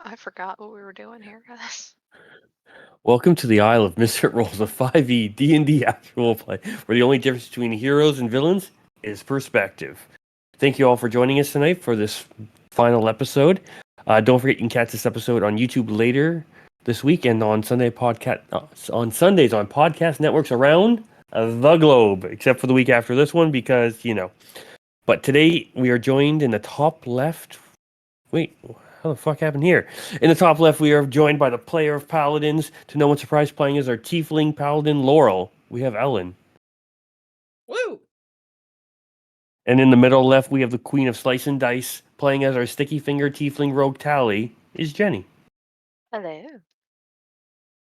I forgot what we were doing here, guys. Welcome to the Isle of Misfit Rolls, a 5e D&D actual play, where the only difference between heroes and villains is perspective. Thank you all for joining us tonight for this final episode. Don't forget you can catch this episode on YouTube later this week and on Sundays on podcast networks around the globe, except for the week after this one because, But today we are joined in the top left. Wait, how the fuck happened here? In the top left, we are joined by the player of paladins. To no one's surprise, playing as our tiefling paladin Laurel. We have Ellen. Woo! And in the middle left, we have the queen of slice and dice. Playing as our sticky finger tiefling rogue Tally is Jenny. Hello.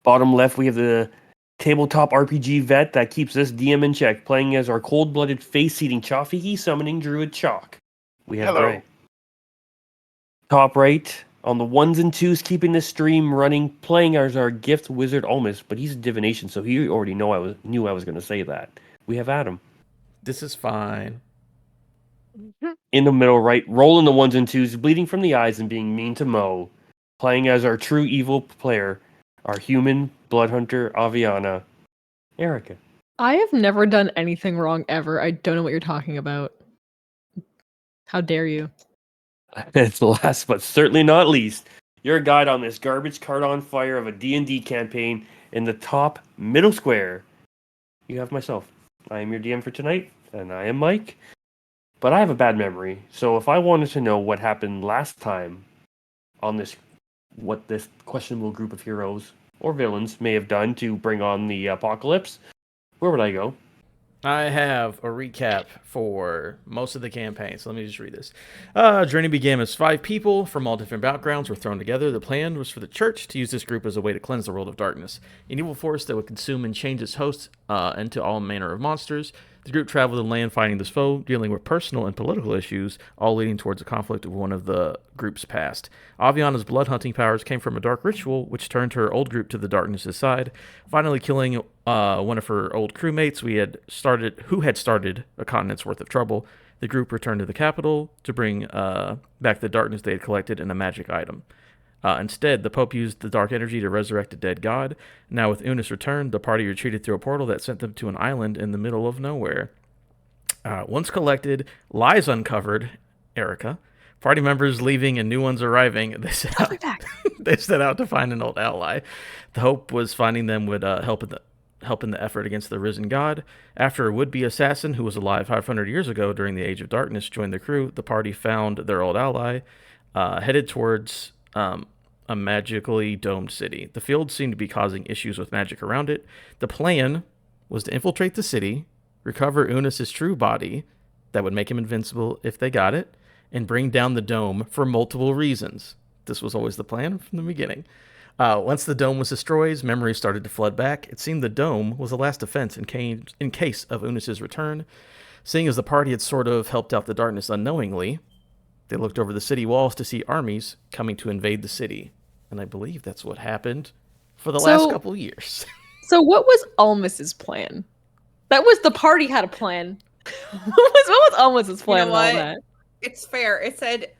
Bottom left, we have the tabletop RPG vet that keeps this DM in check. Playing as our cold-blooded face-eating Chafiki summoning druid Chalk. We have Gray. Top right, on the ones and twos, keeping the stream running, playing as our gift wizard Almus, but he's a divination, so he already knew I was going to say that. We have Adam. This is fine. In the middle right, rolling the ones and twos, bleeding from the eyes and being mean to Mo, playing as our true evil player, our human blood hunter Aviana, Erica. I have never done anything wrong ever. I don't know what you're talking about. How dare you? It's last but certainly not least, your guide on this garbage cart on fire of a D&D campaign. In the top middle square, you have myself. I am your DM for tonight, and I am Mike. But I have a bad memory, so if I wanted to know what happened last time on what this questionable group of heroes or villains may have done to bring on the apocalypse, where would I go? I have a recap for most of the campaign, so let me just read this. Journey began as 5 people from all different backgrounds were thrown together. The plan was for the church to use this group as a way to cleanse the world of darkness, an evil force that would consume and change its hosts into all manner of monsters. The group traveled the land fighting this foe, dealing with personal and political issues, all leading towards a conflict of one of the group's past. Aviana's blood hunting powers came from a dark ritual, which turned her old group to the darkness' side, finally killing one of her old crewmates who had started a continent's worth of trouble. The group returned to the capital to bring back the darkness they had collected in a magic item. Instead, the Pope used the dark energy to resurrect a dead god. Now, with Unis' return, the party retreated through a portal that sent them to an island in the middle of nowhere. Once collected, lies uncovered, Erica, party members leaving and new ones arriving, they set out to find an old ally. The hope was finding them would help in the effort against the risen god. After a would-be assassin who was alive 500 years ago during the Age of Darkness joined the crew, the party found their old ally, headed towards a magically domed city. The field seemed to be causing issues with magic around it. The plan was to infiltrate the city, recover Unis' true body, that would make him invincible if they got it, and bring down the dome for multiple reasons. This was always the plan from the beginning. Once the dome was destroyed, memories started to flood back. It seemed the dome was the last defense in case of Unis' return. Seeing as the party had sort of helped out the darkness unknowingly, they looked over the city walls to see armies coming to invade the city. And I believe that's what happened for the last couple of years. So what was Almus's plan? That was the party had a plan. what was Almus's plan? You know what? And all that? It's fair. It said,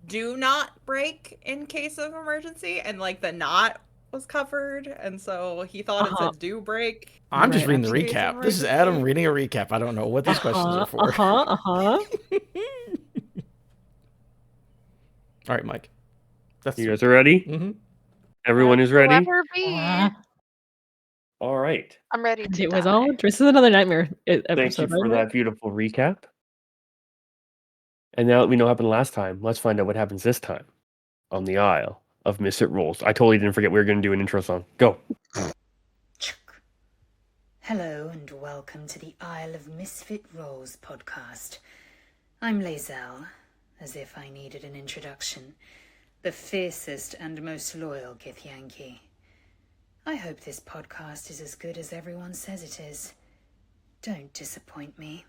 do not break in case of emergency. And like the not was covered. And so he thought it said do break. I'm just reading the recap. This is Adam reading a recap. I don't know what these questions are for. All right, Mike. You guys are ready? Mm-hmm. Everyone is ready? All right. I'm ready to It was all. This is another nightmare episode. Thank you for right? that beautiful recap. And now that we know what happened last time, let's find out what happens this time on the Isle of Misfit Rolls. I totally didn't forget we were going to do an intro song. Go. Hello and welcome to the Isle of Misfit Rolls podcast. I'm Lae'zel, as if I needed an introduction, the fiercest and most loyal Githyanki. I hope this podcast is as good as everyone says it is. Don't disappoint me.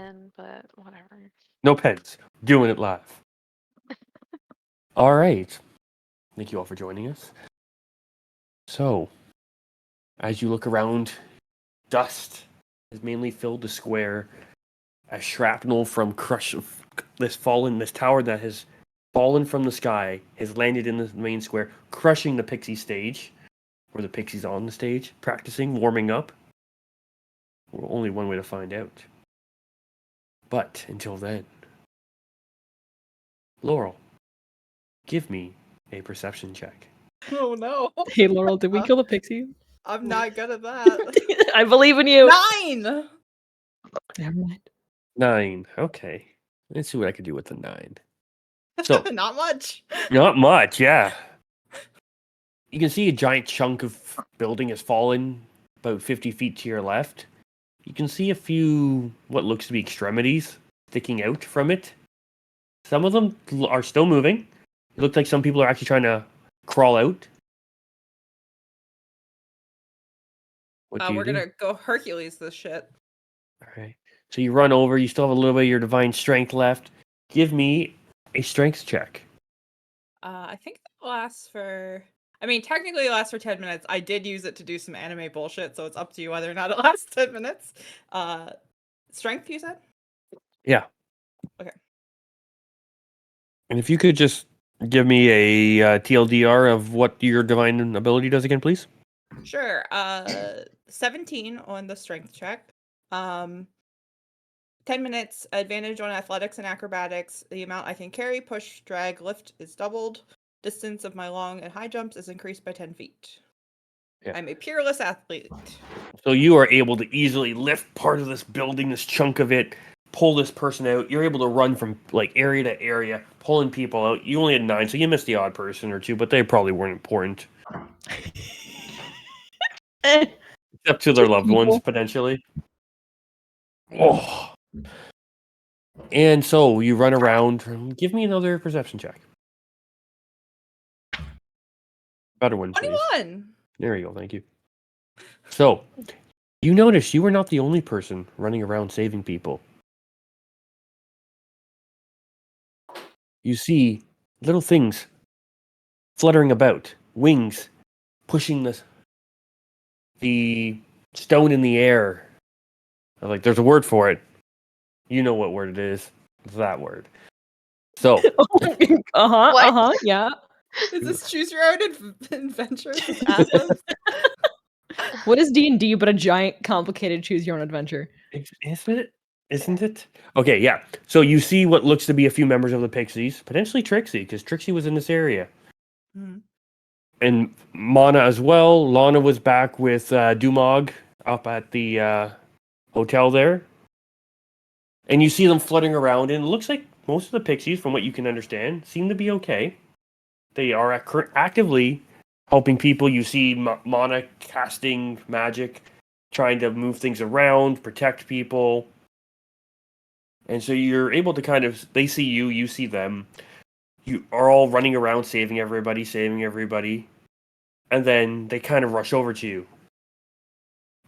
pen, but whatever. No pens. Doing it live. All right. Thank you all for joining us. So, as you look around, dust has mainly filled the square. As shrapnel from this tower that has fallen from the sky has landed in the main square, crushing the pixie stage, where the pixies on the stage, practicing, warming up. Well, only one way to find out. But until then, Laurel, give me a perception check. Oh no. Hey, Laurel, did we kill the pixie? I'm not good at that. I believe in you. 9! Never mind. 9. Okay. Let's see what I can do with the 9. So, Not much. not much, yeah. You can see a giant chunk of building has fallen about 50 feet to your left. You can see a few, what looks to be extremities sticking out from it. Some of them are still moving. It looks like some people are actually trying to crawl out. What do you We're do? gonna go Hercules this shit. All right. So you run over. You still have a little bit of your divine strength left. Give me a strength check. I think that lasts for. I mean, technically it lasts for 10 minutes. I did use it to do some anime bullshit, so it's up to you whether or not it lasts 10 minutes. Strength, you said? Yeah. Okay. And if you could just give me a TLDR of what your divine ability does again, please. Sure. 17 on the strength check. 10 minutes, advantage on athletics and acrobatics. The amount I can carry, push, drag, lift is doubled. Distance of my long and high jumps is increased by 10 feet. Yeah. I'm a peerless athlete. So you are able to easily lift part of this building, this chunk of it, pull this person out. You're able to run from like area to area, pulling people out. You only had 9, so you missed the odd person or two, but they probably weren't important. Eh, Except to their loved ones, people. potentially. Oh. And so you run around. Give me another perception check. Better one, please. 21! There you go. Thank you. So, you notice you were not the only person running around saving people. You see little things fluttering about, wings pushing the stone in the air. Like, there's a word for it. You know what word it is. It's that word. So, What? Yeah. Is this choose your own adventure? Is this Athens? What is D&D but a giant, complicated choose your own adventure? isn't it? Isn't it? Okay, yeah. So you see what looks to be a few members of the Pixies, potentially Trixie, because Trixie was in this area. Mhm. And Mana as well. Lana was back with Dumog up at the hotel there. And you see them flooding around, and it looks like most of the Pixies, from what you can understand, seem to be okay. They are actively helping people. You see Mana casting magic, trying to move things around, protect people. And so you're able to they see you, you see them. You are all running around saving everybody. And then they kind of rush over to you.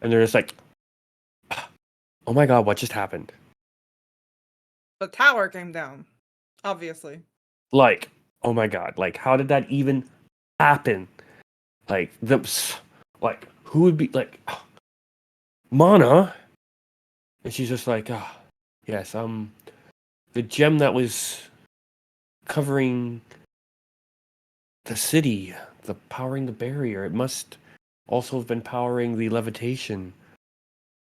And they're just like, oh my god, what just happened? The tower came down. Obviously. Like, oh my god, like, how did that even happen? Like, who would be, like, Mana? And she's just like, yes, the gem that was covering the city, powering the barrier, it must also have been powering the levitation.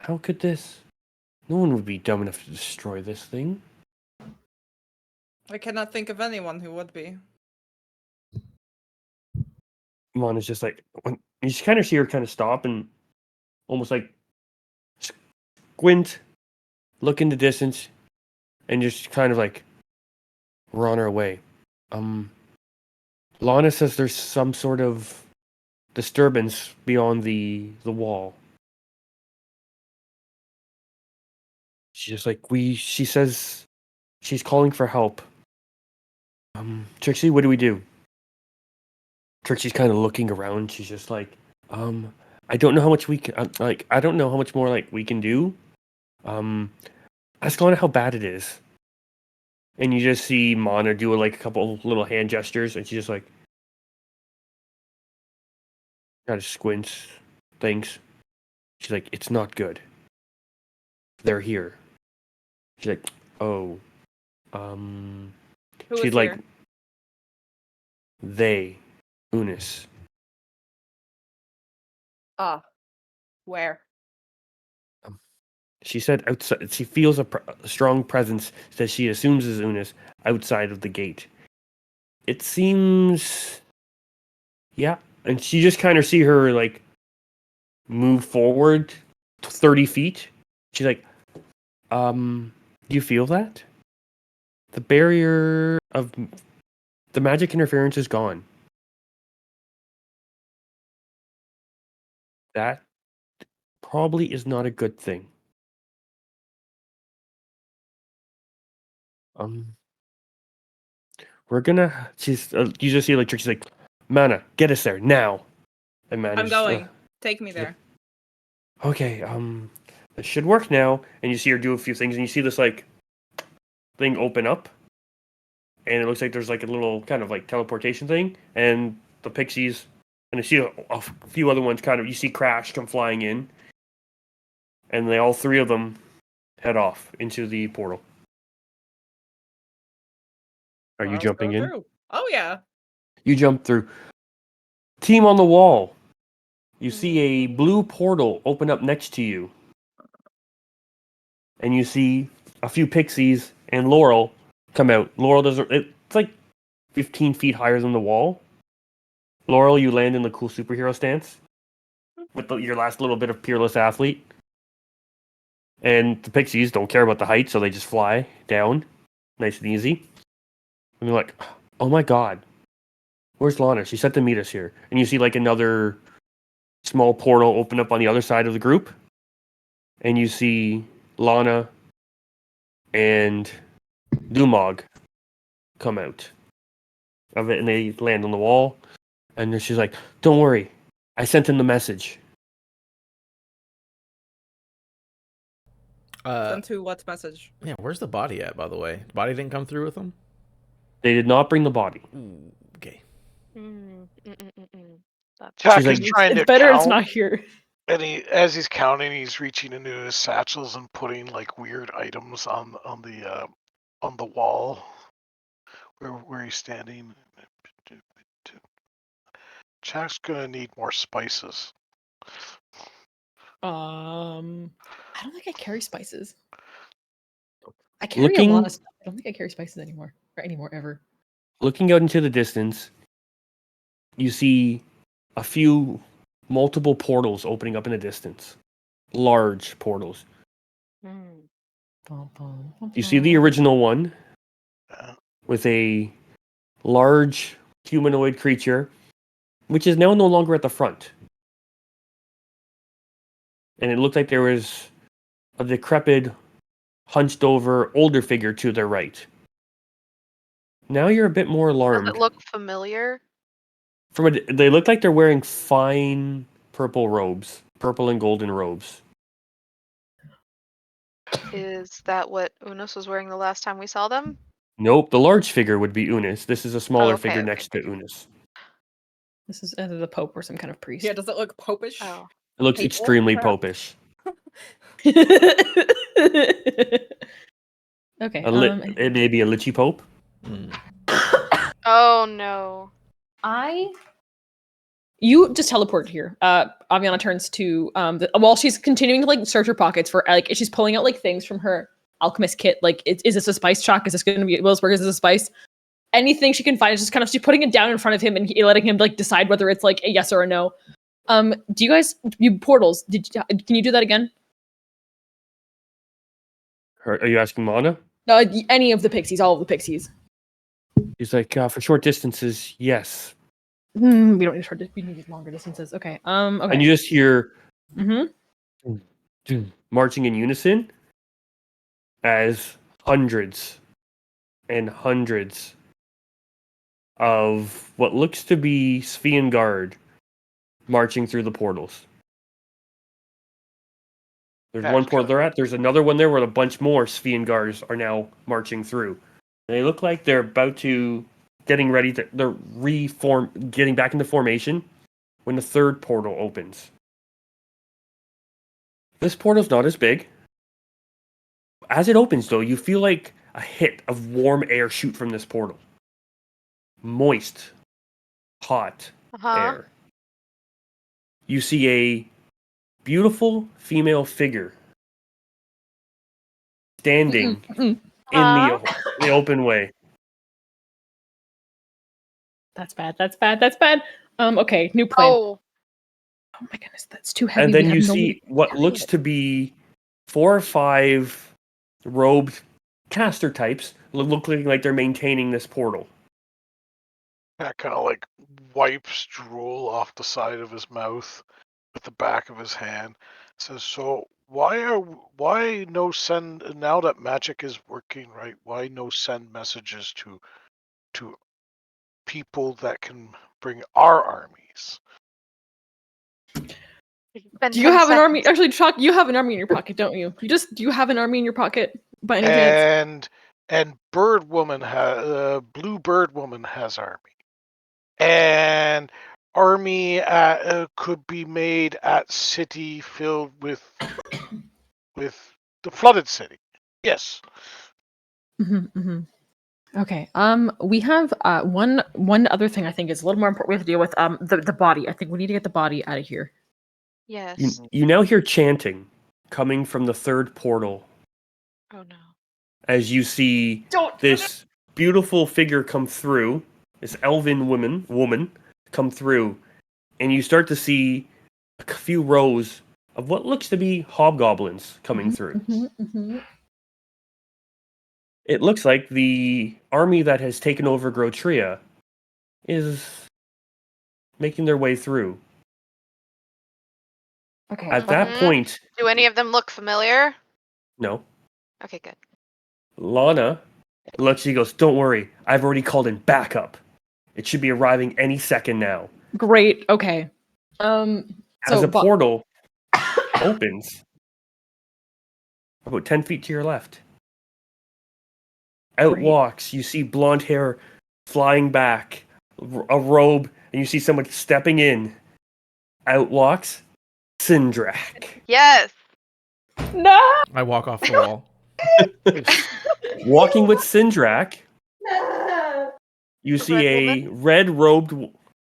How could this? No one would be dumb enough to destroy this thing. I cannot think of anyone who would be. Mon is just like, when you just kind of see her kind of stop and almost like squint, look in the distance, and just kind of like we're on our way. Lana says there's some sort of disturbance beyond the wall. She's just like, she says she's calling for help. Trixie, what do we do? Trixie's kind of looking around. She's just like, I don't know how much we can, I don't know how much more like we can do. Ask Lana how bad it is. And you just see Mana do like a couple little hand gestures, and she's just like, kind of squints, thinks. She's like, it's not good. They're here. She's like, oh, Who she's was like, here? they, Unis. Where? She said outside. She feels a strong presence that she assumes is Unis outside of the gate. It seems, yeah, and she just kind of see her like move forward 30 feet. She's like, do you feel that? The barrier of the magic interference is gone. That probably is not a good thing. We're gonna. She's. You just see like Trixie's like, Mana, get us there now. And Mana I'm just, going. Take me there. okay, this should work now. And you see her do a few things, and you see this like thing open up, and it looks like there's like a little kind of like teleportation thing, and the pixies, and you see a few other ones kind of. You see Crash come flying in, and they all three of them head off into the portal. Are you Let's jumping go in? through. Oh yeah. You jump through. Team on the wall. You see a blue portal open up next to you. And you see a few pixies and Laurel come out. Laurel doesn't. It's like 15 feet higher than the wall. Laurel, you land in the cool superhero stance with your last little bit of peerless athlete. And the pixies don't care about the height, so they just fly down, nice and easy. And you're like, oh my god, where's Lana? She said to meet us here. And you see like another small portal open up on the other side of the group. And you see Lana and Dumog come out of it, and they land on the wall. And then she's like, don't worry, I sent him the message. Send to what's message? Yeah, where's the body at, by the way? The body didn't come through with them? They did not bring the body. Ooh, okay. That's She's Jack like, is trying It's to better it's count, not here. and as he's counting, he's reaching into his satchels and putting like weird items on the wall where he's standing. Jack's gonna need more spices. I don't think I carry spices. I carry a Looking- lot of stuff. I don't think I carry spices anymore ever. looking out into the distance, you see a few multiple portals opening up in the distance. Large portals. You see the original one Uh, with a large humanoid creature, which is now no longer at the front. And it looked like there was a decrepit, hunched over older figure to their right. Now you're a bit more Does alarmed. it look familiar? They look like they're wearing fine purple robes, purple and golden robes. Is that what Unos was wearing the last time we saw them? Nope, the large figure would be Unis. This is a smaller okay, figure okay. next to Unis. This is either the Pope or some kind of priest. Yeah, does it look popish? Oh. It looks Papal, extremely perhaps? popish. Okay. It may be a Lichy Pope. Oh no. You just teleported here. Aviana turns to while she's continuing to like search her pockets for like she's pulling out like things from her alchemist kit. Like, is this a spice chalk? Is this going to be Willsburg? Is this a spice? Anything she can find is just kind of she's putting it down in front of him and letting him like decide whether it's like a yes or a no. Do you guys portals? Can you do that again? Are you asking Mana? Any of the pixies, all of the pixies. He's like, for short distances, yes. We don't need short. We need longer distances. Okay. Okay. And you just hear Mm-hmm. marching in unison as hundreds and hundreds of what looks to be Svian Guard marching through the portals. There's Yeah, one it's portal kinda- they're at. There's another one there where a bunch more Sviengars are now marching through. They look like they're about to getting ready to getting back into formation when the third portal opens. This portal's not as big. As it opens, though, you feel like a hit of warm air shoot from this portal. Moist, hot Uh-huh. air. You see a beautiful female figure standing in the open way. That's bad. That's bad. That's bad. Okay, new plan. Oh, Oh my goodness, that's too heavy. And We then have you no way see to what carry looks it. to be 4 or 5 robed caster types looking like they're maintaining this portal. Cat kind of like wipes drool off the side of his mouth with the back of his hand. Says, "So why no send now that magic is working right? Why no send messages to people that can bring our armies?" it's been Do you 10 have an army? seconds. Actually, Chuck, you have an army in your pocket, don't you? Do you have an army in your pocket by any chance? And Bird Woman Blue Bird Woman has army, and army could be made at city filled with the flooded city. Yes. Okay. We have one other thing I think is a little more important we have to deal with. The body. I think we need to get the body out of here. Yes. You now hear chanting coming from the third portal Oh no. as you see this beautiful figure come through, this elven woman come through, and you start to see a few rows of what looks to be hobgoblins coming through. It looks like the army that has taken over Grotria is making their way through. Okay. At that Mhm. point, Do any of them look familiar? no, Okay, good. Lana looks, she goes, "Don't worry, I've already called in backup. It should be arriving any second now." Great. Okay. As So a portal opens about 10 feet to your left. Out Great. walks, you see blonde hair flying back, a robe, and you see someone stepping in. Out walks Sindrak. Yes. No. I walk off the wall. Walking with Sindrak, you The see red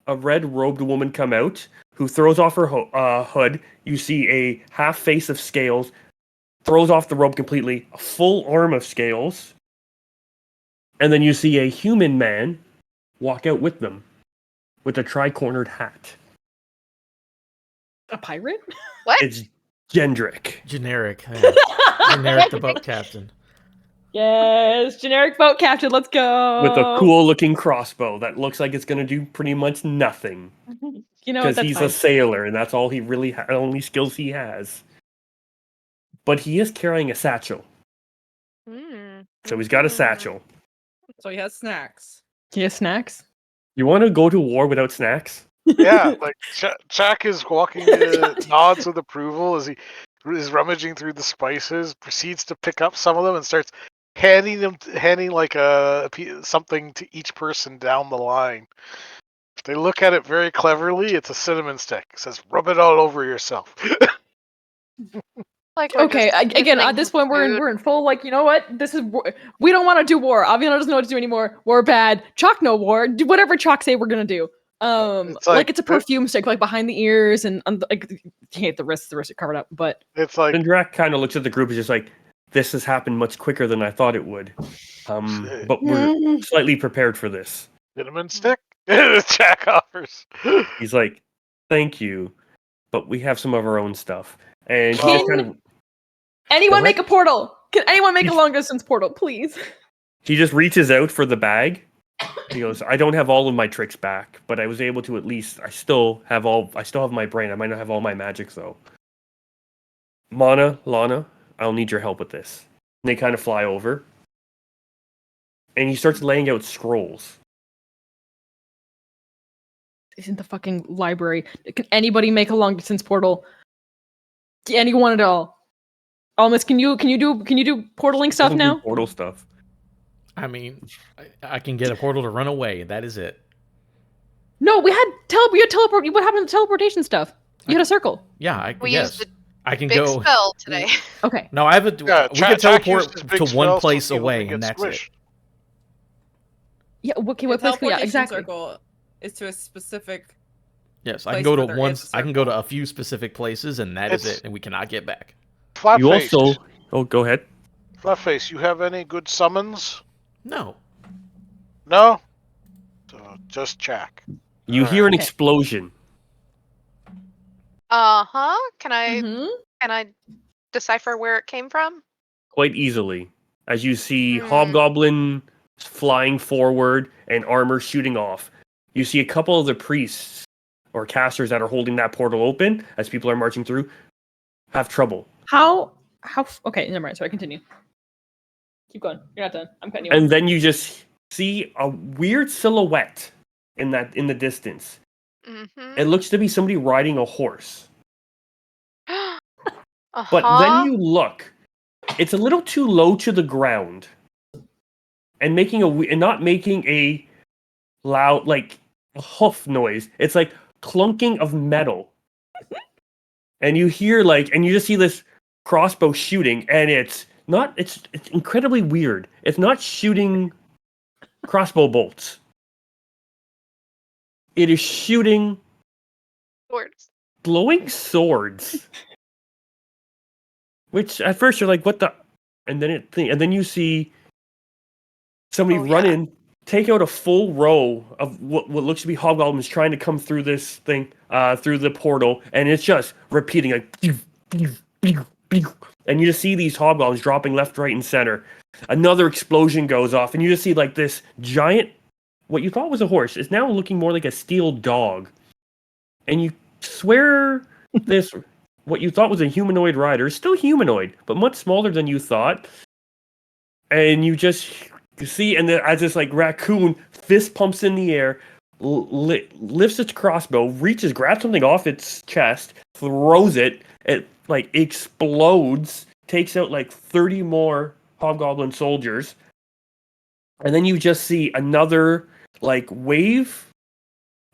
a red-robed woman come out who throws off her hood. You see a half face of scales, throws off the robe completely, a full arm of scales, and then you see a human man walk out with them with a tri-cornered hat. A pirate? What? It's Gendrick. Generic. Yeah. Generic the boat captain. Yes, generic boat captain. Let's go. With a cool-looking crossbow that looks like it's going to do pretty much nothing. You know what? Because That's he's fine. a sailor, and that's all he really only skills he has. But he is carrying a satchel. Mm. So he's got a satchel. So he has snacks. Do you have snacks? You want to go to war without snacks? Yeah, like Jack is walking, nods with approval as he is rummaging through the spices, proceeds to pick up some of them and starts handing like something to each person down the line. If they look at it very cleverly, it's a cinnamon stick. It says, "Rub it all over yourself." Like we're Okay, just again, at using this point, food. we're in full, like, you know what? This is, we don't want to do war. Aviana doesn't know what to do anymore. War bad. Chalk no war. Do whatever Chalk say we're gonna do. It's Like like it's a perfume stick, like behind the ears, and like, hate the wrists are covered up, but it's like Sindrak kind of looks at the group and just like, this has happened much quicker than I thought it would. But we're slightly prepared for this. cinnamon stick. Jack offers. He's like, thank you, but we have some of our own stuff. And he Well- just kind of, anyone Go make a ahead. portal? Can anyone make a He's- long distance portal, please? he just reaches out for the bag. He goes, I don't have all of my tricks back, but I was able to at least, I still have my brain. I might not have all my magic though. Lana, I'll need your help with this. And they kind of fly over. And he starts laying out scrolls. Isn't the fucking library? Can anybody make a long distance portal? Anyone at all? Almost, can you do portaling stuff Don't do now? portal stuff. I mean, I can get a portal to run away. That is it. No, we had teleport. What happened to teleportation stuff? You had a circle. Yeah, We yes. used I can big go. spell today. Okay. No, I have a. Yeah, we can Jack used teleport his to big one spell so place people away, can get and that's it. squished. Yeah. Okay. The What place? Yeah. teleportation Exactly. circle is to a specific. Yes, I can place go to where there one. is a I can go to circle. a few specific places, and that is It's- it, and we cannot get back. Flat You face. also. Oh, go ahead. Flatface, you have any good summons? No. No? So just check. You All hear right. an Okay. explosion. Can I Mm-hmm. decipher where it came from? Quite easily, as you see Hmm. hobgoblin flying forward and armor shooting off. You see a couple of the priests or casters that are holding that portal open as people are marching through have trouble. How? Okay. Never mind. Sorry. Continue. Keep going. You're not done. I'm cutting you off. And then you just see a weird silhouette in the distance. Mm-hmm. It looks to be somebody riding a horse. Uh-huh. But then you look, it's a little too low to the ground, and not making a loud like a hoof noise. It's like clunking of metal, and you hear and you just see this crossbow shooting, and it's incredibly weird. It's not shooting crossbow bolts. It is shooting Swords. glowing swords. Which at first you're like, what the? And then you see somebody Oh, run yeah. in, take out a full row of what looks to be hobgoblins trying to come through this thing, through the portal, and it's just repeating like, and you just see these hobgoblins dropping left, right, and center. Another explosion goes off, and you just see like this giant, what you thought was a horse is now looking more like a steel dog, and you swear this. What you thought was a humanoid rider is still humanoid, but much smaller than you thought. And you just see, and then as this like raccoon fist pumps in the air, lifts its crossbow, reaches, grabs something off its chest, throws it, it like explodes, takes out like 30 more hobgoblin soldiers, and then you just see another like wave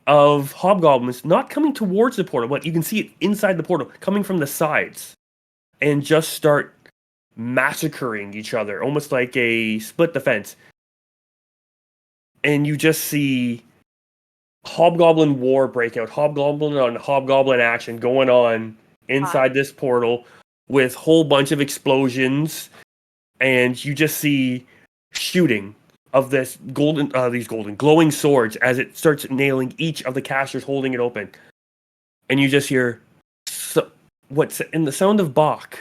of hobgoblins not coming towards the portal, but you can see it inside the portal, coming from the sides, and just start massacring each other, almost like a split defense. And you just see hobgoblin war break out, hobgoblin on hobgoblin action going on inside this portal with whole bunch of explosions, and you just see shooting of these golden glowing swords as it starts nailing each of the casters holding it open. And you just hear what's in the sound of Bach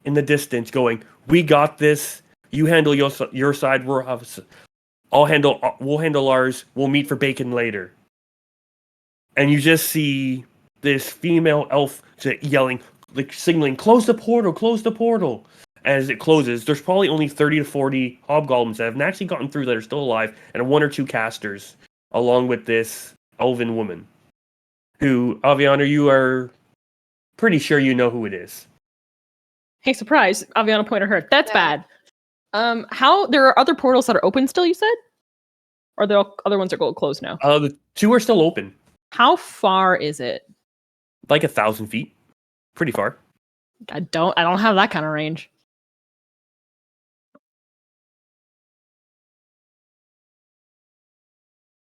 in the distance going, "We got this. You handle your side. We'll handle ours. We'll meet for bacon later." And you just see this female elf yelling, like signaling, "Close the portal! Close the portal!" As it closes, there's probably only 30 to 40 hobgoblins that have actually gotten through that are still alive, and one or two casters, along with this elven woman, who, Aviana, you are pretty sure you know who it is. Hey, surprise! Aviana pointed her. That's Yeah. bad. How there are other portals that are open still? You said, or the other ones are closed now? The two are still open, How far is it? like 1,000 feet, pretty far. I don't have that kind of range.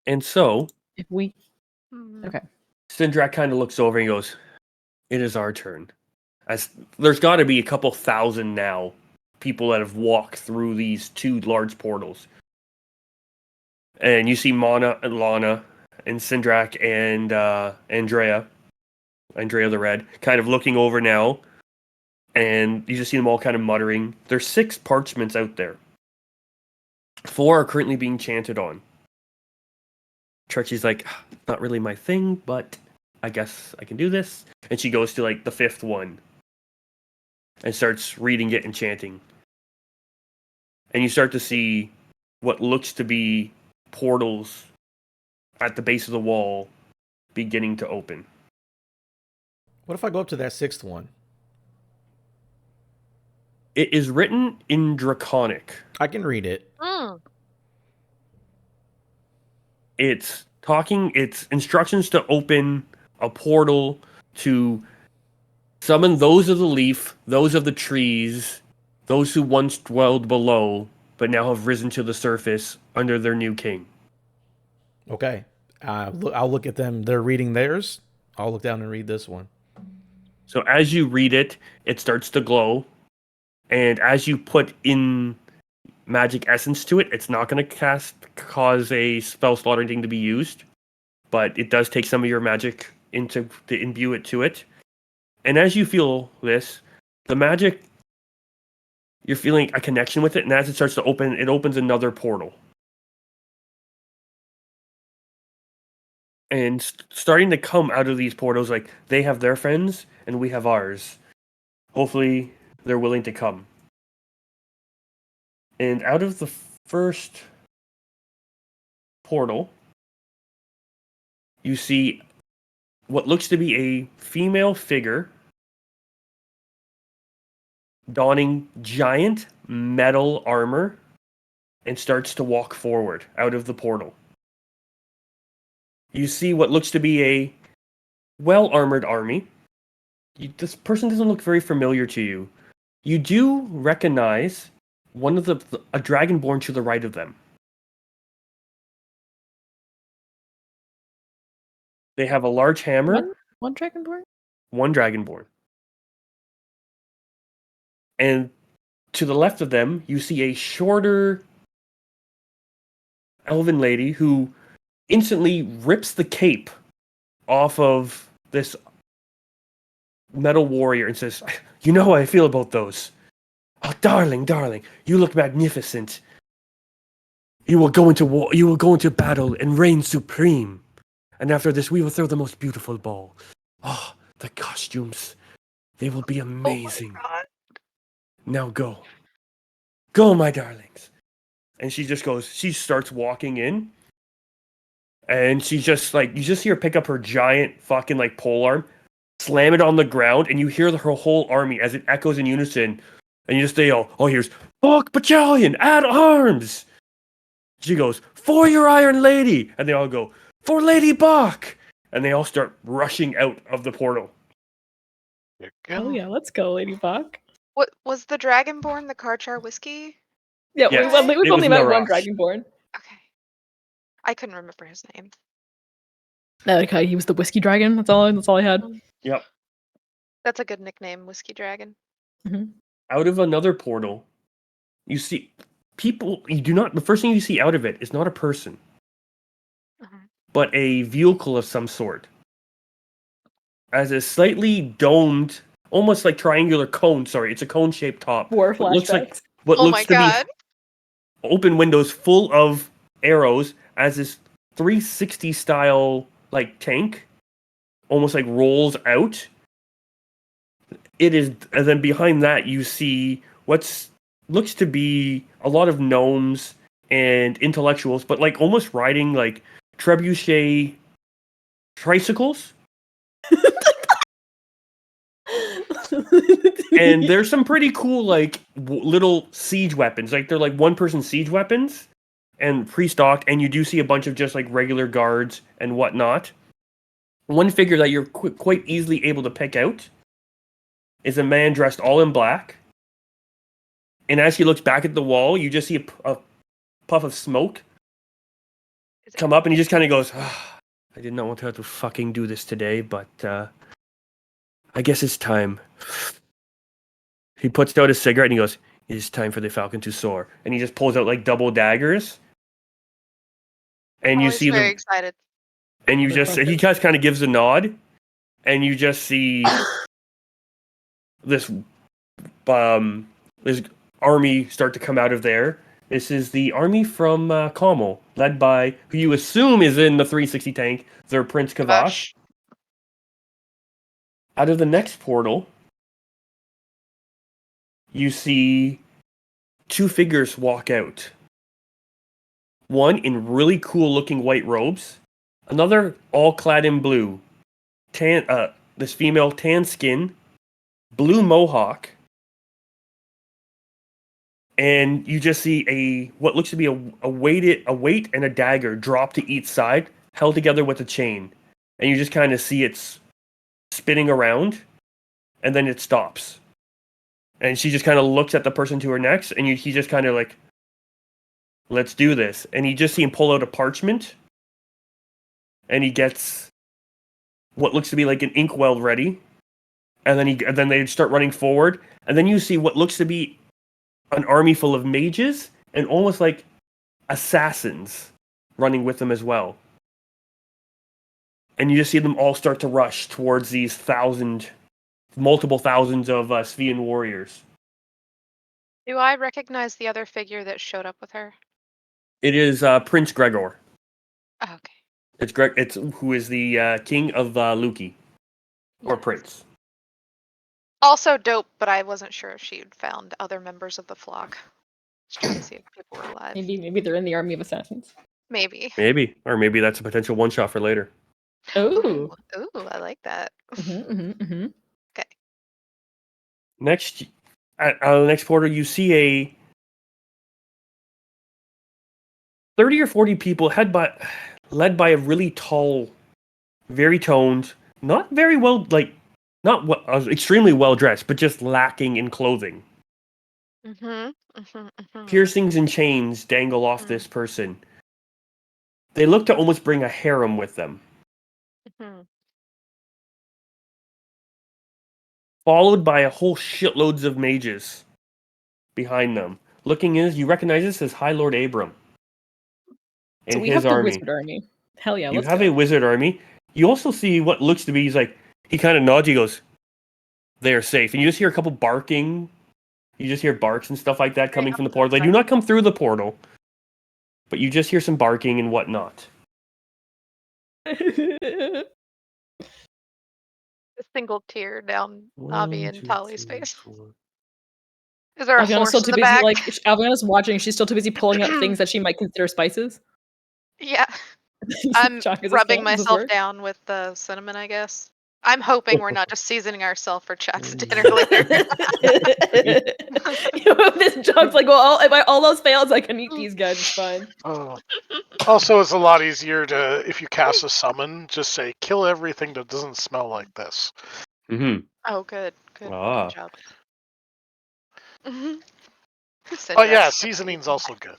And so, If we Hmm. okay, Sindrak kind of looks over and goes, "It is our turn." As there's got to be a couple thousand now people that have walked through these two large portals. And you see Mana and Lana and Sindrak and Andrea the Red, kind of looking over now. And you just see them all kind of muttering. There's 6 parchments out there. 4 are currently being chanted on. Treacher's like, "Not really my thing, but I guess I can do this." And she goes to like the 5th one and starts reading it and chanting. And you start to see what looks to be portals at the base of the wall beginning to open. What if I go up to that 6th one? It is written in Draconic. I can read it. Mm. It's instructions to open a portal to summon those of the leaf, those of the trees, those who once dwelled below, but now have risen to the surface under their new king. Okay. I'll look at them. They're reading theirs. I'll look down and read this one. So as you read it, it starts to glow, and as you put in magic essence to it, it's not going to cause a spell slot or anything to be used, but it does take some of your magic to imbue it to it. And as you feel this, the magic, you're feeling a connection with it, and as it starts to open, it opens another portal. And starting to come out of these portals, like, they have their friends, and we have ours. Hopefully, they're willing to come. And out of the first portal, you see what looks to be a female figure donning giant metal armor and starts to walk forward out of the portal. You see what looks to be a well-armored army. This person doesn't look very familiar to you. You do recognize one of a dragonborn to the right of them. They have a large hammer. One dragonborn? One dragonborn. And to the left of them, you see a shorter elven lady who instantly rips the cape off of this metal warrior and says, "You know how I feel about those. Oh, darling, you look magnificent. You will go into war. You will go into battle and reign supreme. And after this, we will throw the most beautiful ball. Oh, the costumes. They will be amazing. Oh my God. Now go. Go, my darlings." And she just goes, she starts walking in. And she's just like, you just hear her pick up her giant fucking like polearm, slam it on the ground, and you hear her whole army as it echoes in unison. And you just say, oh, here's Bok Battalion at arms. She goes, "For your Iron Lady." And they all go, "For Lady Bok." And they all start rushing out of the portal. Oh yeah, let's go, Lady Buck. What was the Dragonborn the Karchar whiskey? Yeah, Yes, we've it only was met one Naras. dragonborn. Okay. I couldn't remember his name. Okay, he was the whiskey dragon. That's all I had. Yep. That's a good nickname, Whiskey Dragon. Out of another portal, you see people. The first thing you see out of it is not a person, but a vehicle of some sort. As a slightly domed, almost like triangular cone. Sorry, it's a cone-shaped top. War What looks like flashbacks. what Oh looks my to God. be open windows full of arrows. As this 360 style like tank, almost like rolls out. It is, and then behind that you see looks to be a lot of gnomes and intellectuals, but like almost riding like trebuchet tricycles. And there's some pretty cool like little siege weapons. Like they're like one-person siege weapons and pre-stocked, and you do see a bunch of just like regular guards and whatnot. One figure that you're quite easily able to pick out is a man dressed all in black. And as he looks back at the wall, you just see a puff of smoke come up, and he just kind of goes, "I did not want to have to fucking do this today, but I guess it's time." He puts out a cigarette and he goes, "It is time for the falcon to soar." And he just pulls out like double daggers. And you He's see very them, excited. and you just, he just kind of gives a nod, and you just see this army start to come out of there. This is the army from Kamal, led by who you assume is in the 360 tank, their Prince Kavash. Out of the next portal, you see two figures walk out. One in really cool looking white robes, another all clad in blue. This female tan skin, blue mohawk, and you just see what looks to be a weight and a dagger drop to each side, held together with a chain, and you just kind of see it's spinning around, and then it stops. And she just kind of looks at the person to her next, and he just kind of like, let's do this. And you just see him pull out a parchment, and he gets what looks to be like an inkwell ready, and then they start running forward, and then you see what looks to be an army full of mages and almost like assassins running with them as well. And you just see them all start to rush towards these multiple thousands of Svian warriors. Do I recognize the other figure that showed up with her? It is Prince Gregor. Oh, okay. It's who is the king of Luki, or Nice. prince. Also dope, but I wasn't sure if she had found other members of the flock. Just trying to see if people were alive. Maybe they're in the army of assassins. Maybe. Or maybe that's a potential one shot for later. Oh. Ooh, I like that. Okay. Next, at the next portal, you see a 30 or 40 people led by a really tall, very toned, not very well, extremely well dressed, but just lacking in clothing. Piercings and chains dangle off this person. They look to almost bring a harem with them. Followed by a whole shitloads of mages behind them. Looking in, you recognize this as High Lord Abram. So And we his have the army. wizard army. Hell yeah, You let's have go. a wizard army. You also see what looks to be, he kind of nods, he goes, they are safe. And you just hear a couple barking. You just hear barks and stuff like that coming from the portal. They do not come through the portal, but you just hear some barking and whatnot. A single tear down Avi and Tali's face. Is there a Aviana's horse still in too the busy, back? Aviana's watching, she's still too busy pulling out things that she might consider spices. Yeah. I'm Chuck, is this rubbing count? Does this myself work? down with the cinnamon, I guess. I'm hoping we're not just seasoning ourselves for Chuck's dinner later. This Chuck's like, well, if all else fails, I can eat these guys, it's fine. Oh. Also, it's a lot easier if you cast a summon, just say, kill everything that doesn't smell like this. Mm-hmm. Oh, good. Good job. Oh yeah, seasoning's also good.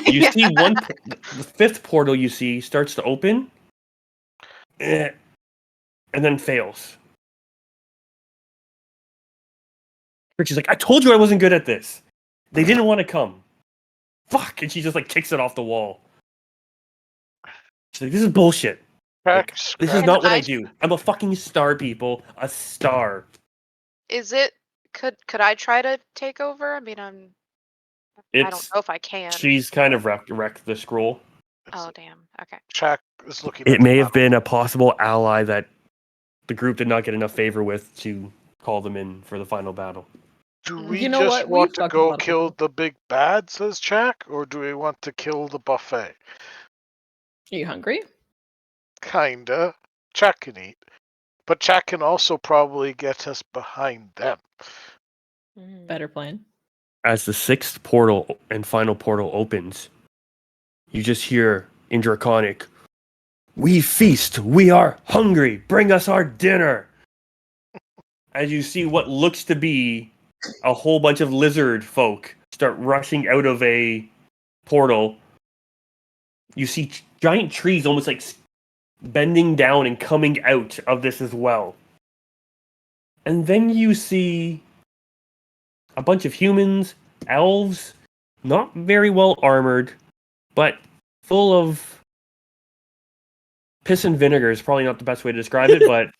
You see the fifth portal you see starts to open, and then fails. Richie's like, I told you I wasn't good at this. They didn't want to come. Fuck! And she just kicks it off the wall. She's like, this is bullshit. This is not what I do. I'm a fucking star, people. A star. Is it? Could I try to take over? I mean, I don't know if I can. She's kind of wrecked the scroll. Oh damn. Okay. Jack is looking. It may have been a possible ally that the group did not get enough favor with to call them in for the final battle. Do we You know just what? want We've to talked go about kill people. the big bad, says Jack, or do we want to kill the buffet? Are you hungry? Kinda. Jack can eat. But Jack can also probably get us behind them. Better plan. As the sixth portal and final portal opens, you just hear in Draconic, "We feast, we are hungry, bring us our dinner." As you see what looks to be a whole bunch of lizard folk start rushing out of a portal. You see giant trees almost bending down and coming out of this as well. And then you see a bunch of humans, elves, not very well armored, but full of piss and vinegar is probably not the best way to describe it, but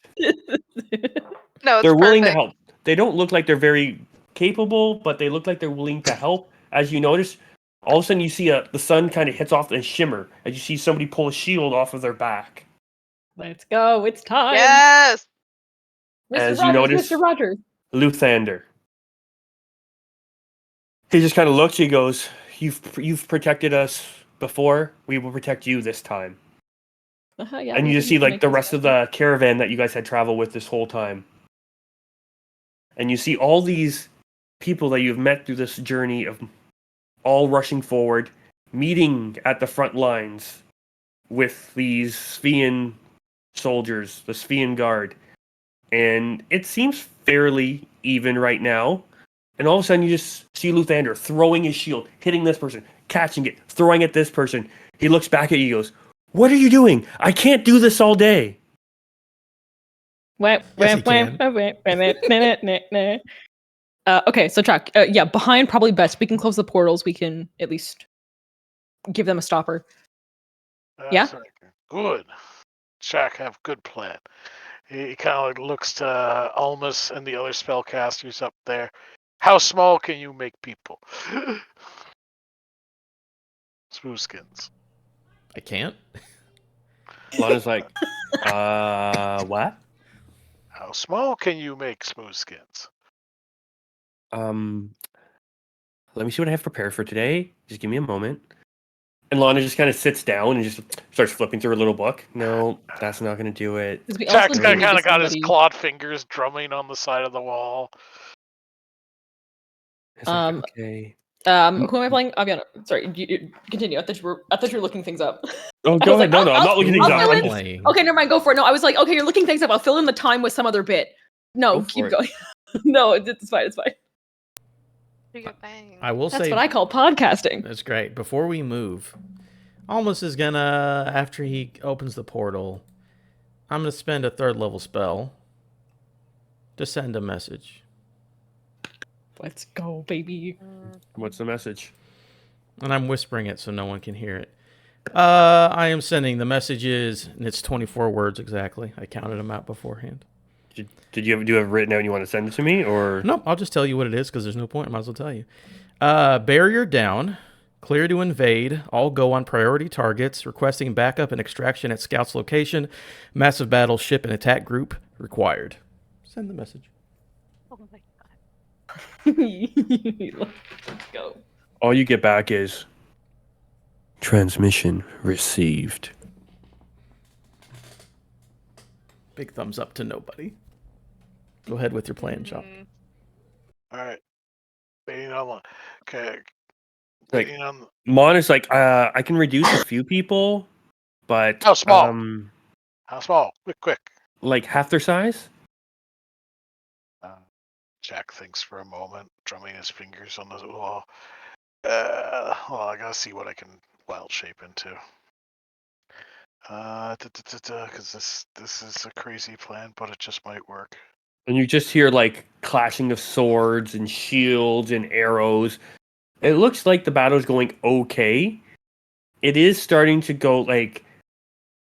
No, it's they're willing to perfect. help. They don't look like they're very capable, but they look like they're willing to help. As you notice, all of a sudden you see the sun kind of hits off and shimmer as you see somebody pull a shield off of their back. Let's go. It's time. Yes. Mr. As Rogers, you notice, Mr. Rogers. Luthander. He just kind of looks. He goes, "You've protected us before. We will protect you this time." Yeah, And we you just didn't see make the this rest of happen. the caravan that you guys had traveled with this whole time. And you see all these people that you've met through this journey of all rushing forward, meeting at the front lines with these Svian soldiers, the Svian guard. And it seems fairly even right now. And all of a sudden, you just see Luthander throwing his shield, hitting this person, catching it, throwing at this person. He looks back at you, goes, "What are you doing? I can't do this all day." Wah, Yes, he wah, can. wah, wah, wah, nah, nah, nah, nah. Okay, so track. Yeah, behind probably best. We can close the portals. We can at least give them a stopper. Yeah? That's right. Good. Jack have good plan. He kind of like looks to Almus and the other spellcasters up there. How small can you make people? Smoothskins. I can't. Lana's like, what? How small can you make smoothskins? Let me see what I have prepared for today. Just give me a moment. And Lana just kind of sits down and just starts flipping through her little book. No, that's not going to do it. 'Cause we also Jack's do need kind of got his somebody- clawed fingers drumming on the side of the wall. It's like, okay. Who am I playing? Aviana. Sorry, you continue. I thought you were looking things up. Oh, I go was ahead. like, No, I'm not looking things I'll up. fill I'm in- just, Playing. Okay, never mind. Go for it. No, I was like, okay, you're looking things up. I'll fill in the time with some other bit. No, Go for keep it. going. No, it's fine. It's fine. Do your thing. I will That's say what I call podcasting. that's great. Before we move, Almost is gonna, after he opens the portal, I'm gonna spend a 3rd level spell to send a message. Let's go, baby. what's the message? And I'm whispering it so no one can hear it. I am sending the messages, and it's 24 words exactly. I counted them out beforehand. Do you have it written out and you want to send it to me? Or Nope, I'll just tell you what it is because there's no point. I might as well tell you. Barrier down. Clear to invade. All go on priority targets. Requesting backup and extraction at scout's location. Massive battle ship and attack group required. Send the message. Oh my god. Let's go. all you get back is transmission received. Big thumbs up to nobody. Go ahead with your plan, Chop. All right. Waiting on. Okay. Like, Waiting on. Mon is like, I can reduce a few people, but How small? How small? Quick. like half their size. Jack thinks for a moment, drumming his fingers on the wall. Well, I gotta see what I can wild shape into. Because this is a crazy plan, but it just might work. And you just hear like clashing of swords and shields and arrows. It looks like the battle's going okay. It is starting to go like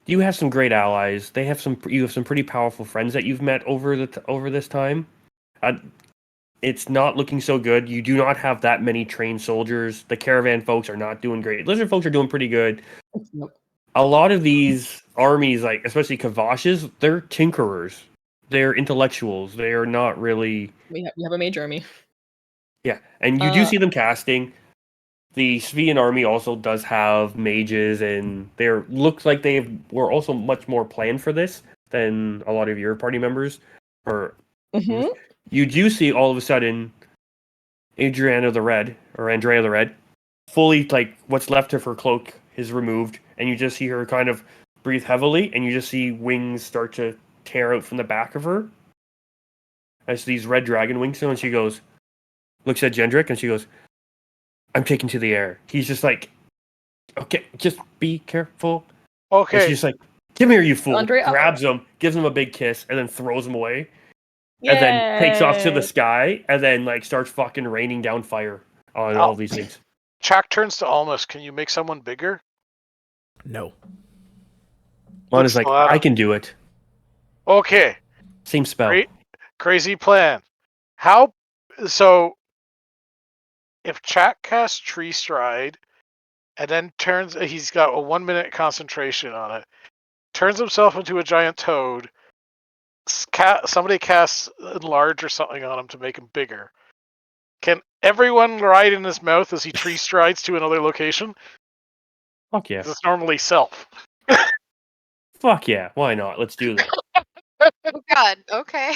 you have some great allies. You have some pretty powerful friends that you've met over this time. It's not looking so good. You do not have that many trained soldiers. The caravan folks are not doing great. Lizard folks are doing pretty good. Nope. A lot of these armies, like especially Kavash's, they're tinkerers. They're intellectuals. They are not really. We have a mage army. Yeah, and you do see them casting. The Svian army also does have mages, and looks like were also much more planned for this than a lot of your party members. Mm-hmm. You do see all of a sudden Andrea the Red, fully like what's left of her cloak is removed, and you just see her kind of breathe heavily, and you just see wings start to tear out from the back of her as these red dragon wings. And she looks at Gendrick, and she goes, "I'm taken to the air." He's just like, "Okay, just be careful." And Okay. she's just like, "Come here, you fool!" Andrea- Grabs him, gives him a big kiss, and then throws him away. And then takes off to the sky, and then like starts fucking raining down fire on all these things. Jack turns to Almus. Can you make someone bigger? No. Mon Looks is like, loud. "I can do it." Okay. Same spell. Great. Crazy plan. How? So, if Jack casts Tree Stride, and then he's got a 1 minute concentration on it, turns himself into a giant toad. Somebody casts Enlarge or something on him to make him bigger. Can everyone ride in his mouth as he tree strides to another location? Fuck yeah. It's normally self. Fuck yeah. Why not? Let's do that. Oh god. Okay.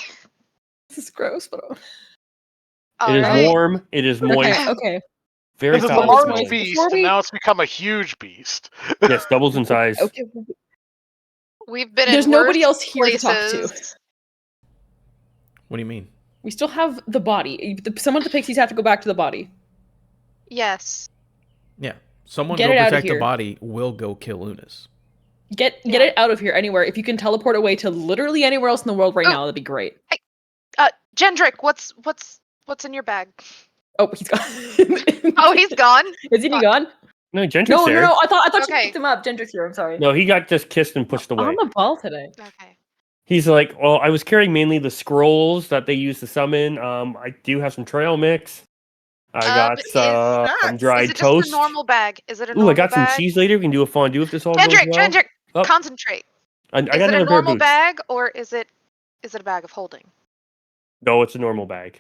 This is gross, but It is Alright. warm. It is moist. okay. Very It's a fast large gnome. beast, Before and we- now it's become a huge beast. Yes, doubles in size. Okay. We've been There's in nobody worse else here to talk to. places. What do you mean? We still have the body. Some of the pixies have to go back to the body. Yes. Yeah. Someone Get go it outta protect the here. body. We'll go kill Unis. Get Yeah. it out of here anywhere. If you can teleport away to literally anywhere else in the world right Oh. now, that'd be great. Gendrick, what's in your bag? Oh, he's gone. Oh, he's gone. Isn't he Fuck. gone? No, Gentry's No, there. I thought you Okay. picked him up. Gendrick's here. I'm sorry. No, he got just kissed and pushed away. On the ball today. Okay. He's like, well, I was carrying mainly the scrolls that they use to summon. I do have some trail mix. I got is- some Is dried Is it toast. just a normal bag? Is it a Ooh, normal I got some bag? cheese later. We can do a fondue if this all goes Gendrick, well. Gendrick, Oh. concentrate. I Is got it a another pair of normal boots. bag or is it a bag of holding? No, it's a normal bag.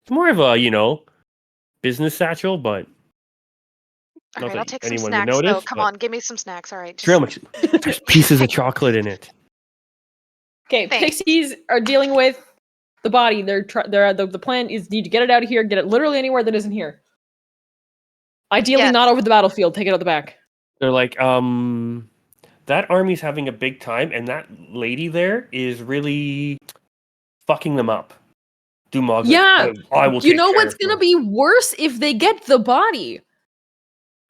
It's more of a, business satchel, but All not right, that I'll take some anyone would snacks though. notice. Come but- on, give me some snacks. All right. Trail Just... mix. There's pieces of chocolate in it. Okay, Thanks. pixies are dealing with the body. The plan is need to get it out of here. Get it literally anywhere that isn't here. Ideally, Yes. not over the battlefield. Take it out the back. They're like, that army's having a big time, and that lady there is really fucking them up. Dumog's Yeah, like, I will You take know care what's of gonna her." be worse if they get the body.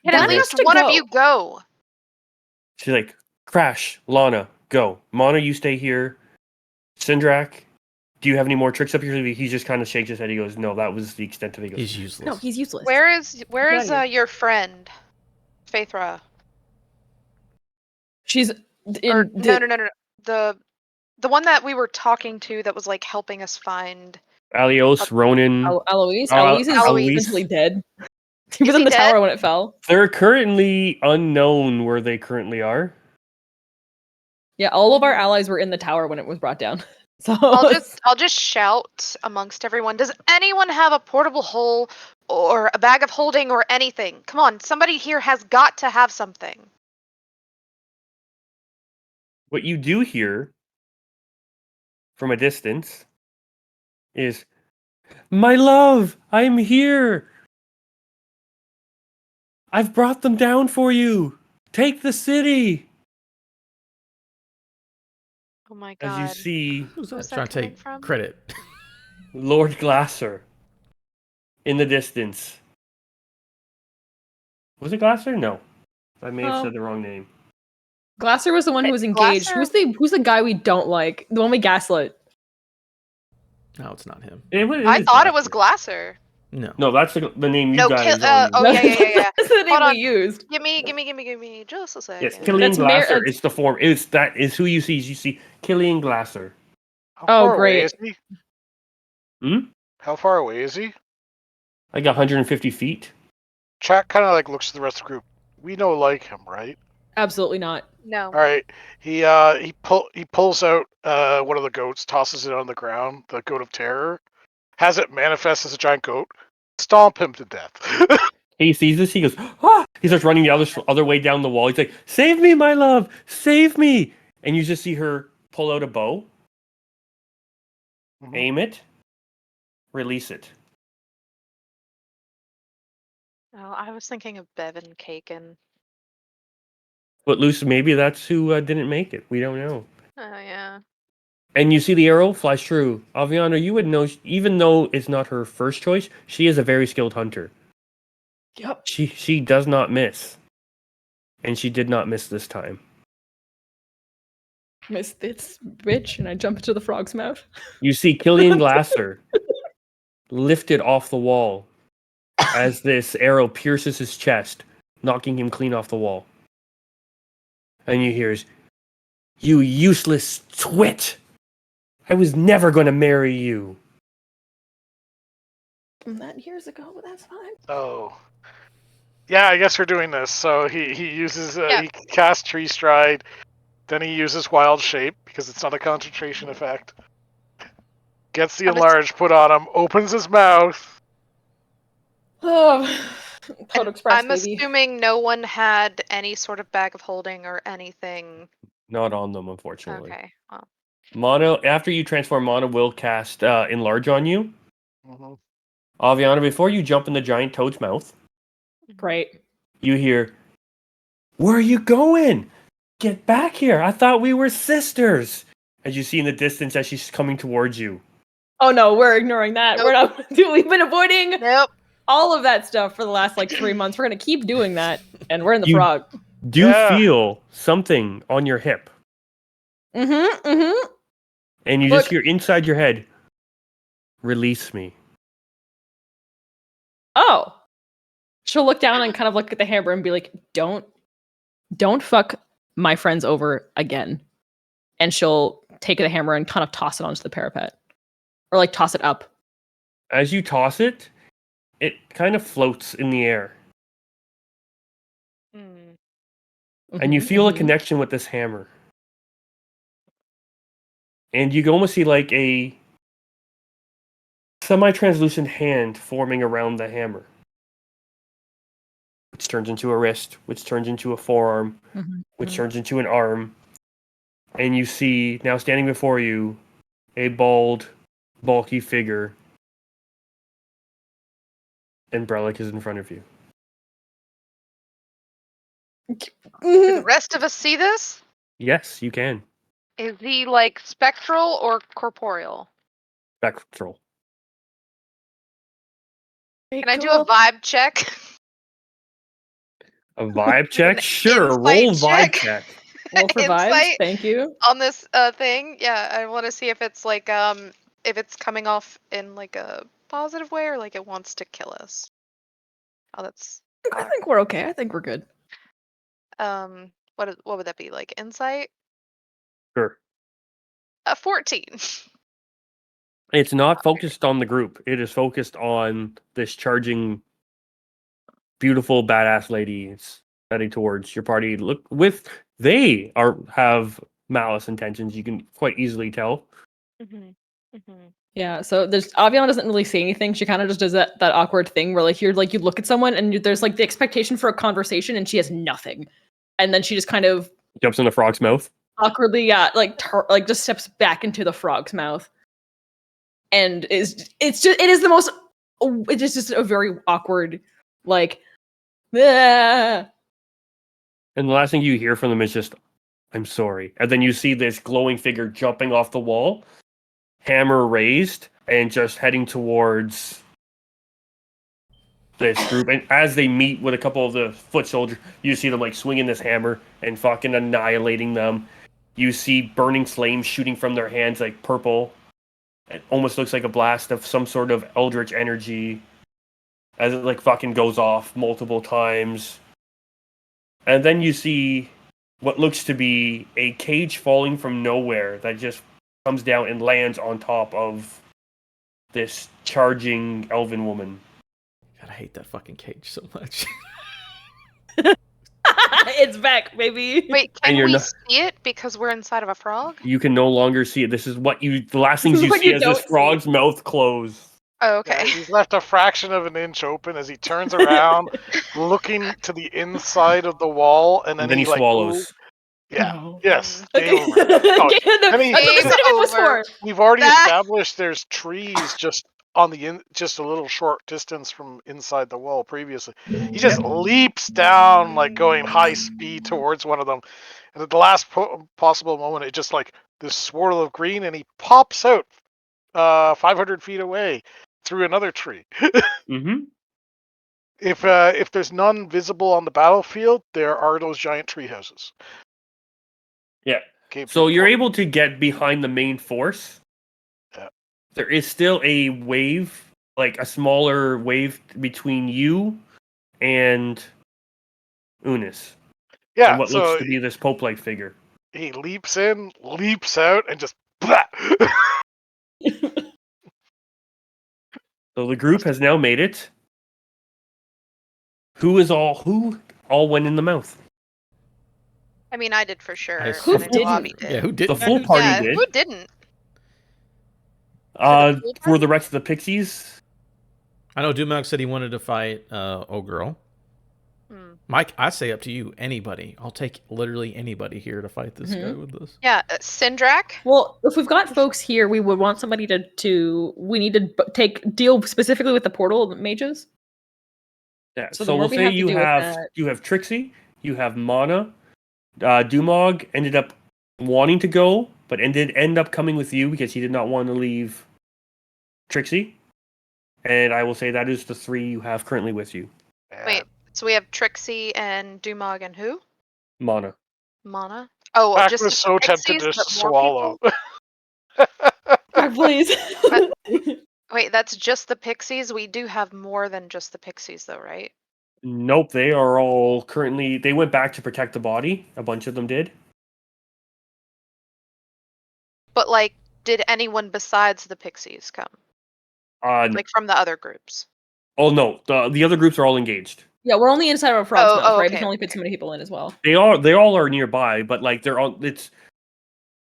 Can That at has least to one go. of you go? She's like, Crash, Lana, go. Mana, you stay here. Sindrak, do you have any more tricks up your sleeve? He just kind of shakes his head. He goes, no, that was the extent of it. He goes, He's useless. No, he's useless. Where is Get outta your friend, Faithra? She's in Or no. The one that we were talking to that was like helping us find. Alios, Ronan. Eloise. Oh, Eloise is Eloise. essentially dead. He was Is in he the dead? tower when it fell. They're currently unknown where they currently are. Yeah, all of our allies were in the tower when it was brought down. So I'll just shout amongst everyone. Does anyone have a portable hole or a bag of holding or anything? Come on, somebody here has got to have something. What you do hear from a distance is, my love, I'm here. I've brought them down for you. Take the city. Oh my As god. you see Who's that? Where's that Trying to coming take from? credit. Lord Glasser in the distance. Was it Glasser? No. I may have Oh. said the wrong name. Glasser was the one who was engaged. Glasser- Who's the guy we don't like? The one we gaslit. No, it's not him. I thought it was Glasser. No. No, that's the name you No, guys oh already yeah, yeah. That's the name Hold on. we used. Give me just a second. Yes, Killian That's Glasser Mar- is the form. That is who you see. You see Killian Glasser. How Oh, far away great. is he? Hmm? How far away is he? Like 150 feet. Chat kind of like looks at the rest of the group. We know like him, right? Absolutely not. No. All right. He pulls out one of the goats, tosses it on the ground. The goat of terror, has it manifest as a giant goat. Stomp him to death. He sees this. He goes, ah! He starts running the other way down the wall. He's like, save me, my love, save me! And you just see her pull out a bow, aim it, release it. Oh, I was thinking of Bevan Kaken. But loose, maybe that's who didn't make it. We don't know. Oh yeah. And you see the arrow flies true. Aviana, you would know, even though it's not her first choice, she is a very skilled hunter. Yep. She does not miss. And she did not miss this time. Miss this bitch, and I jump into the frog's mouth. You see Killian Glasser lifted off the wall as this arrow pierces his chest, knocking him clean off the wall. And you hear, you useless twit! I was never going to marry you. From that years ago, but that's fine. Oh. Yeah, I guess we're doing this. So he uses Yeah. he casts Tree Stride, then he uses Wild Shape because it's not a concentration effect. Gets the I'm enlarge put on him, opens his mouth. Oh, Toad And Express, I'm baby. assuming no one had any sort of bag of holding or anything. Not on them, unfortunately. Okay. Well, Mono, after you transform, Mono will cast Enlarge on you. Mhm. Aviana, before you jump in the giant toad's mouth, Great. you hear, "Where are you going? Get back here! I thought we were sisters!" As you see in the distance as she's coming towards you. Oh no, we're ignoring that. We're not. We've been avoiding Nope. all of that stuff for the last like 3 months. We're gonna keep doing that, and we're in the You- frog. Do Yeah. feel something on your hip, Mm-hmm. Mm-hmm. and you Look. just hear inside your head, "Release me." Oh. She'll look down and kind of look at the hammer and be like, don't fuck my friends over again. And she'll take the hammer and kind of toss it onto the parapet. Or like toss it up. As you toss it, it kind of floats in the air. Mm. And you Mhm, feel a mhm. connection with this hammer. And you can almost see like a semi-translucent hand forming around the hammer. Which turns into a wrist, which turns into a forearm, Mhm, which mhm. turns into an arm. And you see, now standing before you, a bald, bulky figure. And Brelic is in front of you. Do the Mhm. rest of us see this? Yes, you can. Is he like spectral or corporeal? Spectral. Can I do a vibe check? A vibe check? An Sure, roll insight vibe check. Roll for vibes. Insight Thank you. on this thing. Yeah, I want to see if it's like if it's coming off in like a positive way or like it wants to kill us. Oh, that's I think we're okay. I think we're good. what would that be, like insight? Sure. 14. It's not focused on the group. It is focused on this charging, beautiful, badass lady. It's heading towards your party. Look, they have malice intentions. You can quite easily tell. Yeah, so there's Aviana doesn't really say anything. She kind of just does that awkward thing where like you look at someone and there's like the expectation for a conversation and she has nothing, and then she just kind of Jumps in the frog's mouth. awkwardly, like just steps back into the frog's mouth, and it is the most. It's just a very awkward, like, "Ah." And the last thing you hear from them is just, "I'm sorry." And then you see this glowing figure jumping off the wall, hammer raised, and just heading towards this group. And as they meet with a couple of the foot soldiers, you see them like swinging this hammer and fucking annihilating them. You see burning flames shooting from their hands, like purple. It almost looks like a blast of some sort of eldritch energy as it like fucking goes off multiple times. And then you see what looks to be a cage falling from nowhere that just comes down and lands on top of this charging elven woman. God, I hate that fucking cage so much. It's back, baby. Wait, And can you're we not- see it because we're inside of a frog? You can no longer see it. This is what the last things This is you what see you is this don't see. frog's mouth close. Oh, Yeah, okay. he's left a fraction of an inch open as he turns around, looking to the inside of the wall, and And then then he like, swallows. yeah, No. yes, Okay. game over. Okay, I mean, that's what Game the cinnamon was over. for. We've already That- established there's trees just on the just a little short distance from inside the wall previously. He just leaps down, like going high speed towards one of them, and at the last possible moment, it just like this swirl of green, and he pops out 500 feet away through another tree. Mm-hmm. If there's none visible on the battlefield, there are those giant tree houses. Yeah. Okay, So you're able to get behind the main force. Yeah. There is still a wave, like a smaller wave between you and Unis. yeah. And what So looks to be this Pope-like figure. he leaps in, leaps out, and just. Blah! So the group has now made it. Who all went in the mouth? I mean, I did for sure. I and assume- I know didn't? Bobby did. Yeah, who did? The full party Yeah, did. who didn't? For full the party? rest of the pixies, I know Dumac said he wanted to fight girl. Hmm. Mike, I say up to you. Anybody. I'll take literally anybody here to fight this guy Mhm. with this. Yeah, Sindrak. Well, if we've got folks here, we would want somebody to we need to deal specifically with the portal mages. Yeah. So So the more we'll we say have to do with that, you have Trixie, you have Mana. Dumog ended up wanting to go, but did end up coming with you because he did not want to leave Trixie. And I will say that is the 3 you have currently with you. Wait, so we have Trixie and Dumog and who? Mana. Mana. Oh, Pack just was the so tempted Pixies, to but more swallow. people? God, please. Wait, that's just the Pixies? We do have more than just the Pixies, though, right? Nope, they are all currently. They went back to protect the body. A bunch of them did. But, like, did anyone besides the Pixies come? No. Like, from the other groups? Oh no, the other groups are all engaged. Yeah, we're only inside of a frog's mouth, right? We okay. can only fit so many people in as well. They all are nearby, but like they're all. It's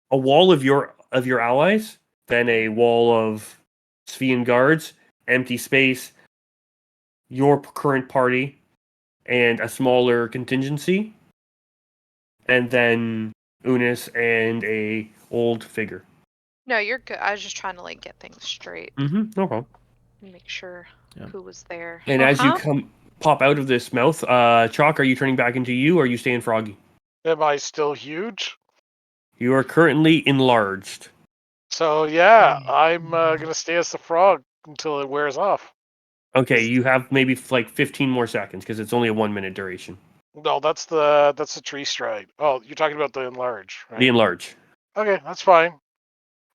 a wall of your allies, then a wall of Svian guards, empty space, your current party, and a smaller contingency, and then Unis and a old figure. No, you're good. I was just trying to, like, get things straight. Mm-hmm. No problem. Make sure Yeah. who was there. And as you pop out of this mouth, Chalk, are you turning back into you, or are you staying froggy? Am I still huge? You are currently enlarged. So yeah, I'm gonna stay as the frog until it wears off. Okay, you have maybe like 15 more seconds because it's only a 1-minute duration. No, that's the tree stride. Oh, you're talking about the enlarge, right? The enlarge. Okay, that's fine.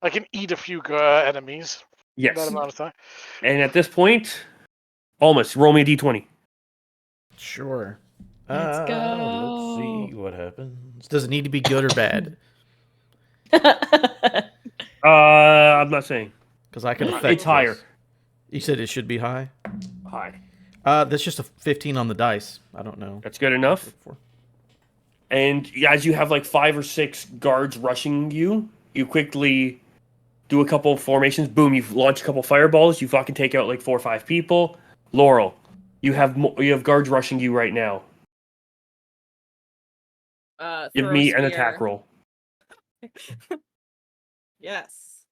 I can eat a few enemies in that Yes. amount of time. And at this point, almost roll me a d20. Sure. Let's Let's go. see what happens. Does it need to be good or bad? I'm not saying. Because I can affect It's higher. this. You said it should be high? High. That's just a 15 on the dice. I don't know. That's good enough. And as you have like 5 or 6 guards rushing you, you quickly do a couple formations. Boom! You launch a couple fireballs. You fucking take out like 4 or 5 people. Laurel, you have guards rushing you right now. Give Throw me an spear. attack roll. Yes.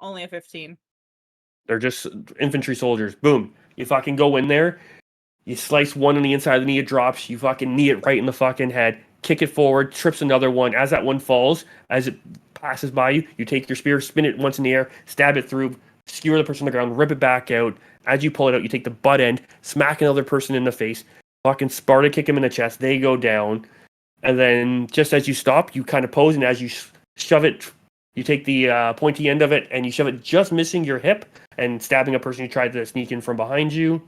Only a 15. They're just infantry soldiers. Boom! You fucking go in there. You slice one on the inside of the knee, it drops. You fucking knee it right in the fucking head. Kick it forward, trips another one. As that one falls, as it passes by you, you take your spear, spin it once in the air, stab it through, skewer the person on the ground, rip it back out. As you pull it out, you take the butt end, smack another person in the face, fucking Sparta kick him in the chest. They go down. And then just as you stop, you kind of pose, and as you shove it, you take the pointy end of it, and you shove it just missing your hip and stabbing a person who tried to sneak in from behind you.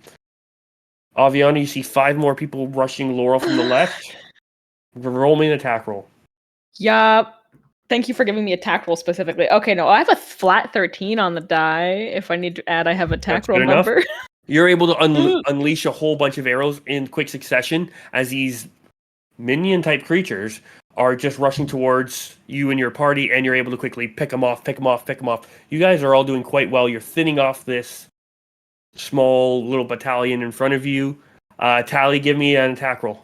Aviana, you see 5 more people rushing Laurel from the left. Roll me an attack roll. Yeah. Thank you for giving me attack roll specifically. Okay, no, I have a flat 13 on the die. If I need to add, I have attack That's roll good enough. number. You're able to unleash a whole bunch of arrows in quick succession as these minion-type creatures are just rushing towards you and your party, and you're able to quickly pick them off. You guys are all doing quite well. You're thinning off this small little battalion in front of you. Tally, give me an attack roll.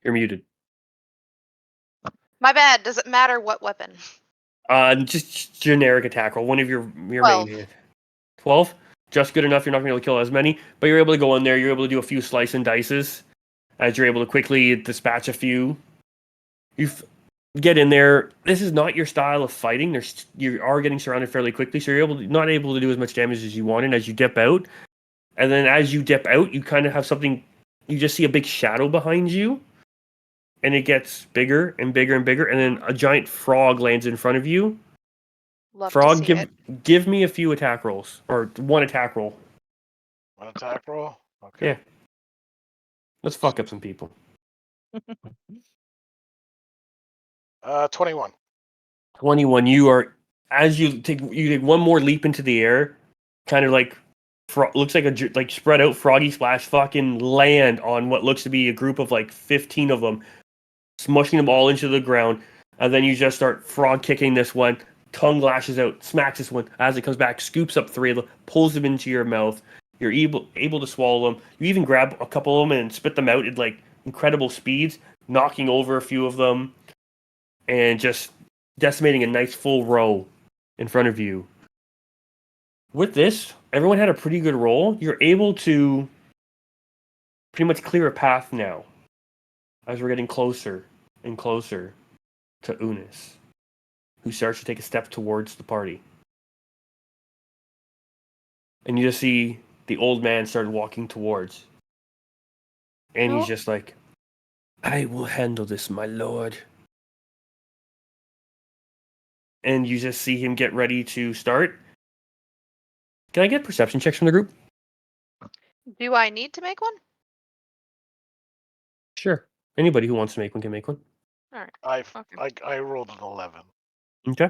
You're muted. My bad. Does it matter what weapon? Just generic attack roll. One of your 12. main hit. 12? Just good enough. You're not going to be able to kill as many, but you're able to go in there. You're able to do a few slice and dices as you're able to quickly dispatch a few. You get in there. This is not your style of fighting. You are getting surrounded fairly quickly, so you're not able to do as much damage as you wanted as you dip out. And then as you dip out, you kind of have something. You just see a big shadow behind you, and it gets bigger and bigger and bigger, and then a giant frog lands in front of you. Love Frog, to see it. give me a few attack rolls, or one attack roll. One attack roll. Okay. Yeah. Let's fuck up some people. 21. 21. You are, as you take one more leap into the air, kind of like looks like spread out froggy splash, fucking land on what looks to be a group of like 15 of them. smushing them all into the ground, and then you just start frog kicking this one. Tongue lashes out, smacks this one. As it comes back, scoops up 3 of them, pulls them into your mouth. You're able to swallow them. You even grab a couple of them and spit them out at like incredible speeds, knocking over a few of them, and just decimating a nice full row in front of you. With this, everyone had a pretty good roll. You're able to pretty much clear a path now as we're getting closer and closer to Unis, who starts to take a step towards the party. And you just see the old man start walking towards. And he's just like, I will handle this, my lord. And you just see him get ready to start. Can I get perception checks from the group? Do I need to make one? Sure. Anybody who wants to make one can make one. All right. I rolled an 11. Okay.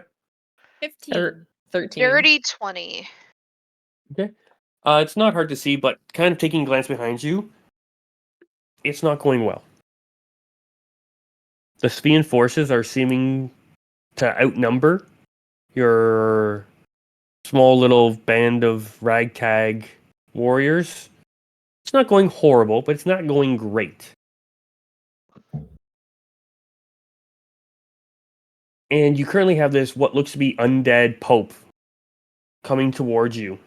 15. 13. Dirty 20. Okay. It's not hard to see, but kind of taking a glance behind you, it's not going well. The Sphenian forces are seeming to outnumber your small little band of ragtag warriors. It's not going horrible, but it's not going great. And you currently have this, what looks to be undead pope coming towards you.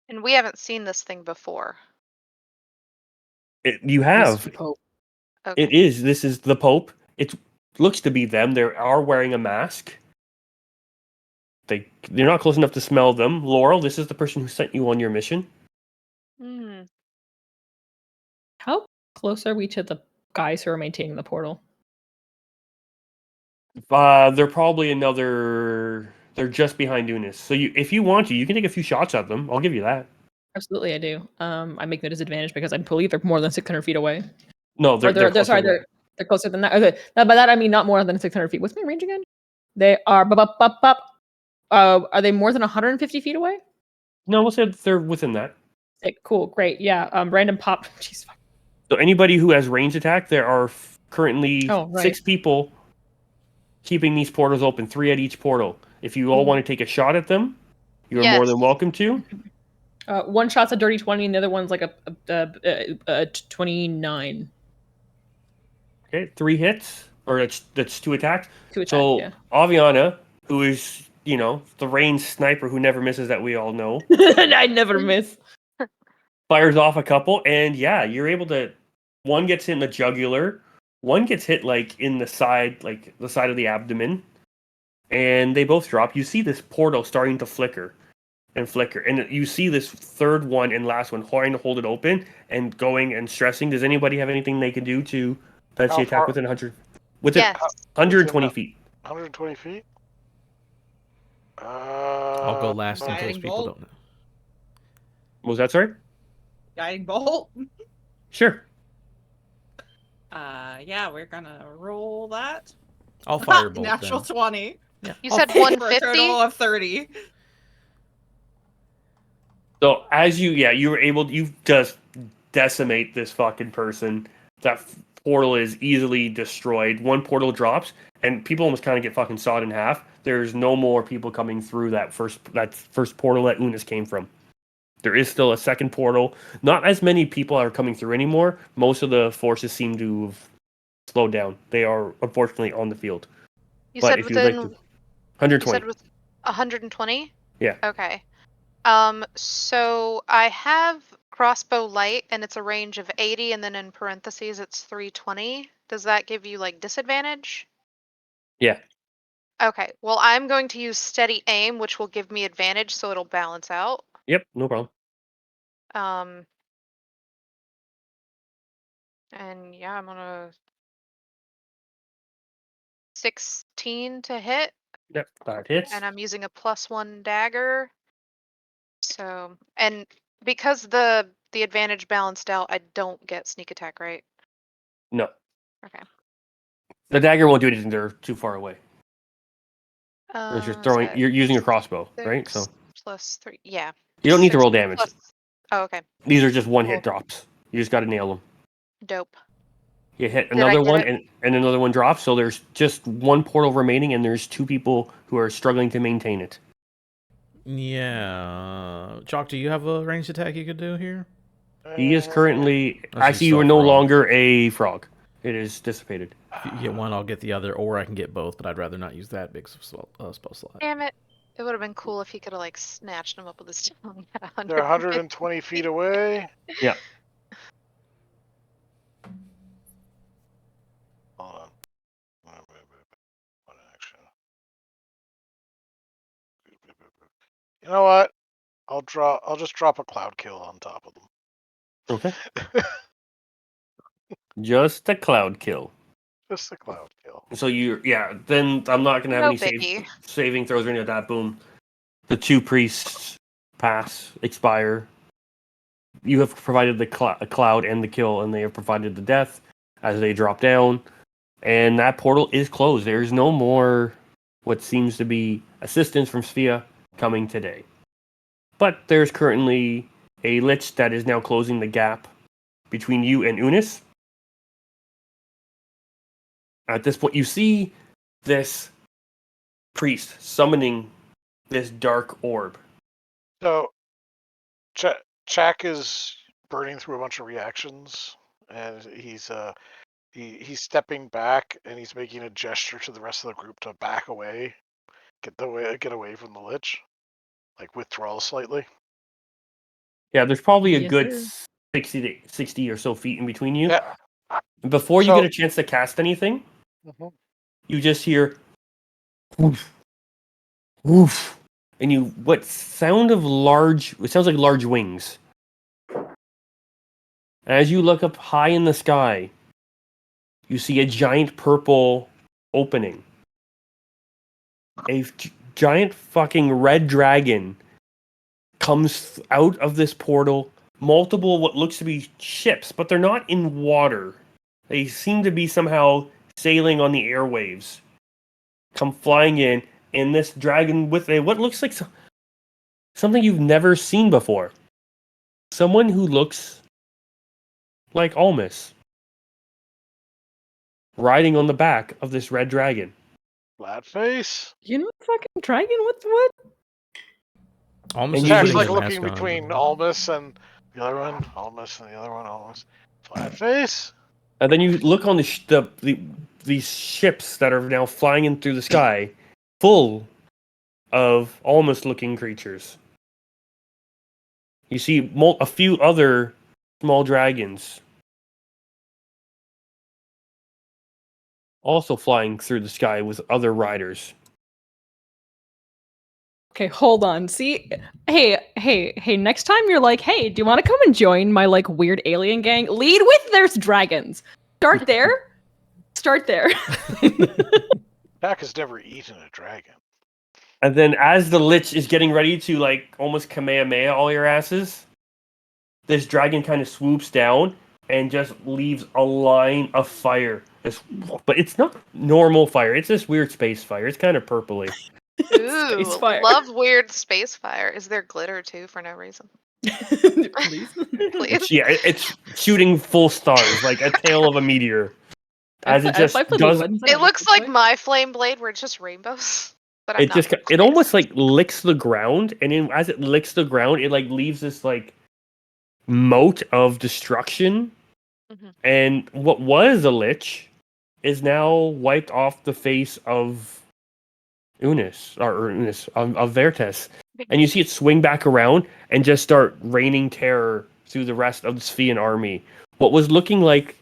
And we haven't seen this thing before. You have. Okay. It is. This is the pope. It looks to be them. They are wearing a mask. They're not close enough to smell them. Laurel, this is the person who sent you on your mission. Hmm. How close are we to the guys who are maintaining the portal? They're probably another. They're just behind Unis. So if you want to, you can take a few shots at them. I'll give you that. Absolutely, I do. I make the disadvantage because I believe they're more than 600 feet away. No, they're sorry, they're closer than that. Okay, by that I mean not more than 600 feet. What's my range again? They are are they more than 150 feet away? No, we'll say they're within that. Okay, cool, great, yeah. Random pop. Jeez, fuck. So anybody who has range attack, there are currently 6 people keeping these portals open, 3 at each portal. If you all want to take a shot at them, you are more than welcome to. One shot's a dirty 20, and the other one's like a 29. Okay, 3 hits, or that's 2 attacks. 2 attacks, so yeah. Aviana, who is the range sniper who never misses that we all know, I never miss. fires off a couple, and yeah, you're able to. One gets hit in the jugular, one gets hit like in the side, like the side of the abdomen, and they both drop. You see this portal starting to flicker, and you see this third one and last one trying to hold it open and going and stressing. Does anybody have anything they can do to potentially attack within 100? Within 120 feet. 120 feet? I'll go last in case Guiding people bolt. don't know. What was that, sorry? Guiding bolt. Sure. Yeah, we're gonna roll that. I'll firebolt Natural then. 20. Yeah. You I'll said For a 150? total of 30. So as you were able, you just decimate this fucking person. That portal is easily destroyed. One portal drops, and people almost kind of get fucking sawed in half. There's no more people coming through that first portal that Unis came from. There is still a second portal. Not as many people are coming through anymore. Most of the forces seem to have slowed down. They are unfortunately on the field. You But said if you'd like to, 120. You said with 120? Yeah. Okay. So I have crossbow light, and it's a range of 80, and then in parentheses it's 320. Does that give you like disadvantage? Yeah. Okay. Well, I'm going to use steady aim, which will give me advantage, so it'll balance out. Yep. No problem. And yeah, I'm gonna 16 to hit, Yep. That hits. and I'm using a +1 dagger. So, and because the advantage balanced out, I don't get sneak attack, right? No. Okay. The dagger won't do anything. They're too far away. You're throwing. So You're using a crossbow, right? So 6 + 3, yeah. you don't need to 6 roll damage. plus- Oh, okay. These are just one Cool. hit drops. You just got to nail them. Dope. You hit I another get one, it? and another one drops. So there's just one portal remaining, and there's 2 people who are struggling to maintain it. Yeah. Chalk, do you have a ranged attack you could do here? He is currently... Unless Actually, you're you are still no a frog. longer a frog. It is dissipated. If you get one, I'll get the other, or I can get both, but I'd rather not use that big spell slot. Damn it. It would have been cool if he could have like snatched him up with his tongue at They're 150. 120 feet away. Yeah. Hold on. One action. You know what? I'll just drop a cloud kill on top of them. Okay. Just a cloud kill. Just a cloud kill. So then I'm not going to have No any biggie. saving throws or any of that. Boom. The 2 priests pass, expire. You have provided the cloud and the kill, and they have provided the death as they drop down. And that portal is closed. There's no more what seems to be assistance from Sphia coming today. But there's currently a lich that is now closing the gap between you and Unis. At this point, you see this priest summoning this dark orb. So, Chak is burning through a bunch of reactions, and he's stepping back, and he's making a gesture to the rest of the group to back away, get away from the lich, like withdraw slightly. Yeah, there's probably a Yes, good sir. 60 or so feet in between you. Yeah. And before you So- get a chance to cast anything, you just hear woof, woof, and it sounds like large wings. As you look up high in the sky, you see a giant purple opening. A giant fucking red dragon comes out of this portal. Multiple what looks to be ships, but they're not in water. They seem to be somehow sailing on the airwaves. Come flying in, and this dragon with what looks like something you've never seen before. Someone who looks like Almus. Riding on the back of this red dragon. Flat face. You know, fucking dragon. What? Almost And is you Chak's putting like a looking mask on. between Almus and the other one, Almus and the other one, Almus. Flat face. And then you look on these ships that are now flying in through the sky, full of Almus-looking creatures. You see a few other small dragons also flying through the sky with other riders. Okay, hold on. See, hey. Next time you're like, hey, do you want to come and join my like weird alien gang? Lead with there's dragons. Start there. Start there. Chak has never eaten a dragon. And then as the Lich is getting ready to like almost Kamehameha all your asses, this dragon kind of swoops down and just leaves a line of fire. But it's not normal fire. It's this weird space fire. It's kind of purpley. Ooh, Space fire. love weird space fire. Is there glitter too for no reason? Please. Please. Yeah, it's shooting full stars, like a tail of a meteor. As it just does, It looks like my flame blade where it's just rainbows. But I'm it not just from it space. almost like licks the ground, and then as it licks the ground, it like leaves this like moat of destruction. Mhm. And what was a lich is now wiped off the face of Unis of Vertes, and you see it swing back around and just start raining terror through the rest of the Sophian army. What was looking like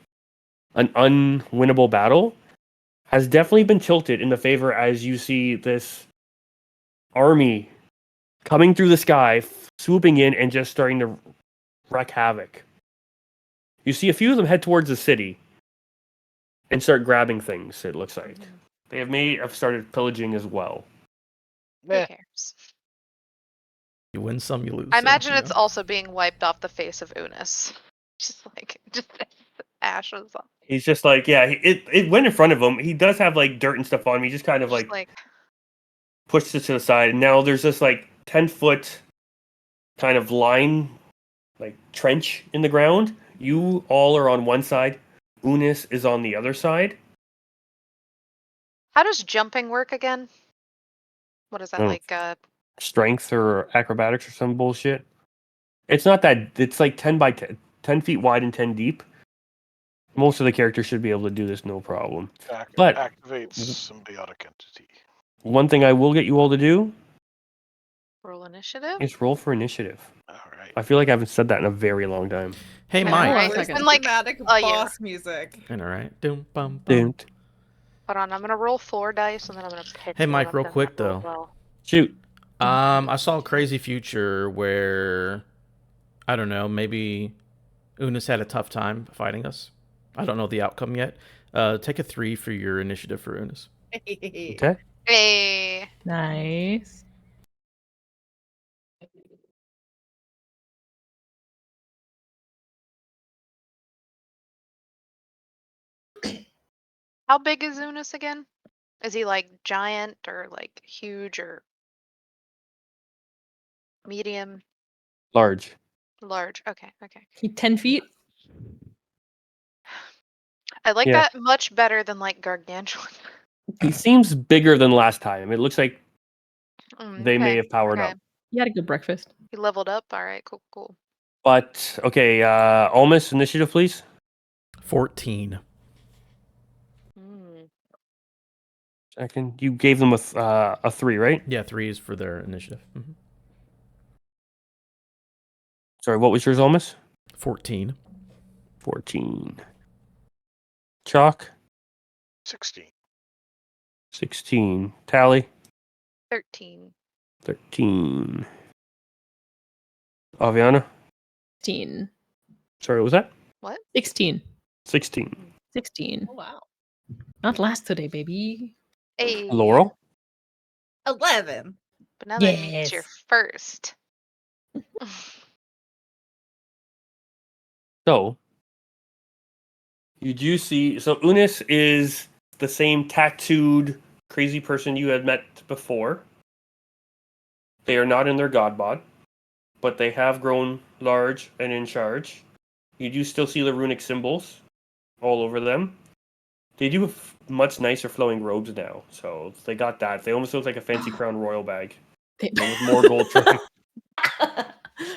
an unwinnable battle has definitely been tilted in the favor as you see this army coming through the sky, swooping in and just starting to wreak havoc. You see a few of them head towards the city and start grabbing things, it looks like. They have started pillaging as well. Who Meh. cares? You win some, you lose. I some, imagine you it's know? also being wiped off the face of Unis. Just ashes on. He's just like, yeah, it went in front of him. He does have like dirt and stuff on him. He just kind of Just like pushed it to the side. And now there's this like 10-foot kind of line, like trench in the ground. You all are on one side. Unis is on the other side. How does jumping work again? What is that Oh. like? Strength or acrobatics or some bullshit. It's not that. It's like 10 by 10 feet wide and 10 deep. Most of the characters should be able to do this no problem. But Activates symbiotic entity. one thing I will get you all to do Roll initiative. is roll for initiative. All right. I feel like I haven't said that in a very long time. Hey, I know, Mike. right? Where's It's the been like dramatic a year. boss music? And all right. Doom, bum, bum. Don't Hold on, I'm gonna roll 4 dice and then I'm gonna pick. Hey, the Mike, one real that's in quick, that roll though. as well. shoot. I saw a crazy future where, I don't know, maybe Unis had a tough time fighting us. I don't know the outcome yet. Take a 3 for your initiative for Unis. Okay. Hey, Nice. how big is Unis again? Is he like giant or like huge or medium, Large. large? Okay, okay. He 10 feet. I like Yeah. that much better than like gargantuan. He seems bigger than last time. It looks like they may Okay, have powered okay. up. He had a good breakfast. He leveled up. All right, cool, cool. But okay, Almus, initiative, please. 14. Mm. Second, you gave them a 3, right? Yeah, 3 is for their initiative. Sorry, what was yours, Almus? 14. 14. Chalk, 16. 16. Tally, 13. 13. Aviana, 16. sorry, what was that? What? 16. 16. 16. Oh, wow. Not last today, baby. Hey. Laurel, 11. But now that means you're Yes. first. so you do see. So Unis is the same tattooed crazy person you had met before. They are not in their god bod, but they have grown large and in charge. You do still see the runic symbols all over them. They do have much nicer flowing robes now, so they got that. They almost look like a fancy Crown Royal bag They- but with more gold trim.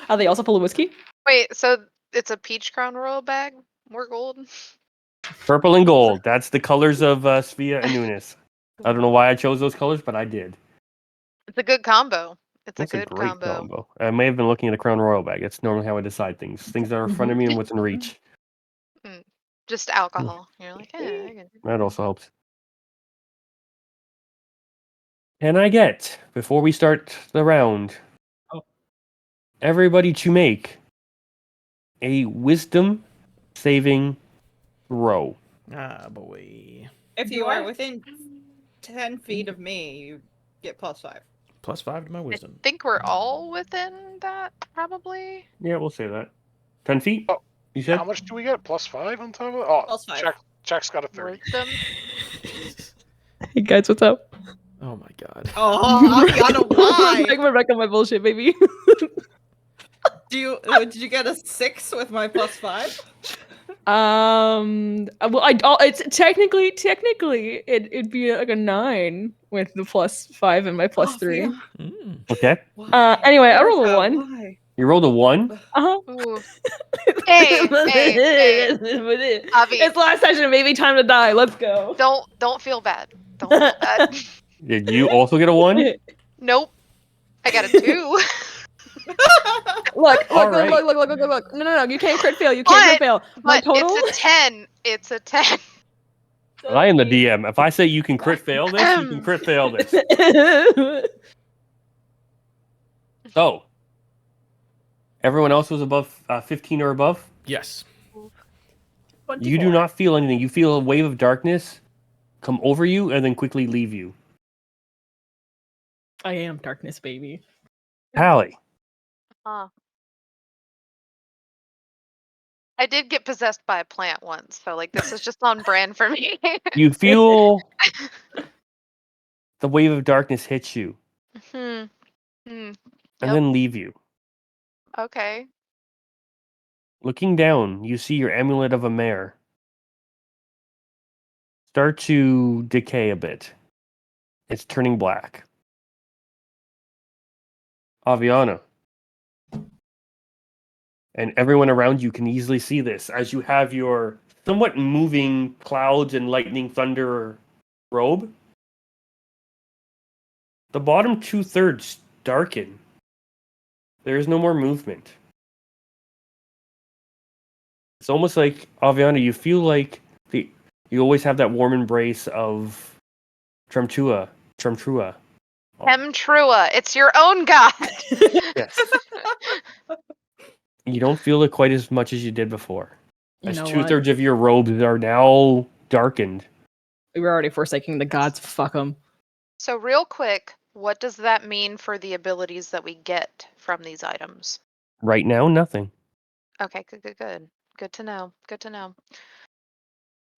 Are they also full of whiskey? Wait, so it's a peach crown royal bag? More gold? Purple and gold. That's the colors of Svea and Unis. I don't know why I chose those colors, but I did. It's a good combo. It's That's a a good great combo. combo. I may have been looking at a Crown Royal bag. That's normally how I decide things. Things that are in front of me and what's in reach. Just alcohol. You're like, I can. That also helps. Can I get, before we start the round, everybody to make a wisdom saving throw? Ah, boy. If you are within 10 feet of me, you get +5. +5 to my I wisdom. think we're all within that, probably. Yeah, we'll say that. 10 feet? Oh, You said? How much do we get? +5 on top of it? Oh, +5. Jack's got a 30. Wisdom. Hey guys, what's up? Oh my god. Oh, Aviana, why? I'm gonna wreck on my bullshit, baby. Did you get a 6 with my +5? Well, it's technically it'd be like a 9 with the +5 and my +3. yeah. Okay. Anyway, I Where's rolled a that? 1. Why? You rolled a 1? Uh-huh. Ooh. Hey, Avi. It's last session, maybe time to die. Let's go. Don't feel bad. Don't feel bad. Did you also get a 1? Nope. I got a 2. Look, All look, right. look. No. You can't crit fail. You can't crit fail. My But total? it's a 10. It's a 10. I am the DM. If I say you can crit fail this, you can crit fail this. So, everyone else was above 15 or above? Yes. You do not feel anything. You feel a wave of darkness come over you and then quickly leave you. I am darkness, baby. Hallie, Huh. I did get possessed by a plant once, so like this is just on brand for me. you feel the wave of darkness hits you Hmm. and Yep. then leave you. Okay. Looking down, you see your amulet of a mare. start to decay a bit. It's turning black. Aviana. And everyone around you can easily see this as you have your somewhat moving clouds and lightning thunder robe. The bottom 2/3 darken. There is no more movement. It's almost like, Aviana, you feel like you always have that warm embrace of Tremtrua. Tremtrua, it's your own god. Yes. You don't feel it quite as much as you did before. You As know what? 2/3 of your robes are now darkened. We were already forsaking the gods. Fuck them. So real quick, what does that mean for the abilities that we get from these items? Right now, nothing. Okay, good. Good to know. Good to know.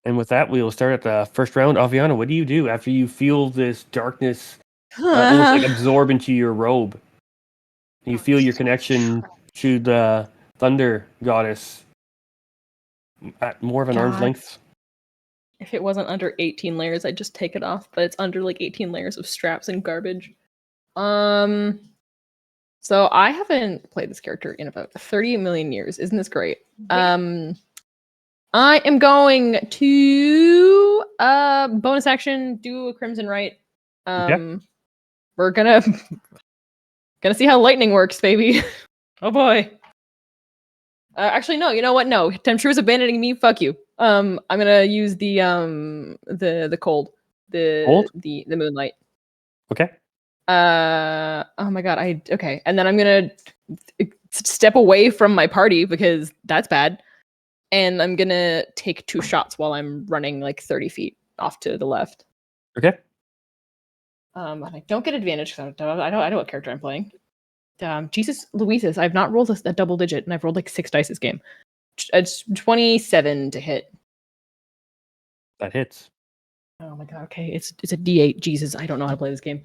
And with that, we will start at the first round. Aviana, what do you do after you feel this darkness almost like absorb into your robe? You feel your connection to the thunder goddess at more of an arm's God. length. If it wasn't under 18 layers, I'd just take it off, but it's under like 18 layers of straps and garbage. So I haven't played this character in about 30 million years. Isn't this great? I am going to bonus action do a Crimson Rite. Okay. We're gonna see how lightning works, baby. Oh boy. Actually, no. You know what? No, Temptrue's abandoning me. Fuck you. I'm gonna use the cold, Cold? the moonlight. Okay. Oh my god. Okay, and then I'm gonna step away from my party because that's bad, and I'm gonna take 2 shots while I'm running like 30 feet off to the left. Okay. And I don't get advantage because I know what character I'm playing. Jesus Louises, I've not rolled a double digit, and I've rolled like 6 dice this game. It's 27 to hit. That hits. Oh my god. Okay, it's a D8. Jesus, I don't know how to play this game.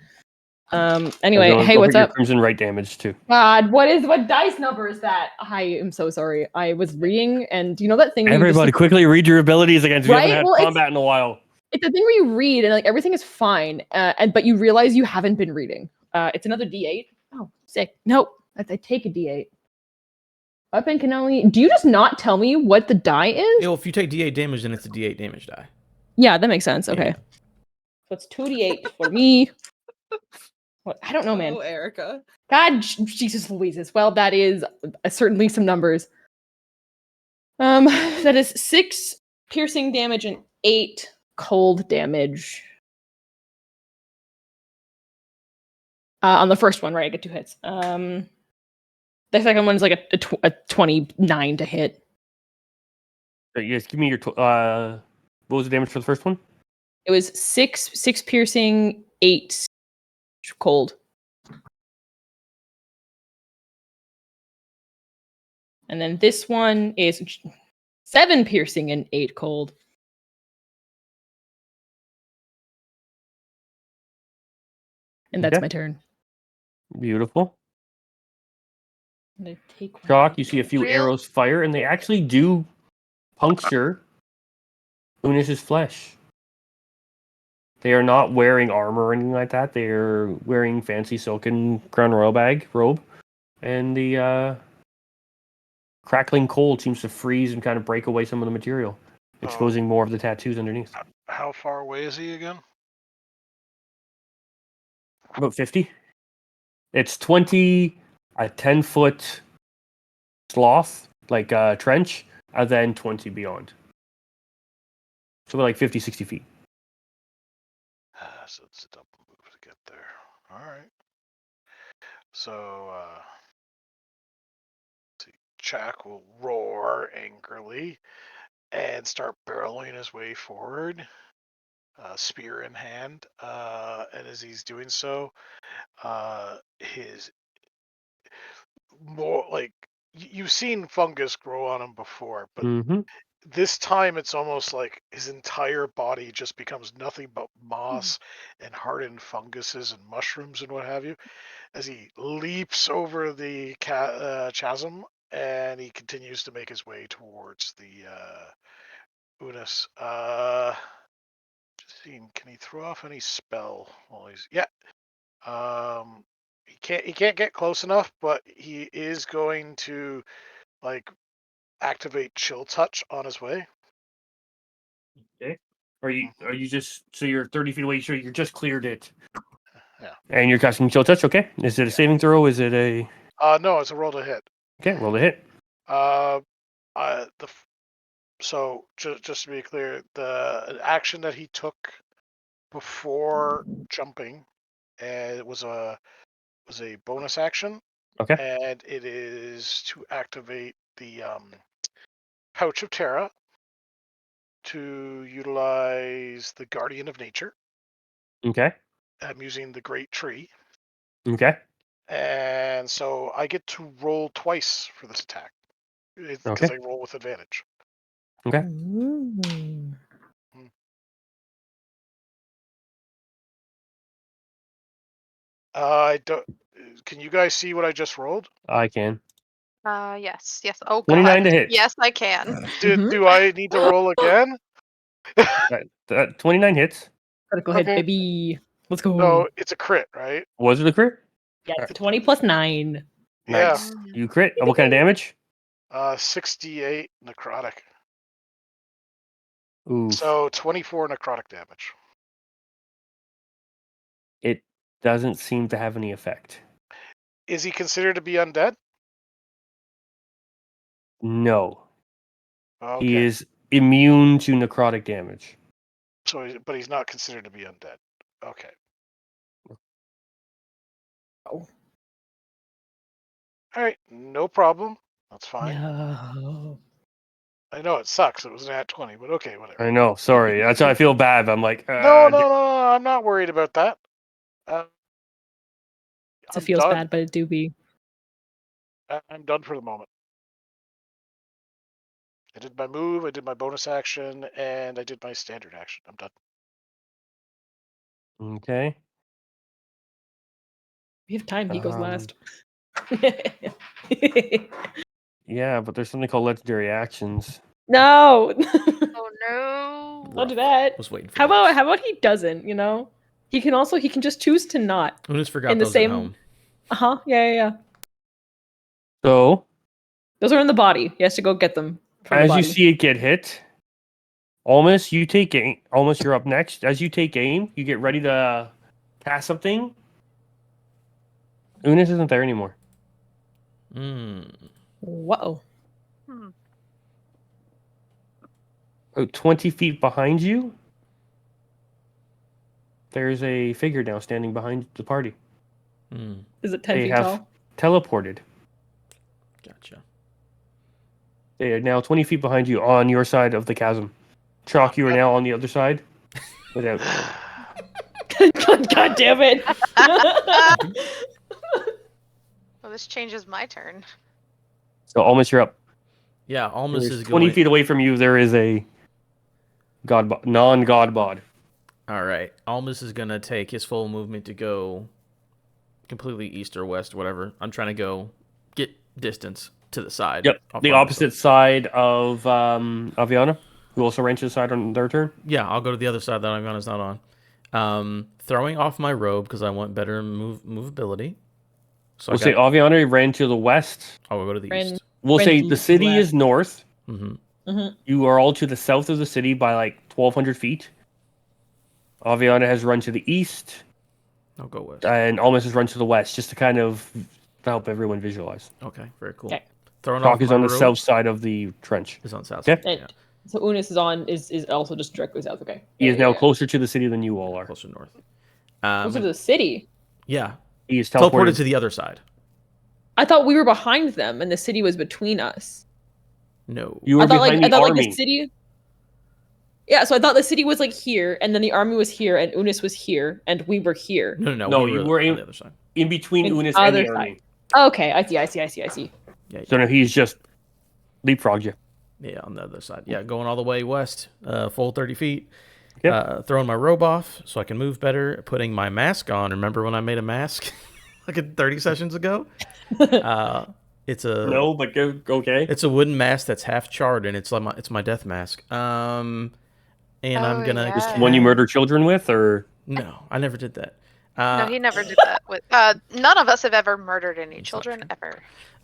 Anyway, hey, Don't what's forget your up? Crimson Right damage too. God, what dice number is that? I am so sorry. I was reading, and you know that thing where Everybody, you just, quickly read your abilities again. We haven't Right? had Well, combat in a while. it's the thing where you read and like everything is fine, but you realize you haven't been reading. It's another D8. Oh, sick. Nope. I take a D8. Weapon can only. Do you just not tell me what the die is? If you take D8 damage, then it's a D8 damage die. Yeah, that makes sense. Okay. Yeah. So it's 2d8 for me. What? I don't know, man. Oh, Erica. God, Jesus Louises. Well, that is certainly some numbers. That is 6 piercing damage and 8 cold damage. On the first one, right? I get 2 hits. The second one's like a 29 to hit. Yes, give me your. What was the damage for the first one? It was 6 piercing, 8 cold. And then this one is 7 piercing and 8 cold. And that's Okay. my turn. Beautiful. I'm gonna take one. Shock, you see a few Real- arrows fire, and they actually do puncture Unis's flesh. They are not wearing armor or anything like that. They are wearing fancy silken crown royal robe, and the crackling cold seems to freeze and kind of break away some of the material, exposing more of the tattoos underneath. How far away is he again? About 50. It's 20, a 10-foot sloth, like a trench, and then 20 beyond. So we're like 50, 60 feet. So it's a double move to get there. All right. So, Jack will roar angrily and start barreling his way forward, spear in hand. And as he's doing so, his more like you've seen fungus grow on him before, but Mm-hmm. this time it's almost like his entire body just becomes nothing but moss and hardened funguses and mushrooms and what have you as he leaps over the chasm and he continues to make his way towards the Unis. Can he throw off any spell while he's he can't get close enough, but he is going to like activate chill touch on his way. Okay. Are you just so you're 30 feet away? So you're just cleared it. Yeah. And you're casting chill touch. Okay. Is it a saving throw? Is it a? No, it's a roll to hit. Okay, roll to hit. So just to be clear, the action that he took before jumping, it was a bonus action. Okay. And it is to activate the Pouch of Terra to utilize the Guardian of Nature. Okay. I'm using the Great Tree. Okay. And so I get to roll twice for this attack. Because Okay. I roll with advantage. Okay. Ooh. I don't. Can you guys see what I just rolled? I can. Yes. Oh 29 God. to hit. Yes, I can. Do I need to roll again? That 29 hits. Critical hit, Okay. baby. Let's go. No, it's a crit, right? Was it a crit? Yeah, 20 plus 9. Nice. Yeah. You crit. What kind of damage? 68 necrotic. Ooh. So 24 necrotic damage. It doesn't seem to have any effect. Is he considered to be undead? No. Okay. He is immune to necrotic damage. But he's not considered to be undead. Okay. Oh. All right, no problem. That's fine. No. I know it sucks. It was an at 20, but okay, whatever. I know. Sorry. That's why I feel bad. I'm like, No, I'm not worried about that. It I'm feels done. bad, but it do be. I'm done for the moment. I did my move, I did my bonus action, and I did my standard action. I'm done. Okay. We have time. He goes last. Yeah, but there's something called legendary actions. No. Oh no. Don't do that. Was waiting for How that. about he doesn't, you know? He can just choose to not. I just forgot in the those same- at home. Uh-huh. Yeah. So, Those are in the body. He has to go get them from the as body. you see it get hit, Almost, you take aim. Almost, you're up next. As you take aim, you get ready to cast something. Unis isn't there anymore. Whoa. Hmm. About 20 feet behind you, there's a figure now standing behind the party. Is it 10 They feet have tall? teleported. Gotcha. They are now 20 feet behind you on your side of the chasm. Chalk, you are now on the other side. Without. God damn it. Well, this changes my turn. So almost you're up. Yeah, Almas There's is 20 going. feet away from you, there is a non-god bod. All right, Almas is gonna take his full movement to go completely east or west, whatever. I'm trying to go get distance to the side. Yep, I'll the find opposite myself. side of Aviana, who also ran to the side on their turn. Yeah, I'll go to the other side that Ivana's not on. Throwing off my robe because I want better movability. So We'll say Aviana ran to the west. I will go to the east. We'll Ran say to the the city west. is north. Mm-hmm. You are all to the south of the city by like 1,200 feet. Aviana has run to the east, I'll go west. and Almas has run to the west, just to kind of help everyone visualize. Okay, very cool. Okay. Throwing Chalk off is my on the robe south side of the trench. is on south Okay. side. Yeah, So Unis is also just directly south. Okay. He is now closer to the city than you all are. closer north. Closer to the city. Yeah, He is teleported to the other side. I thought we were behind them and the city was between us. No. You were I thought behind like the I thought army. like the city. Yeah, so I thought the city was like here, and then the army was here, and Unis was here, and we were here. No, we you were on the other side. in between In Unis the and other the army. Okay, I see. Yeah, So now he's just leapfrogged you. yeah, on the other side. Yeah, going all the way west, full 30 feet. Yep. Throwing my robe off so I can move better. Putting my mask on. Remember when I made a mask like 30 sessions ago? It's a No, but okay. It's a wooden mask that's half charred, and it's my death mask. and I'm Oh, gonna yeah. Just one you murder children with, or No, I never did that. No, he never did that with. None of us have ever murdered any That's not children true. ever.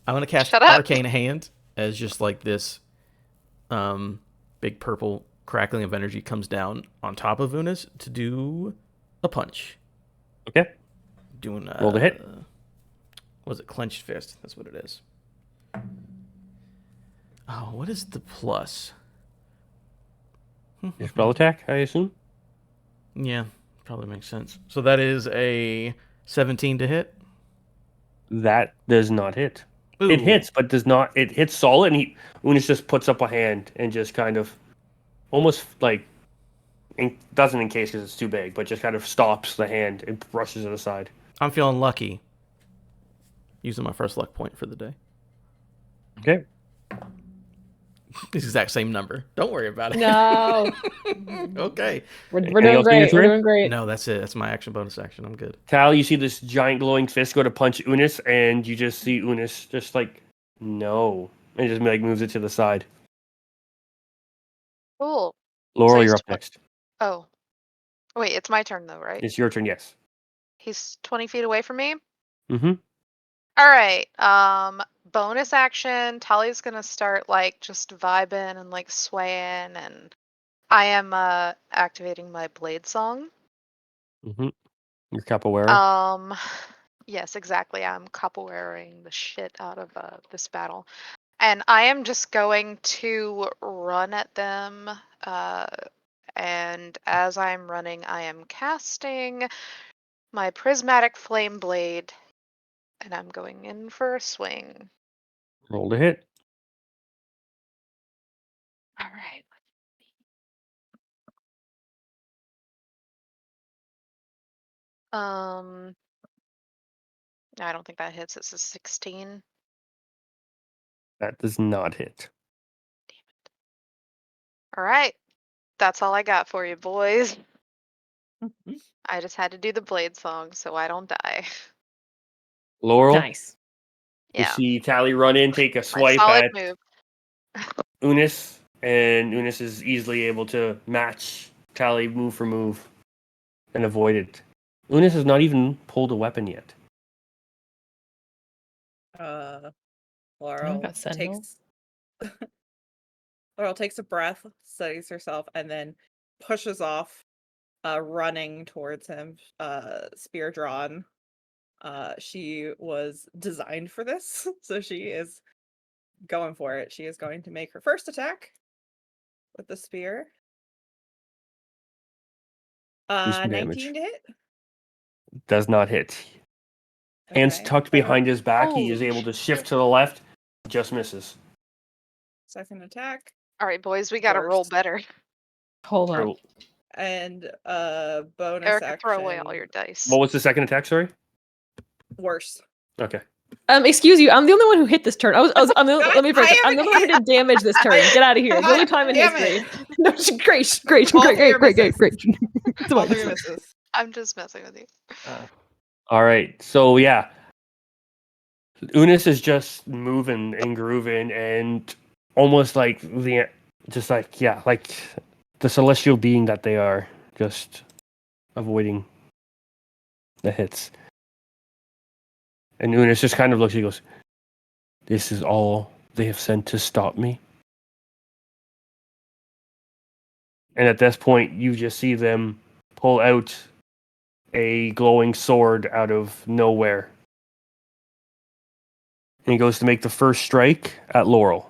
I'm gonna cast Shut up. Arcane Hand as just like this big purple crackling of energy comes down on top of Unis to do a punch. okay, Doing roll the hit. Was it clenched fist? That's what it is. Oh, what is the plus? Your spell attack, I assume. Yeah, probably makes sense. So that is a 17 to hit. That does not hit. Ooh. It hits, but does not. It hits solid, and Unis just puts up a hand and just kind of, almost like, doesn't encase because it's too big, but just kind of stops the hand and brushes it aside. I'm feeling lucky. Using my first luck point for the day. Okay. The exact same number. Don't worry about it. No. Okay. We're Anything doing else in your great. We're turn? doing great. No, that's it. That's my action bonus action. I'm good. Tal, you see this giant glowing fist go to punch Unis, and you just see Unis just like, no, and just like moves it to the side. Cool. Laurel, he's you're up tw- next. Oh. Wait, it's my turn though, right? It's your turn, yes. He's 20 feet away from me. Mm-hmm. All right. Bonus action. Tally's gonna start like just vibing and like swaying, and I am activating my blade song. Mm-hmm. Your capoeira. Yes, exactly. I'm capoeiraing the shit out of this battle, and I am just going to run at them. And as I'm running, I am casting my prismatic flame blade, and I'm going in for a swing. Roll to hit. All right. I don't think that hits. It's a 16. That does not hit. All right. That's all I got for you, boys. I just had to do the blade song so I don't die. Laurel, Nice. you Yeah. see Tally run in, take a My swipe solid at move. Unis, and Unis is easily able to match Tally move for move and avoid it. Unis has not even pulled a weapon yet. Laurel got Sentinel. takes Laurel takes a breath, steadies herself, and then pushes off, running towards him, spear drawn. She was designed for this, so she is going for it. She is going to make her first attack with the spear. Do some 19 damage. to hit. Does not hit. Hands Okay. tucked behind his back, he is Holy able to shift shit. to the left. Just misses. Second attack. All right, boys, we gotta roll Burst. better. Hold on. Or- And bonus Erica, action. throw away all your dice. What was the second attack, sorry? Worse. Okay. Excuse you. I'm the only one who hit this turn. I'm the, let me phrase it. I'm the only one who did damage this turn. Get out of here. The only time in Damn history. it. No, great. All three are Great. misses. It's All fine, three it's fine. misses. I'm just messing with you. All right. So, yeah. Unis is just moving and grooving and almost like the celestial being that they are, just avoiding the hits. And Unis just kind of looks, he goes, "This is all they have sent to stop me." And at this point, you just see them pull out a glowing sword out of nowhere. And he goes to make the first strike at Laurel.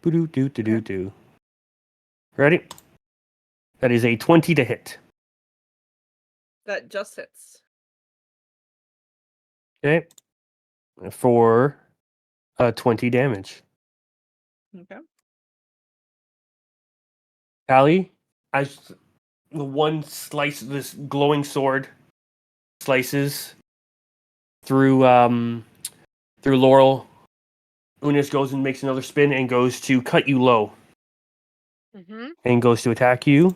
Boo-doo-doo-doo-doo-doo. Ready? That is a 20 to hit. That just hits. Okay. For 20 damage. Okay. Callie, as the one slice, this glowing sword slices through Laurel, Unis goes and makes another spin and goes to cut you low. Mm-hmm. And goes to attack you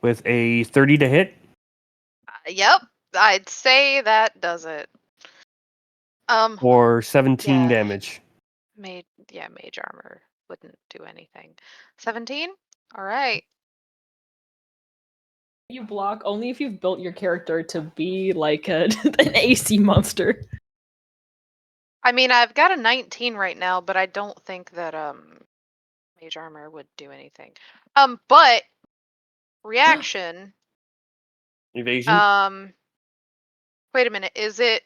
with a 30 to hit. Yep, I'd say that does it. For 17 Yeah. damage. Mage armor. wouldn't do anything. 17? All right. You block only if you've built your character to be like an AC monster. I mean, I've got a 19 right now, but I don't think that mage armor would do anything. But reaction. Evasion. Wait a minute. Is it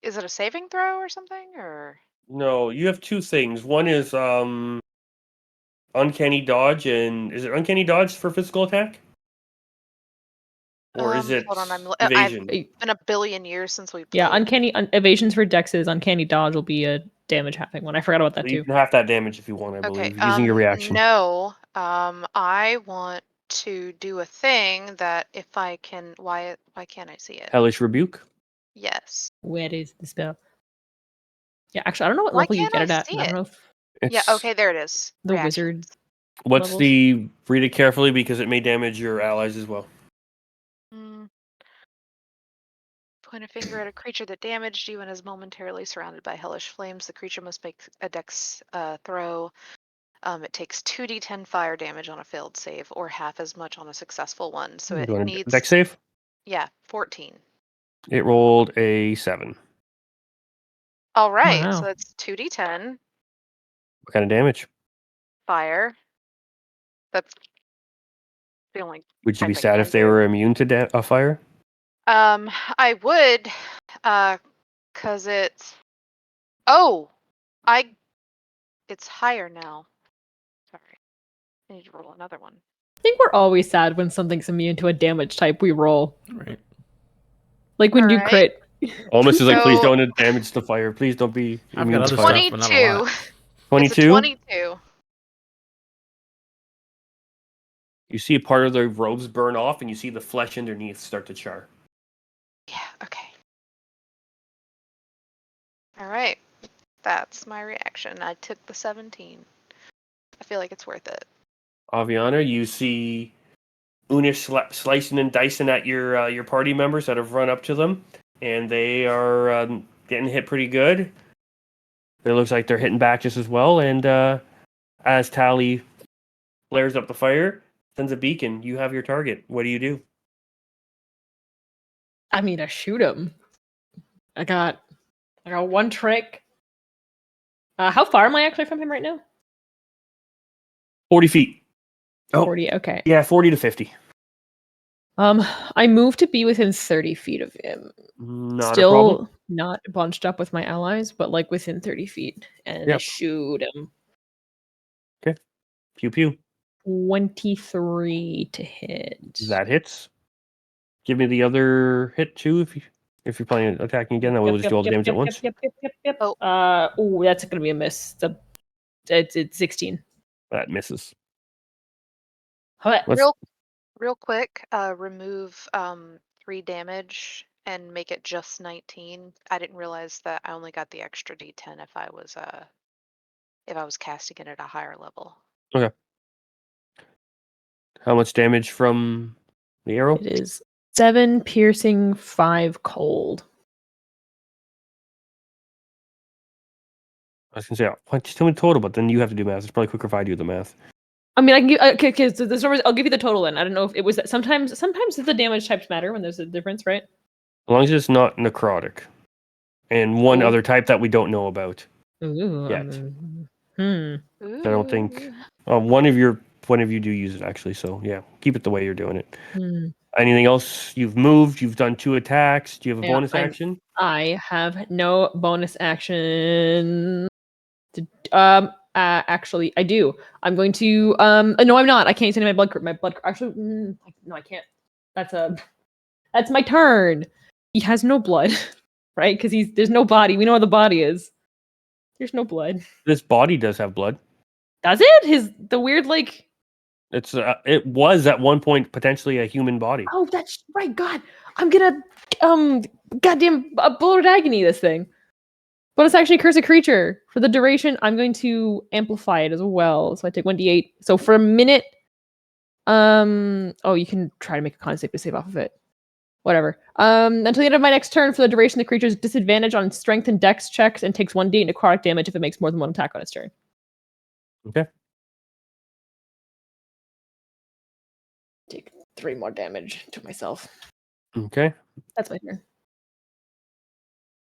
a saving throw or something, or? No, you have two things. One is uncanny dodge, and is it uncanny dodge for physical attack? Or is it Hold on. I've evasion? been a billion years since we played. Yeah, uncanny evasions for dexes. Uncanny dodge will be a damage halving one. I forgot about that So you too. can half that damage if you want, I Okay. believe, using your reaction. No. I want to do a thing that if I can. Why can't I see it? Hellish rebuke. Yes. Where is the spell? Yeah, actually, I don't know what Why level you can't get I it at. see I don't it? know if Yeah. It's, Okay. There it is. the Reactions. wizard. What's levels. the read it carefully because it may damage your allies as well. Point a finger at a creature that damaged you and is momentarily surrounded by hellish flames. The creature must make a dex throw. It takes 2d10 fire damage on a failed save, or half as much on a successful one. So it Doing a needs. dex save. Yeah, 14. It rolled a 7. All right, so Wow. that's 2d10 What kind of damage? fire. That's the only Would you be type I sad can if they do. were immune to fire? I would, cause it's. Oh, it's higher now. Sorry, I need to roll another one. I think we're always sad when something's immune to a damage type we roll. Right. Like when All you right. crit. Almost is like, please So- don't damage the fire. Please don't be I've immune got to other fire. stuff, but not a lot. 22. It's a 22. You see a part of the robes burn off, and you see the flesh underneath start to char. Yeah, okay. All right. That's my reaction. I took the 17. I feel like it's worth it. Aviana, you see Unish slicing and dicing at your party members that have run up to them, and they are getting hit pretty good. It looks like they're hitting back just as well, and as Tally flares up the fire, sends a beacon. You have your target. What do you do? I mean, I shoot him. I got one trick. How far am I actually from him right now? 40 feet. Oh, 40. Okay. yeah, 40 to 50. I move to be within 30 feet of him. Not Still a problem. not bunched up with my allies, but like within 30 feet, and I Yep. shoot him. Pew pew. 23 to hit. That hits. Give me the other hit too if you're planning on attacking again. Then we'll just do all the damage at once. Yep. Oh. Oh, that's gonna be a miss. It's 16. That misses. Huh. Let's- Real quick, remove 3 damage and make it just 19. I didn't realize that I only got the extra d10 if I was casting it at a higher level. Okay. How much damage from the arrow? It is 7 piercing, 5 cold. I was gonna say, just tell me the total, but then you have to do math. It's probably quicker if I do the math. I mean, I can give okay. So the story, I'll give you the total then. I don't know if it was that sometimes the damage types matter when there's a difference, right? As long as it's not necrotic, and one Oh. other type that we don't know about. Ooh. Yet. Hmm. I don't think one of you do use it actually. So yeah, keep it the way you're doing it. Hmm. Anything else? You've moved. You've done 2 attacks. Do you have a Yeah, bonus action? I have no bonus action. Actually, I do. I'm going to. No, I'm not. I can't use any of my blood. Actually, no, I can't. That's my turn. He has no blood, right? Because there's no body. We know where the body is. There's no blood. This body does have blood. Does it? The weird like. It was at one point potentially a human body. Oh, that's right. God, I'm gonna goddamn bullet agony this thing. But it's actually curse a creature. For the duration, I'm going to amplify it as well. So I take 1d8. So for a minute, oh, you can try to make a con save to save off of it. Whatever. Until the end of my next turn, for the duration, the creature's disadvantage on strength and dex checks and takes 1d8 necrotic damage if it makes more than one attack on its turn. Okay. Take 3 more damage to myself. Okay. That's my turn. You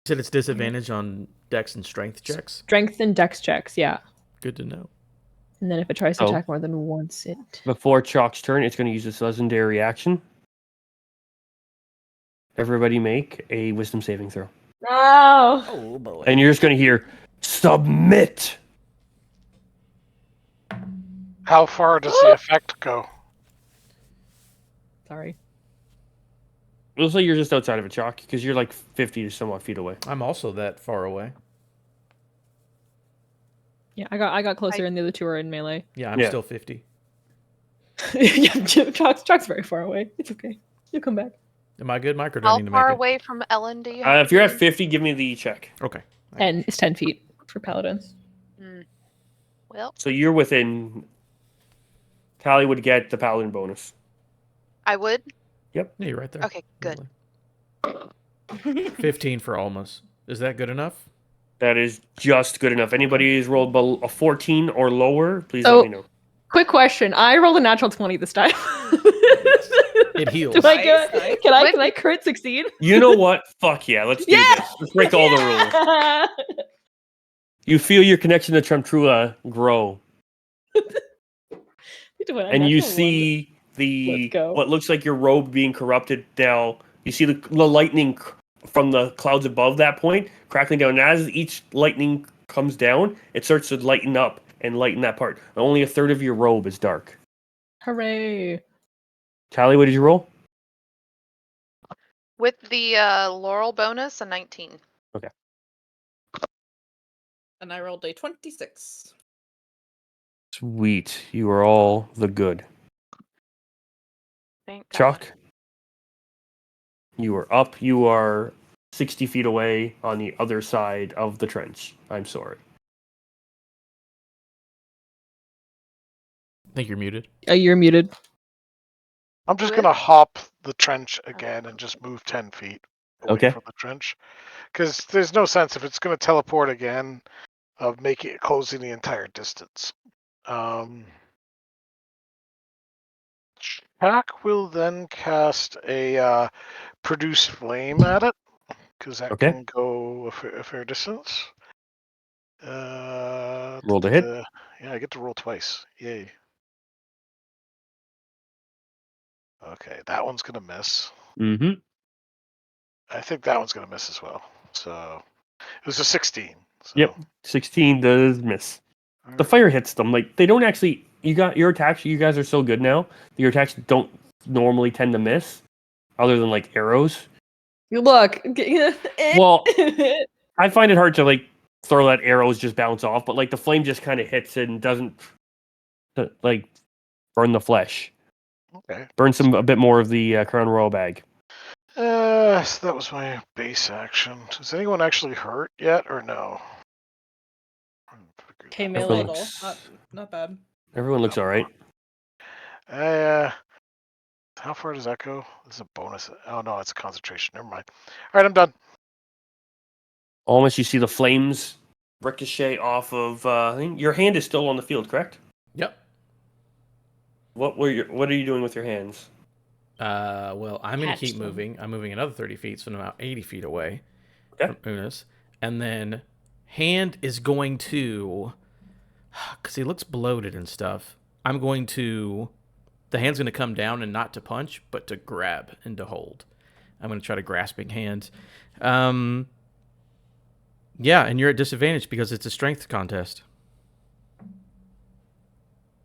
said it's disadvantage on dex and strength checks? Strength and dex checks, yeah. Good to know. And then if it tries to Oh. attack more than once, it. Before Chalk's turn, it's going to use its legendary action. Everybody make a wisdom saving throw. No! Oh, boy. And you're just going to hear, submit! How far does the effect go? Sorry. It looks like you're just outside of it, Chalk, because you're like 50 to somewhat feet away. I'm also that far away. Yeah, I got closer, and the other 2 are in melee. Yeah, I'm Yeah. still 50. Yeah, Chalk's very far away. It's okay. You'll come back. Am I good, Mike, or do I How need to far make it? away from Ellen do you have? If you're to at be? 50, give me the check. Okay. And it's 10 feet for paladins. Well, So you're within... Tally would get the paladin bonus. I would. Yeah, you're right there. Okay, good. Lovely. 15 for almost. Is that good enough? That is just good enough. Anybody who's rolled a 14 or lower, please So- let me know. Quick question. I rolled a natural 20 this time. It heals. Do I Nice, get, nice. can I crit succeed? You know what? Fuck yeah, let's do Yeah! this. Let's break all the rules. You feel your connection to Trumtrua grow. And you see the Let's go. what looks like your robe being corrupted now. You see the lightning from the clouds above that point crackling down. And as each lightning comes down, it starts to lighten up and lighten that part. Only a third of your robe is dark. Hooray. Tally, what did you roll? With the laurel bonus, a 19. And I rolled a 26. Sweet. You are all the good. Thank God. Chuck, you are up. You are 60 feet away on the other side of the trench. I'm sorry. I think you're muted. You're muted. I'm just With- gonna hop the trench again and just move 10 feet away Okay. from the trench, because there's no sense if it's gonna teleport again of making it closing the entire distance. Jack will then cast a produce flame at it, because that Okay. can go a fair distance. Roll to hit. Yeah, I get to roll twice. Yay. Okay, that one's gonna miss. Mm-hmm. I think that one's gonna miss as well. So it was a 16. So. Yep. 16 does miss. The fire hits them. Like, they don't actually... You got your attacks. You guys are so good now. Your attacks don't normally tend to miss, other than, like, arrows. Look. Well, I find it hard to, like, throw that arrows just bounce off, but, like, the flame just kind of hits it and doesn't, like, burn the flesh. Okay. Burn a bit more of the Crown Royal bag. So that was my base action. Is anyone actually hurt yet, or no? Okay, Not melee. at all. Not bad. Everyone looks all right. How far does that go? This is a bonus. Oh no, it's a concentration. Never mind. All right, I'm done. Almost, you see the flames ricochet off of. I think your hand is still on the field, correct? Yep. What are you doing with your hands? Well, I'm going to Catch keep them. moving. I'm moving another 30 feet, so I'm about 80 feet away Okay. from Unis. And then hand is going to... Because he looks bloated and stuff. I'm going to... The hand's going to come down and not to punch, but to grab and to hold. I'm going to try to grasping hand. Yeah, and you're at disadvantage because it's a strength contest.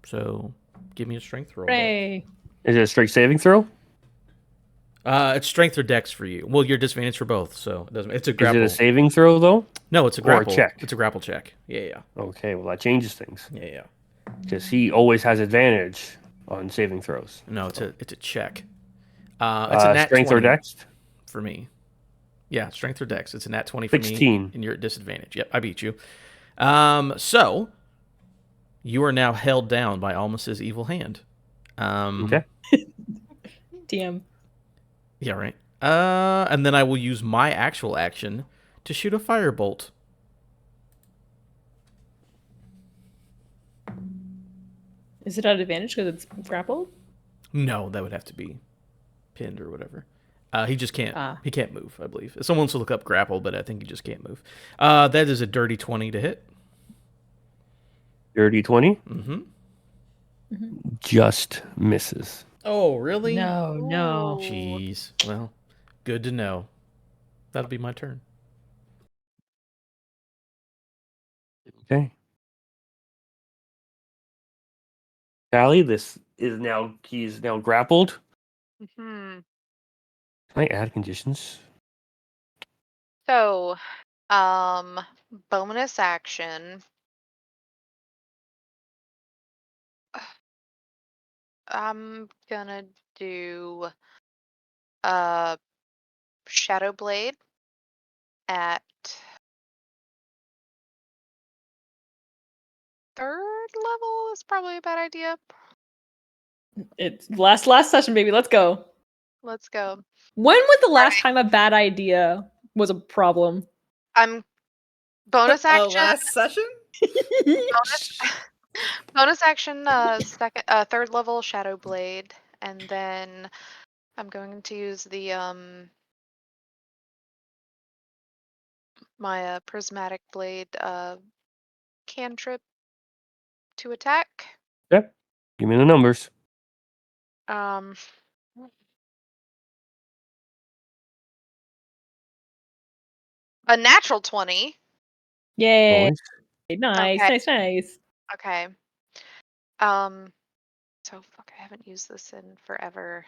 So, give me a strength roll. Hooray. Is it a straight saving throw? It's strength or dex for you. Well, you're disadvantaged for both, so it doesn't. It's a Is grapple. it a saving throw though? No, it's a or a grapple check? It's a grapple check. Yeah. Okay, well that changes things Yeah. because he always has advantage on saving throws. No, it's a check. It's a nat Strength 20 or dex? for me. Yeah, strength or dex. It's a nat 20 for 16. me, and you're at disadvantage. Yep, I beat you. So you are now held down by Almus's evil hand. Okay. DM. Yeah, right. And then I will use my actual action to shoot a firebolt. Is it at advantage because it's grappled? No, that would have to be pinned or whatever. He just can't. Ah. He can't move. I believe someone wants to look up grapple, but I think he just can't move. That is a dirty 20 to hit. Dirty 20 Mm-hmm. just misses. Oh, really? No. Ooh. Jeez. Well, good to know. That'll be my turn. Okay. Callie, he's now grappled. Hmm. Can I add conditions? So, bonus action. I'm gonna do Shadow Blade at third level is probably a bad idea. It's last session, baby. Let's go. Let's go. When was the last time a bad idea was a problem? I'm bonus action. Last session? Bonus action. Third level Shadow Blade, and then I'm going to use the my prismatic blade cantrip to attack. Yep. Give me the numbers. Um, a natural 20. Yay. Nice. Nice, Okay. nice. Okay. So fuck, I haven't used this in forever.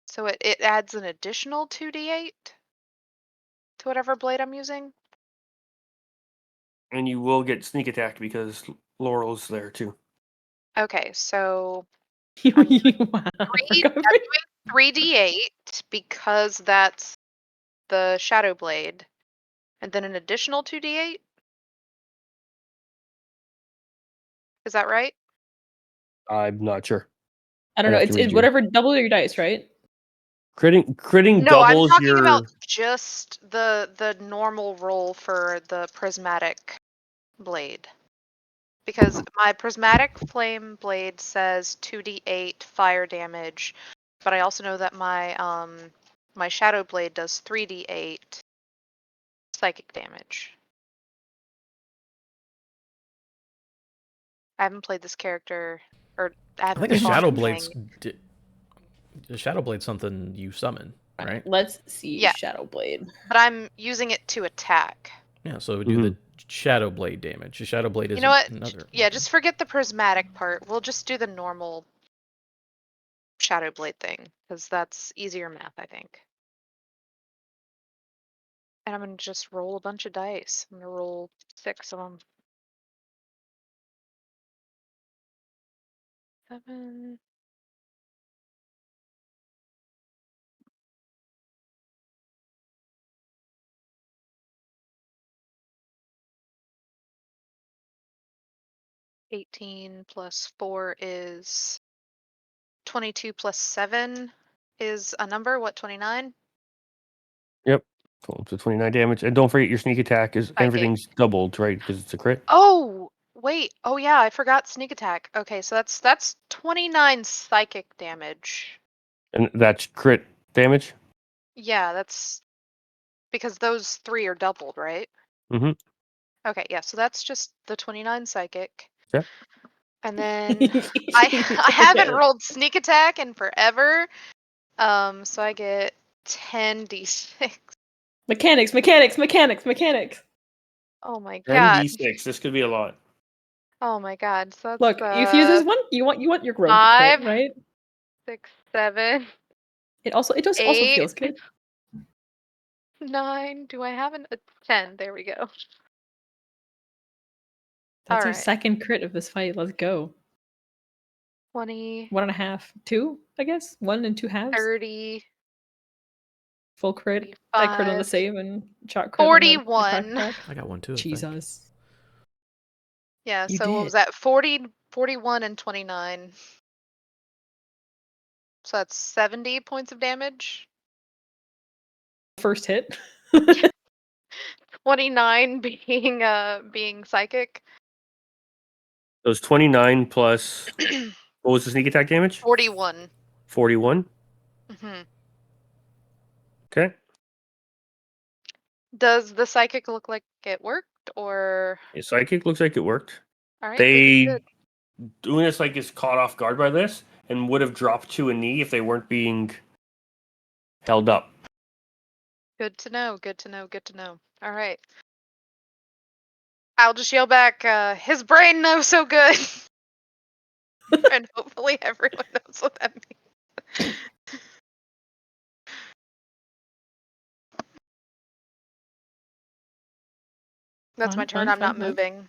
So it adds an additional 2d8 to whatever blade I'm using. And you will get sneak attack because Laurel's there too. Okay, so I'm Wow. I'm doing 3d8 because that's the Shadow Blade, and then an additional 2d8. Is that right? I'm not sure. I don't I'd know. have to It's read you. whatever. Double your dice, right? Critting No, I'm doubles talking your. about just the normal roll for the prismatic blade. Because my prismatic flame blade says 2d8 fire damage, but I also know that my shadow blade does 3d8 psychic damage. I haven't played this character, or I I haven't think a fought shadow anything. blade's a shadow blade's something you summon, right? Let's see. Yeah. Shadow Blade. But I'm using it to attack. Yeah, so it would do the shadow blade damage. The shadow blade is You know what? another. Yeah, weapon. just forget the prismatic part. We'll just do the normal shadow blade thing, because that's easier math, I think. And I'm going to just roll a bunch of dice. I'm going to roll 6 of them. 7. $18 plus 4 is 22 plus 7 is a number. What, 29? Yep. Cool. So 29 damage. And don't forget your sneak attack is Psychic. everything's doubled, right? Because it's a crit. Oh, wait. Oh yeah, I forgot sneak attack. Okay, so that's 29 psychic damage. And that's crit damage? Yeah, that's because those 3 are doubled, right? Mm-hmm. Okay, yeah, so that's just the 29 psychic. Okay. And then I haven't rolled sneak attack in forever. So I get 10d6. Mechanics. Oh my 10 god. d6. This could be a lot. Oh my god. So that's Look, if you use this one, you want your rogue to 5, crit, right? 6, 7, It also 8, feels good. 9. Do I have a 10? There we go. That's our Alright. second crit of this fight. Let's go. 20, 1.5, 2, I guess. 1 and 2 halves. 30, Full crit. I crit on the 35, save and shot crit on the 41. attack. I got one too. I think. Jesus. Yeah, You so what did. was that? 40, 41, and 29. So that's 70 points of damage. First hit. 29 being psychic. Those 29 plus. What was the sneak attack damage? 41. 41. Hmm. Okay. Does the psychic look like it worked, or Yeah, psychic looks like it worked. all right? They Good. doing this like is caught off guard by this and would have dropped to a knee if they weren't being held up. Good to know. Good to know. Good to know. All right. I'll just yell back. His brain knows so good, and hopefully everyone knows what that means. That's my Fine, turn. fine, I'm fine, not fine. moving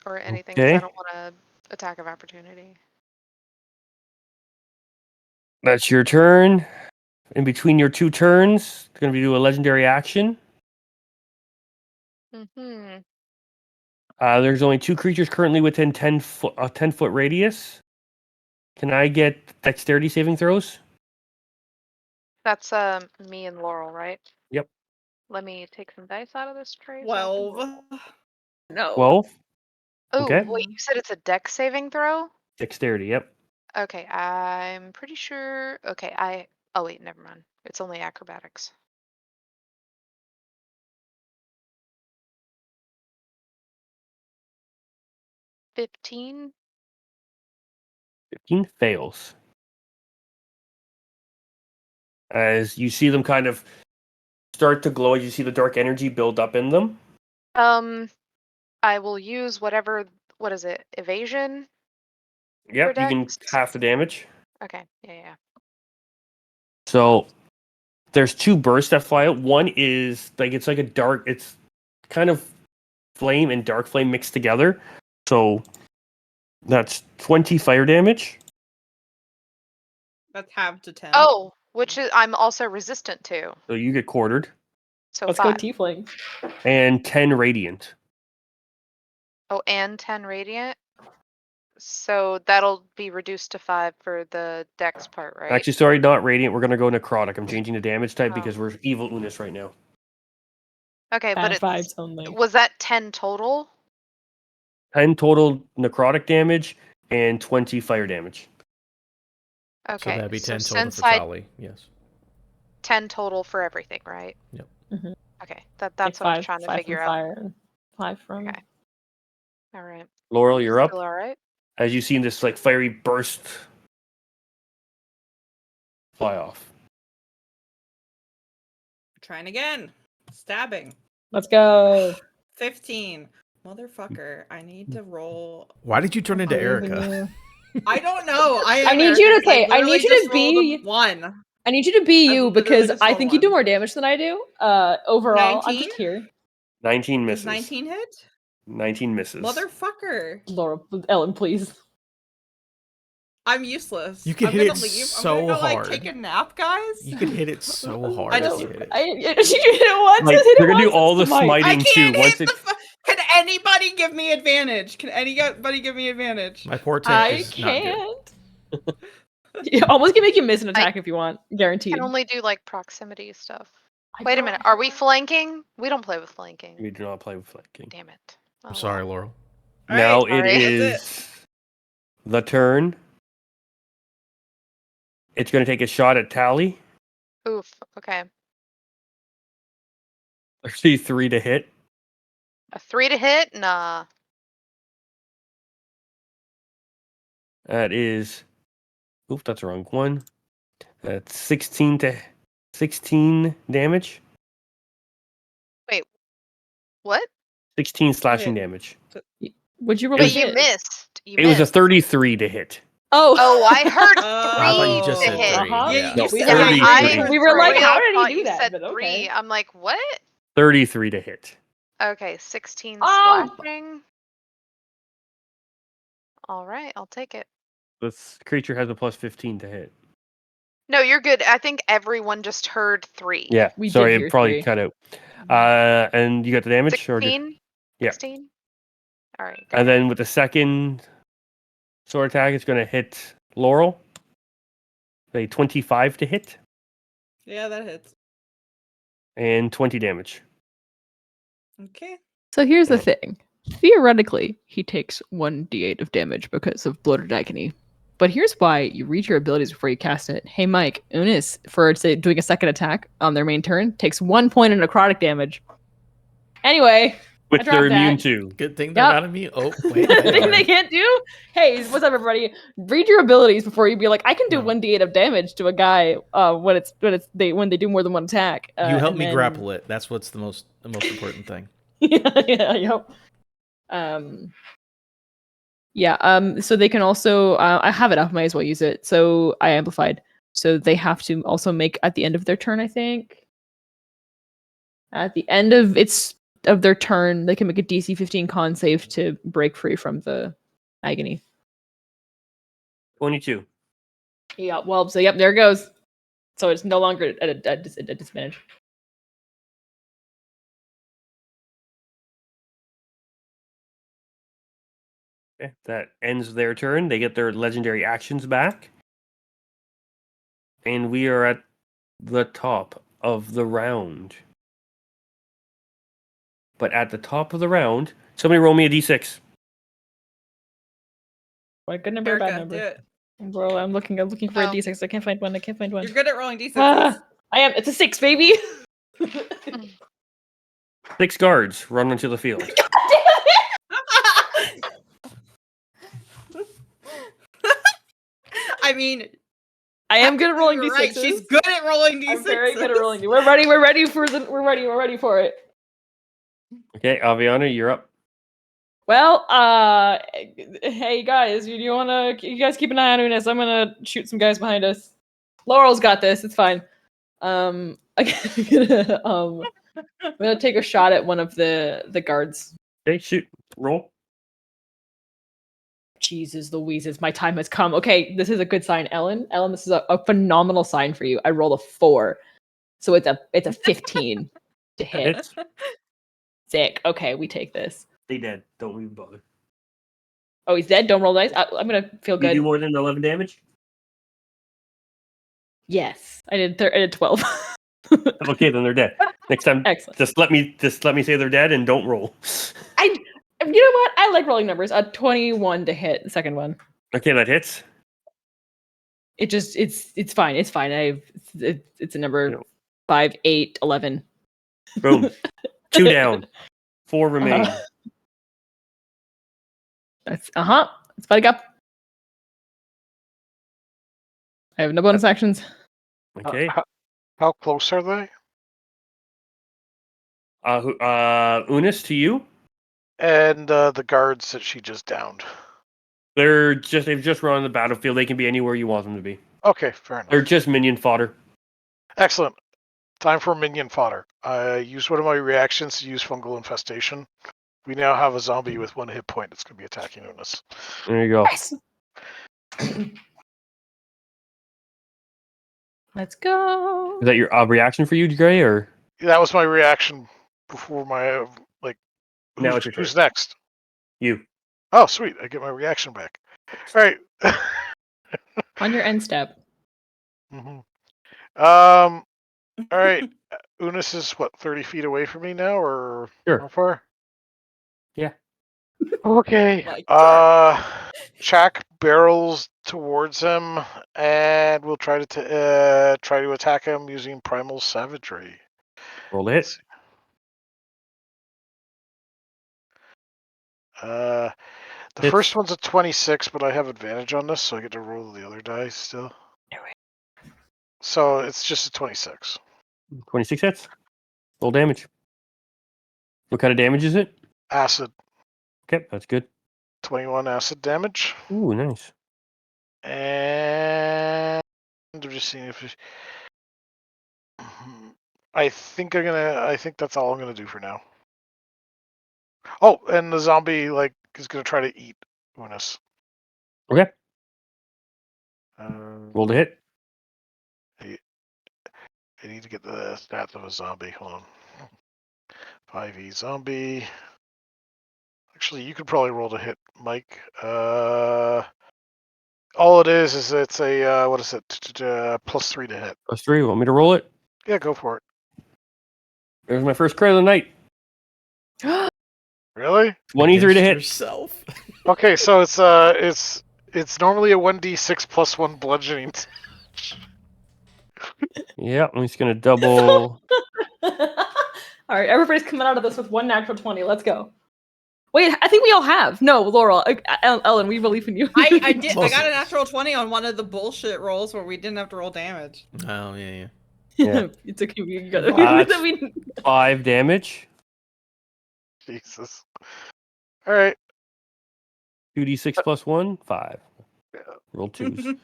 or anything because I Okay. don't want to attack of opportunity. That's your turn. In between your two turns, it's going to do a legendary action. Hmm. There's only two creatures currently within 10 foot radius. Can I get dexterity saving throws? That's me and Laurel, right? Yep. Let me take some dice out of this tray. 12. No. 12. Oh, Okay. wait, you said it's a dex saving throw? Dexterity, yep. Okay, I'm pretty sure. Okay, oh wait, never mind. It's only acrobatics. $15. 15 fails. As you see them kind of start to glow, as you see the dark energy build up in them. I will use whatever. What is it? Evasion for Yep, you can dex? half the damage. Okay, yeah. So there's two bursts that fly out. One is like it's like a dark, it's kind of flame and dark flame mixed together. So that's 20 fire damage. That's half to 10. Oh, which is I'm also resistant to. So you get quartered. So Let's go 5. tiefling. And 10 radiant. Oh, and 10 radiant. So that'll be reduced to 5 for the dex part, right? Actually, sorry, not radiant. We're going to go necrotic. I'm changing the damage type Oh. because we're evil Unis right now. Okay, but Bad vibes only. was that 10 total? 10 total necrotic damage and 20 fire damage. Okay, So that'd be 10 total since for Charlie. Yes. 10 total for everything, right? Yep. Mhm. Okay, that's what I was trying to five figure from out. fire and 5 from. Okay. All right. Laurel, you're up. Still all right? As you see this like fiery burst fly off. Trying again. Stabbing. Let's go. 15. Motherfucker, I need to roll. Why did you turn into Believe in Erica? you. I don't know. I I am need you Erica, to- 'cause okay, I literally need you to just rolled a be- 1. I need you to be I you literally because just I rolled think you do one. more damage than I do. Overall, I'm 19? just here. 19 Does misses. 19 hit? 19 misses. Motherfucker. Laura, Ellen, please. I'm useless. You can I'm hit gonna it leave. so I'm gonna go, hard. take a nap, guys. You could hit it so hard. I if just- you hit it. You hit it once. Like, just hit it they're gonna do once, all the it's might. I smiting can't too. Once hit the. Can anybody give me advantage? Can anybody give me advantage? My poor tip I is not good. can't. You almost can make you miss an attack if you want. Guaranteed. Can only do like proximity stuff. I Wait a don't minute. have- Are we flanking? We don't play with flanking. we do not play with flanking. Damn it. I'm Oh, sorry, well. Laurel. All Now right, it sorry. is the turn. It's going to take a shot at Tally. Oof. Okay. 33 to hit. A 3 to hit? Nah. That is. Oof, that's the wrong one. That's 16 damage. What? 16 slashing Okay. damage. Would you roll It But was- you hit? missed. You It was a missed. 33 to hit. Oh. Oh, I heard 3 I thought you just to said hit. 3. Uh-huh. Yeah. No, you said, 33. I heard We were like, three. how Real did he thought do you that? said But 3. okay. I'm like, what? 33 to hit. Okay, 16 Oh. slashing. All right, I'll take it. This creature has a plus 15 to hit. No, you're good. I think everyone just heard 3. Yeah, We did sorry, hear it probably 3. cut out. And you got the damage? Or 16? Yeah. 16? All right. and then with the second sword attack, it's going to hit Laurel. A 25 to hit Yeah, that hits. and 20 damage. Okay. So here's the thing. Theoretically, he takes 1d8 of damage because of bloated agony. But here's why you read your abilities before you cast it. Hey, Mike, Unis, for say, doing a second attack on their main turn, takes 1 point of necrotic damage. Anyway, I Which they're dropped immune that. to. Good thing they're Yep. not immune. Oh, wait, they Thing they are. can't do? Hey, what's up, everybody? Read your abilities before you be like, I can do No. 1d8 of damage to a guy when they do more than one attack. You help and me then- grapple it. That's what's the most important thing. yep. So they can also I have it up, might as well use it. So I amplified. So they have to also make at the end of their turn, I think. At the end of their turn, they can make a DC 15 con save to break free from the agony. 22. Yeah, well, so yep, there it goes. So it's no longer at a disadvantage. Okay, that ends their turn. They get their legendary actions back. And we are at the top of the round. But at the top of the round, somebody roll me a d6. What good number, or bad Erica, do number? it. Bro, I'm looking for a Oh. D6. I can't find one. You're good at rolling d6s. Ah, I am. It's a 6, baby. 6 guards run onto the field. I mean, I am good at rolling you're D6s. right. She's good at rolling d6s. I'm very good at rolling. We're ready. We're ready for it. Okay, Aviana, you're up. Well, hey guys, you guys keep an eye on Unis. I'm gonna shoot some guys behind us. Laurel's got this. It's fine. I'm gonna take a shot at one of the guards. Okay, shoot. Roll. Jesus Louises, my time has come. Okay, this is a good sign, Ellen. Ellen, this is a phenomenal sign for you. I rolled a 4, so it's a 15 to hit. Hits. Sick. Okay, we take this. They dead. Don't even bother. Oh, he's dead. Don't roll dice. I'm gonna feel You good. do more than 11 damage? Yes, I did 12. Okay, then they're dead. Next time, Excellent. just let me say they're dead and don't roll. You know what? I like rolling numbers. A 21 to hit the second one. Okay, that hits. It's fine. It's fine. It's a number No. 5, 8, 11. Boom. 2 down. 4 remain. That's spike up. I have no bonus actions. Okay. How close are they? Unis, to you. And the guards that she just downed. They've just run on the battlefield. They can be anywhere you want them to be. Okay, fair enough. They're just minion fodder. Excellent. Time for minion fodder. I used one of my reactions to use fungal infestation. We now have a zombie with 1 hit point that's going to be attacking Unis. There you go. Nice. Let's go. Is that your reaction for you, Gray, or That was my reaction before my now it's your who's turn? next? You. Oh, sweet! I get my reaction back. All right. On your end step. Mm-hmm. All right. Unis is what, 30 feet away from me now, or Sure. how far? Yeah. Okay. My Chak barrels towards him, and we'll try to attack him using primal savagery. Roll the hit. The Hits. first one's a 26, but I have advantage on this, so I get to roll the other dice still. So it's just a 26. 26 hits. Roll damage. What kind of damage is it? Acid. Okay, that's good. 21 acid damage. Ooh, nice. And I'm just seeing if I think that's all I'm gonna do for now. Oh, and the zombie is gonna try to eat Unis. Okay. Uh, Roll the hit. I need to get the stats of a zombie. Hold on. 5e zombie. Actually, you could probably roll to hit, Mike. All it is it's a what is it? +3 to hit. +3. Want me to roll it? Yeah, go for it. There's my first crit of the night. Really? 23 to Against hit. yourself. Okay, so it's normally a 1d6 plus 1 bludgeoning. Yeah, I'm just gonna double. All right, everybody's coming out of this with 1 natural 20. Let's go. Wait, I think we all have. No, Laurel, Ellen, we believe in you. I did. I Most got of a us. natural 20 on one of the bullshit rolls where we didn't have to roll damage. Oh yeah. Yeah. It's okay. We got That's we- 5 damage. Jesus. All right. 2d6 plus 1, 5. Yeah. Roll 2s.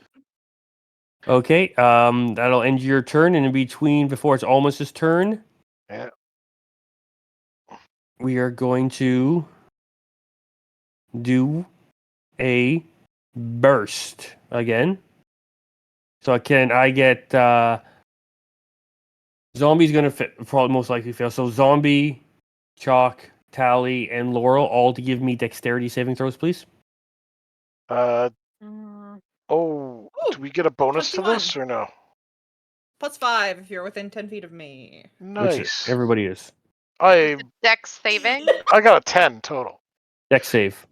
Okay, that'll end your turn. And in between, before it's Almus's turn, Yeah. we are going to do a burst again. So I get zombie's gonna probably most likely fail. So zombie, Chalk, Tally, and Laurel all to give me dexterity saving throws, please. Mm, Oh, Ooh, do we get a bonus to 21. this or no? +5 if you're within 10 feet of me. Nice. Everybody is. I Dex saving. I got a 10 total. Dex save.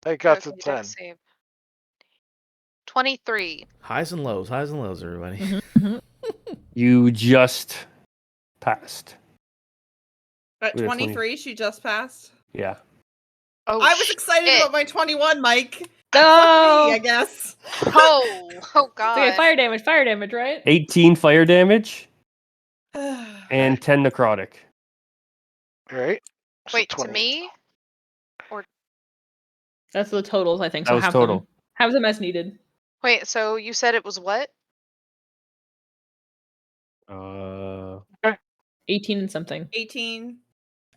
I got to Okay, 10. Dex save. 23. Highs and lows, everybody. Mhm. You just passed. At We got 20. 23, she just passed. Yeah. Oh, I was excited shit. about my 21, Mike. No. Fuck me, I guess. Oh It's okay, god. fire damage, right? 18 fire damage and and 10 necrotic. All right. So Wait, to 20. me? That's the totals, I think. That So was have total. them. Have them as needed. Wait, so you said it was what? 18 and something. 18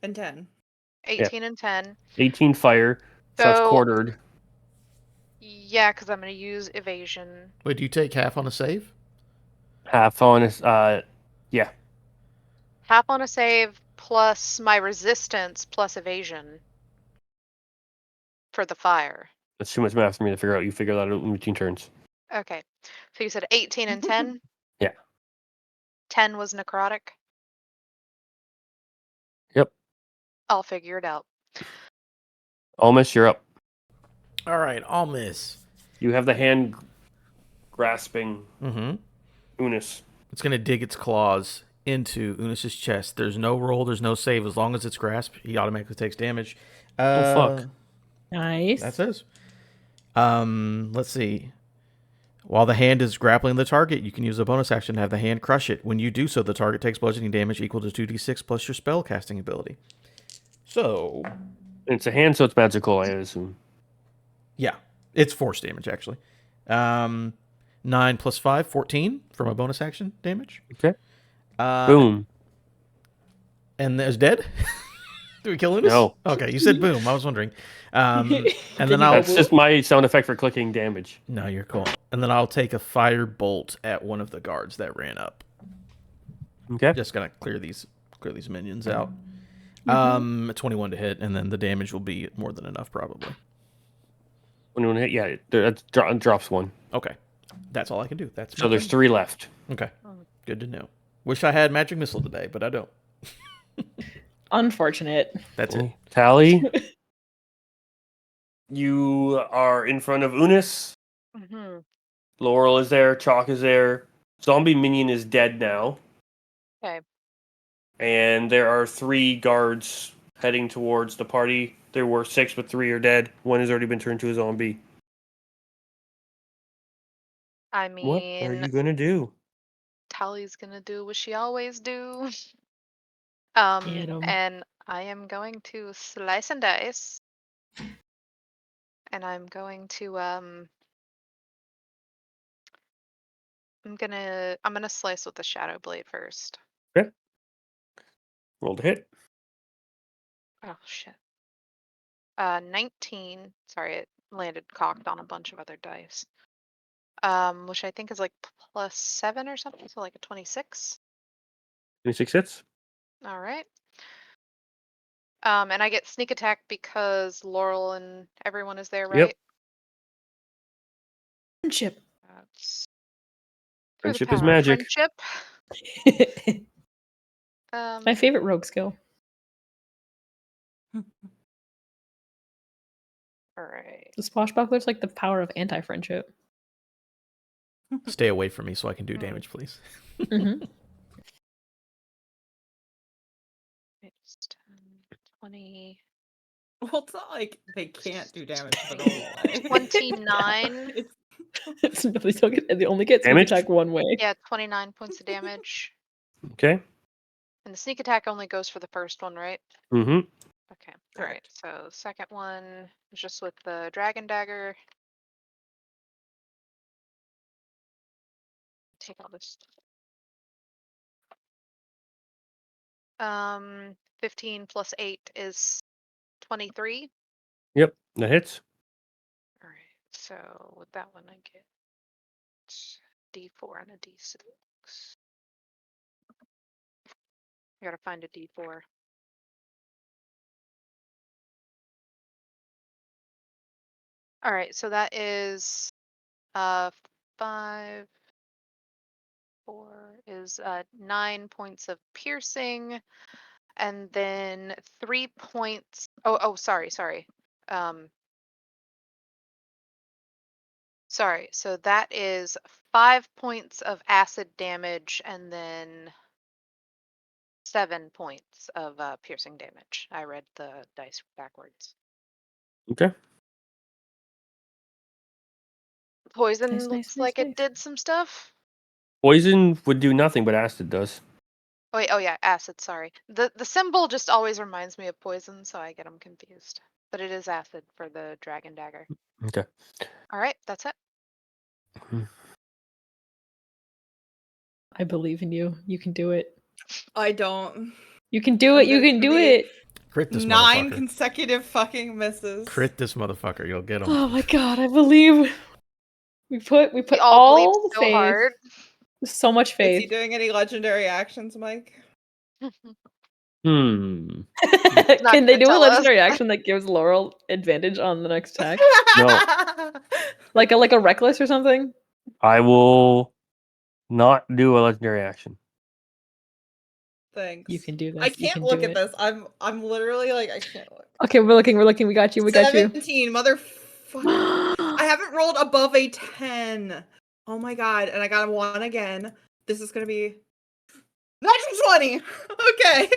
and 10. 18 and 10. 18 fire. So that's So- quartered. Yeah, because I'm going to use evasion. Wait, do you take half on a save? Half on is Half on a save plus my resistance plus evasion for the fire. that's too much math for me to figure out. You figure that out in between turns. Okay. So you said 18 and 10? Yeah. 10 was necrotic? Yep. I'll figure it out. Almost, you're up. All right, I'll miss. You have the hand grasping Mm-hmm. Unis. It's gonna dig its claws into Unis's chest. There's no roll, there's no save. As long as it's grasped, he automatically takes damage. fuck. Nice. That says. Let's see. While the hand is grappling the target, you can use a bonus action to have the hand crush it. When you do so, the target takes bludgeoning damage equal to 2d6 plus your spell casting ability. So, It's a hand, so it's magical, I assume. yeah, it's force damage actually. 9 plus 5, 14 from a bonus action damage. Okay. Uh, Boom. And there's dead. Do we kill Unis? No. Okay, you said boom. I was wondering. And then Did you I'll. That's just my sound effect for clicking damage. No, you're cool. And then I'll take a fire bolt at one of the guards that ran up. Okay. Just gonna clear these minions out. 21 to hit, and then the damage will be more than enough probably. 21 hit, yeah, that drops one. Okay, that's all I can do. That's So my there's turn. 3 left. Okay, good to know. Wish I had magic missile today, but I don't. Unfortunate. That's it. Tally. You are in front of Unis. Mm-hmm. Laurel is there. Chalk is there. Zombie minion is dead now. Okay. And there are 3 guards heading towards the party. There were 6, but 3 are dead. 1 has already been turned to a zombie. I What are mean, you gonna do? Tally's gonna do what she always do. Get 'em. And I am going to slice and dice. And I'm going to I'm gonna slice with the shadow blade first. Roll to hit. Oh shit. 19. Sorry, it landed cocked on a bunch of other dice. Which I think is like +7 or something, so like a 26. 26 hits. All right. And I get sneak attack because Laurel and everyone is there, right? Yep. Friendship. That's through the Friendship is power of magic. friendship. My favorite rogue skill. All right. The swashbuckler's like the power of anti-friendship. Stay away from me so I can do damage, please. Mm-hmm. It's 10, 20, Well, it's not like they can't do damage the normal way. 29. They only get sneak Damage? attack one way. Yeah, 29 points of damage. Okay. And the sneak attack only goes for the first one, right? Mm-hmm. Okay. All right. Correct. So the second one is just with the dragon dagger. Take all this. 15 plus 8 is 23. Yep, that hits. All right. So with that one, I get D4 and a D6. I gotta find a D4. All right. So that is 5, 4 is 9 points of piercing, and then 3 points. Sorry. Sorry. So that is 5 points of acid damage, and then 7 points of piercing damage. I read the dice backwards. Okay. Poison Nice, looks nice, like nice. it did some stuff. Poison would do nothing, but acid does. Oh wait, oh yeah, acid, sorry. The symbol just always reminds me of poison, so I get them confused. But it is acid for the dragon dagger. Okay. All right, that's it. I believe in you. You can do it. I don't. You can do it. You There's can do gonna be it. Crit this 9 motherfucker. consecutive fucking misses. Crit this motherfucker. You'll get him. Oh my god, I believe. We put We all all believe the so faith. hard. So much Is he faith. doing any legendary actions, Mike? Hmm. Not Can they gonna do a tell us. legendary action that gives Laurel advantage on the next attack? No. like a reckless or something? I will not do a legendary action. Thanks. You can do this. I You can't can look do at it. this. I'm literally like I can't look. Okay, we're looking. We got you. We got you. 17, motherfucker. I haven't rolled above a 10. Oh my god, and I got a 1 again. This is gonna be natural 20. Okay.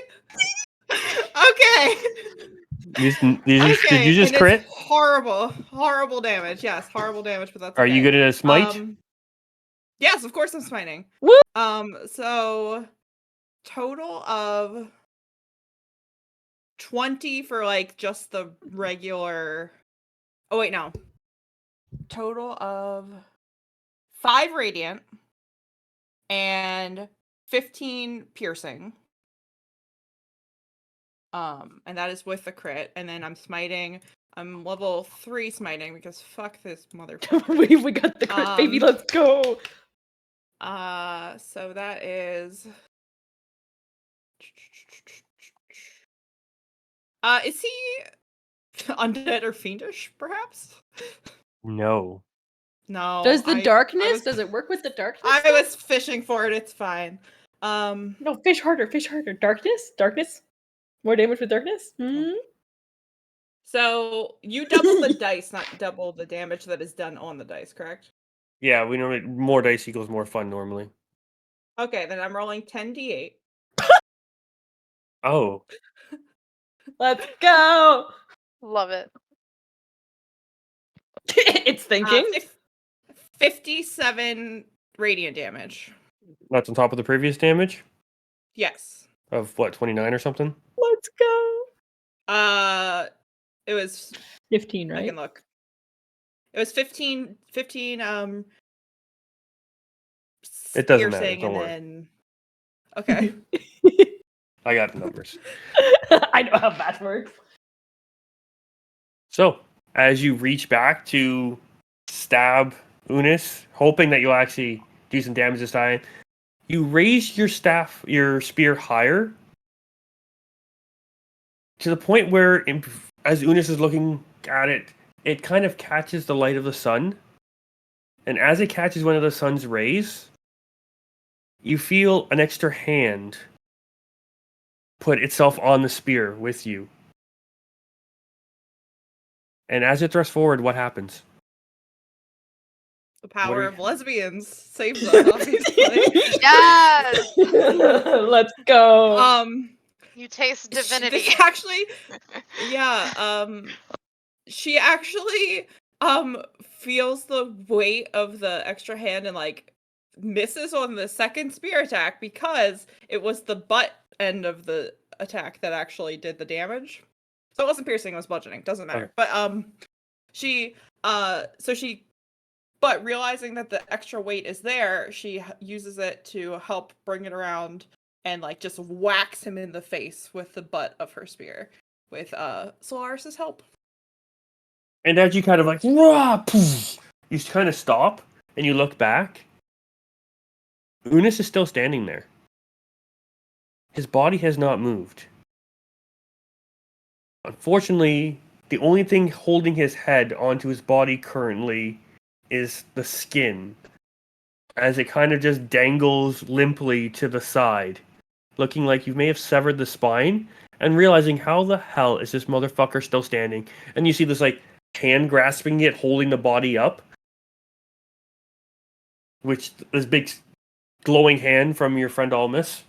Okay. Did you Okay, just and crit? it's horrible damage. Yes, horrible damage, but that's Are okay. you good at a smite? Yes, of course I'm smiting. Woo! So total of 20 for like just the regular. Oh wait, no. Total of 5 radiant and 15 piercing. And that is with the crit, and then I'm smiting. I'm level 3 smiting because fuck this motherfucker. we got the crit, baby. Let's go. So that is is he undead or fiendish, perhaps? No. No. Does the darkness? was- Does it work with the darkness? I stuff? was fishing for it, it's fine. No, fish harder. Fish harder. Darkness. More damage with darkness. Hmm? So you double the dice, not double the damage that is done on the dice, correct? Yeah, we know more dice equals more fun normally. Okay, then I'm rolling 10d8. Oh. Let's go. Love it. It's thinking. 57 radiant damage. That's on top of the previous damage? Yes. Of what, 29 or something? Let's go. It was 15, I right? can look. It was 15 It doesn't matter, piercing don't and worry. then okay. I got the numbers. I know how math works. So, as you reach back to stab Unis, hoping that you'll actually do some damage this time, you raise your spear higher to the point where, as Unis is looking at it, it kind of catches the light of the sun. And as it catches one of the sun's rays, you feel an extra hand put itself on the spear with you. And as it thrusts forward, what happens? The What are power you- of lesbians saves us, obviously. Yes! Let's go. You taste divinity. This actually, yeah, she actually feels the weight of the extra hand and like misses on the second spear attack because it was the butt end of the attack that actually did the damage. So it wasn't piercing, it was bludgeoning, doesn't matter. Okay. But she but realizing that the extra weight is there, she uses it to help bring it around and like just whacks him in the face with the butt of her spear with Solaris's help. And as you kind of like, rah, poof, you kind of stop and you look back. Unis is still standing there. His body has not moved. Unfortunately, the only thing holding his head onto his body currently is the skin, as it kind of just dangles limply to the side, looking like you may have severed the spine, and realizing how the hell is this motherfucker still standing. And you see this like hand grasping it, holding the body up, which this big glowing hand from your friend Almus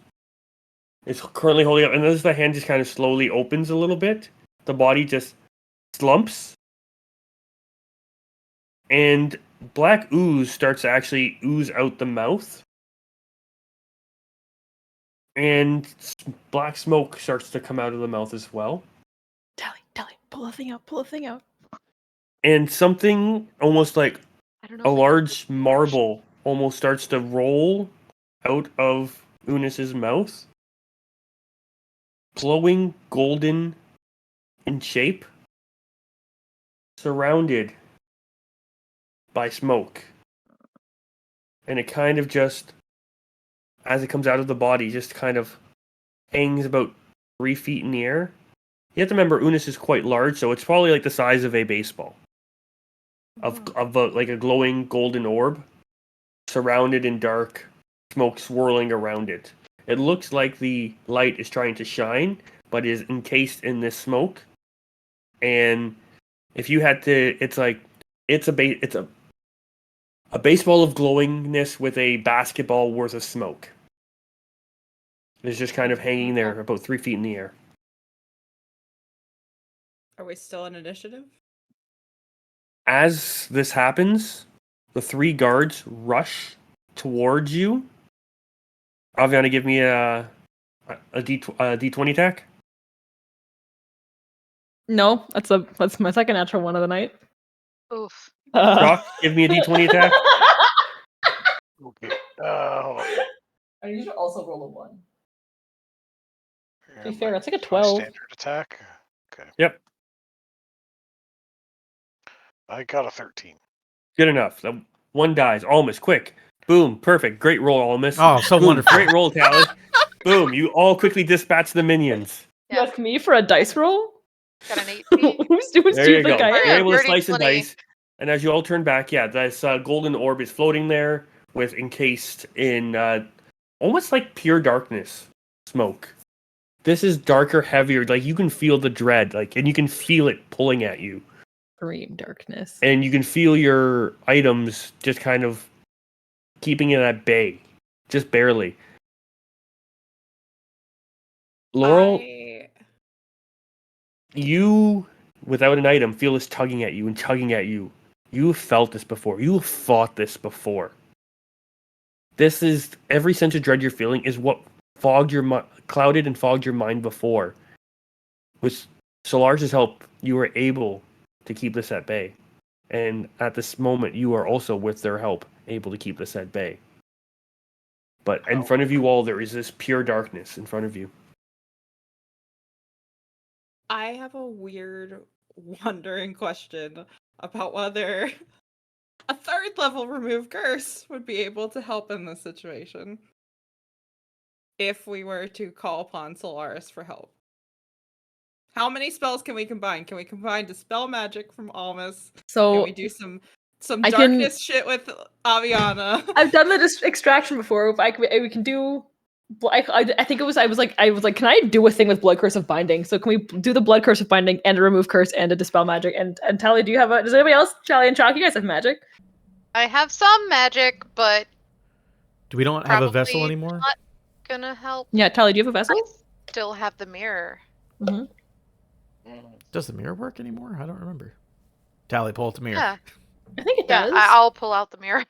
is currently holding up, and as the hand just kind of slowly opens a little bit, the body just slumps, and black ooze starts to actually ooze out the mouth, and black smoke starts to come out of the mouth as well. Tally, pull the thing out. And something almost like I don't know a if I can large do marble almost starts to roll out of Unis's mouth, glowing golden in shape, surrounded by smoke. And it kind of just, as it comes out of the body, just kind of hangs about 3 feet in the air. You have to remember, Unis is quite large, so it's probably like the size of a baseball. Of like a glowing golden orb, surrounded in dark smoke swirling around it. It looks like the light is trying to shine, but is encased in this smoke. And if you had to, it's like it's a baseball of glowingness with a basketball worth of smoke. It's just kind of hanging there about 3 feet in the air. Are we still in initiative? As this happens, the 3 guards rush towards you. Aviana, give me a D20 attack. No, that's my second natural one of the night. Oof. Doc, give me a D20 attack. Okay. Hold on. And you should also roll a 1. Yeah, To be fair, my- it's like a my 12. standard attack. Okay. Yep, I got a 13. good enough. That one dies. Almost quick. Boom, perfect. Great roll, Almost. Oh, so Boom, wonderful. great roll, Tally. Boom, you all quickly dispatch the minions. You ask me for a dice roll? Got an 18. Who's There do you you think go. I You're Yeah, am? able to dirty slice the 20. dice, and as you all turn back, yeah, this golden orb is floating there, with encased in almost like pure darkness smoke. This is darker, heavier. Like you can feel the dread, like, and you can feel it pulling at you, Extreme darkness. and you can feel your items just kind of keeping it at bay, just barely. Laurel, you, without an item, feel this tugging at you and tugging at you. You have felt this before. You have fought this before. This is every sense of dread you're feeling is what clouded and fogged your mind before. With Solaris' help, you were able to keep this at bay. And at this moment, you are also, with their help, able to keep this at bay. But in front of you all, there is this pure darkness in front of you. I have a weird, wandering question about whether a 3rd level remove curse would be able to help in this situation. If we were to call upon Solaris for help. How many spells can we combine? Can we combine Dispel Magic from Almus? Can So we do some I can- darkness shit with Aviana? I've done the extraction before. We can do I think it was. I was like, can I do a thing with blood curse of binding? So can we do the blood curse of binding and a remove curse and a dispel magic? And Tally, do you have a? Does anybody else? Tally and Chalk, you guys have magic? I have some magic, but Do we don't have a vessel probably anymore? not gonna help. Yeah, Tally, do you have a I vessel? still have the mirror. Mm-hmm. Does the mirror work anymore? I don't remember. Tally, pull out the mirror. Yeah, I think it yeah. does. I'll pull out the mirror.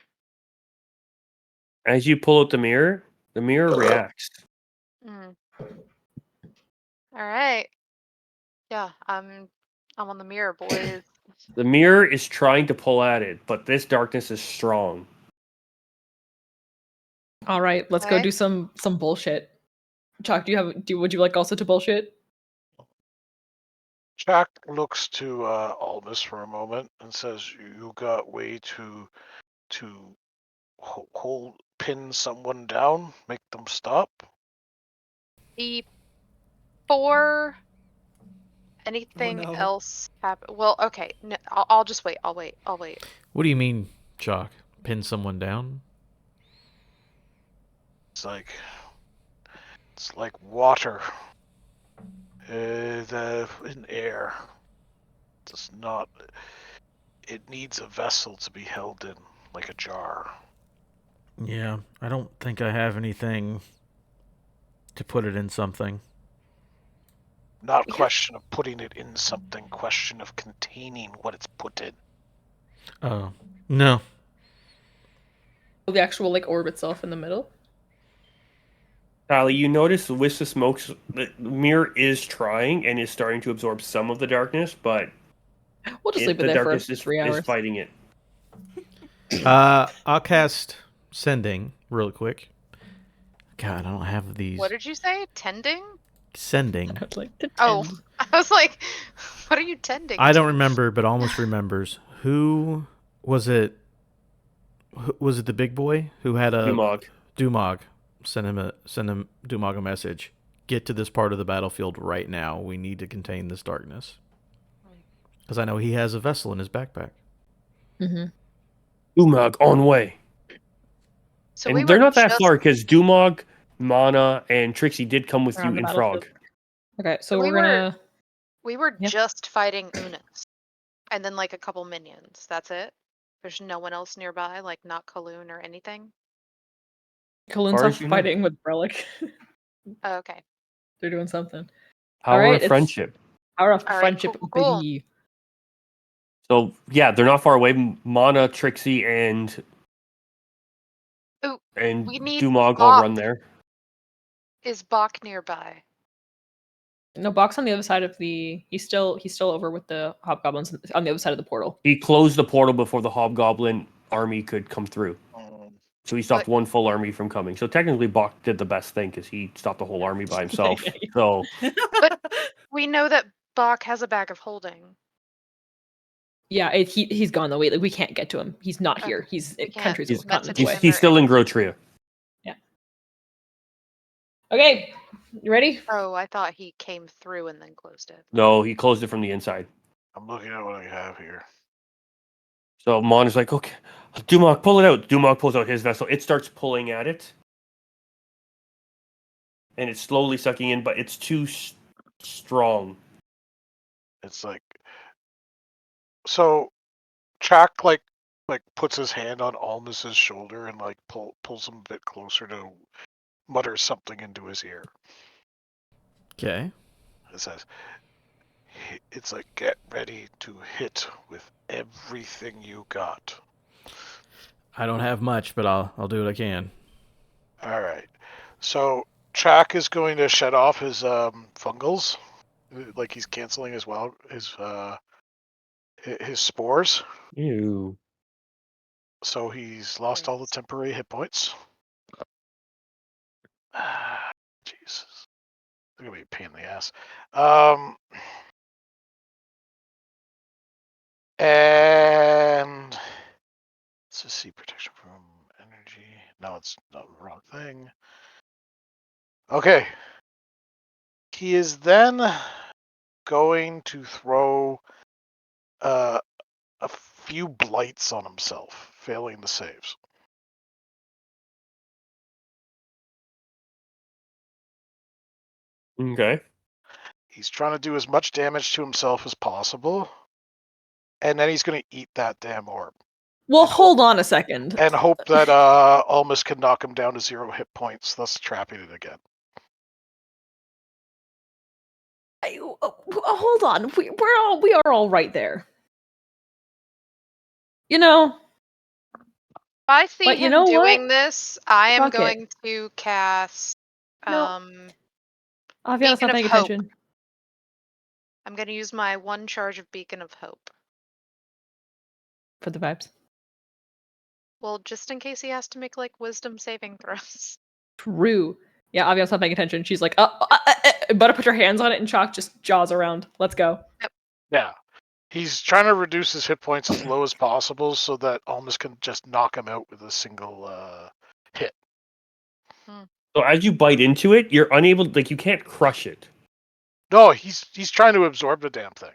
As you pull out the mirror reacts. Mm. All right. Yeah, I'm on the mirror, boys. The mirror is trying to pull at it, but this darkness is strong. All right, let's go Okay. do some bullshit. Chalk, would you like also to bullshit? Jack looks to Albus for a moment and says, "You got way to hold pin someone down, make them stop." Before anything no. else happen, well, okay. No, I'll just wait. I'll wait. What do you mean, Chalk? Pin someone down? It's like water in air. Does not. It needs a vessel to be held in, like a jar. Yeah, I don't think I have anything to put it in something. Not Yeah. question of putting it in something, question of containing what it's put in. Oh, no. The actual like orb itself in the middle. Tally, you notice with the smokes, the mirror is trying and is starting to absorb some of the darkness, but We'll just leave it the there for darkness is 3 hours. fighting it. I'll cast Sending real quick. God, I don't have these. What did you say? Tending? Sending. I'd like to Oh, tend. I was like, what are you tending? I don't to? remember, but almost remembers. Who was it? Was it the big boy who had a Dumog. Dumog? Send him Dumog a message. Get to this part of the battlefield right now. We need to contain this darkness. Because I know he has a vessel in his backpack. Mm-hmm. Dumog on way. So And we they're were not that just far because Dumog, Mana, and Trixie did come with Around you the in battlefield. Frog. Okay, so we we're gonna. were Yeah. just fighting Unas, and then like a couple minions. That's it. There's no one else nearby, like not Kaloon or anything. Kaloon's Far off as you know. fighting with Relic. Oh, okay. They're doing something. Power right, of it's- friendship. Power of All right, friendship, cool. baby. So yeah, they're not far away. Mana, Trixie, and Ooh, and we need Dumog all Bach. run there. Is Bach nearby? No, Bach's on the other side of the. He's still over with the hobgoblins on the other side of the portal. He closed the portal before the Hobgoblin army could come through. So he stopped But- one full army from coming. So technically, Bach did the best thing because he stopped the whole army by himself. So We know that Bach has a bag of holding. Yeah, he's gone though. We can't get to him. He's not Okay. here. He's We can't countries He's- continents message away. him. he's still in Grotria. Okay, you ready? Oh, I thought he came through and then closed it. No, he closed it from the inside. I'm looking at what I have here. So Mana's like, okay, Dumog, pull it out. Dumog pulls out his vessel. It starts pulling at it. And it's slowly sucking in, but it's too strong. It's like, so Jack like puts his hand on Almus's shoulder and like pulls him a bit closer to mutter something into his ear. Okay. It says, it's like, get ready to hit with everything you got. I don't have much, but I'll do what I can. All right. So Jack is going to shut off his fungals, like he's canceling as well his spores. Ew. So he's lost all the temporary hit points. Jesus. It's gonna be a pain in the ass. And let's just see, protection from energy. No, it's not the wrong thing. Okay. He is then going to throw a few blights on himself, failing the saves. Okay. He's trying to do as much damage to himself as possible. And then he's going to eat that damn orb. Well, And hold on a second. And hope that Almus can knock him down to 0 hit points, thus trapping it again. Hold on. We are all right there. You know, If I see but you him know doing what? this, I am Fuck it. going to cast No. Aviana's Beacon not of paying Hope. attention. I'm going to use my 1 charge of Beacon of Hope. For the vibes. Well, just in case he has to make like wisdom saving throws. True. Yeah, Aviana's not paying attention. She's like, better put your hands on it, and Chalk just jaws around. Let's go. Yeah. He's trying to reduce his hit points as low as possible so that Almus can just knock him out with a single hit. So as you bite into it, you're unable, like, you can't crush it. No, he's trying to absorb the damn thing.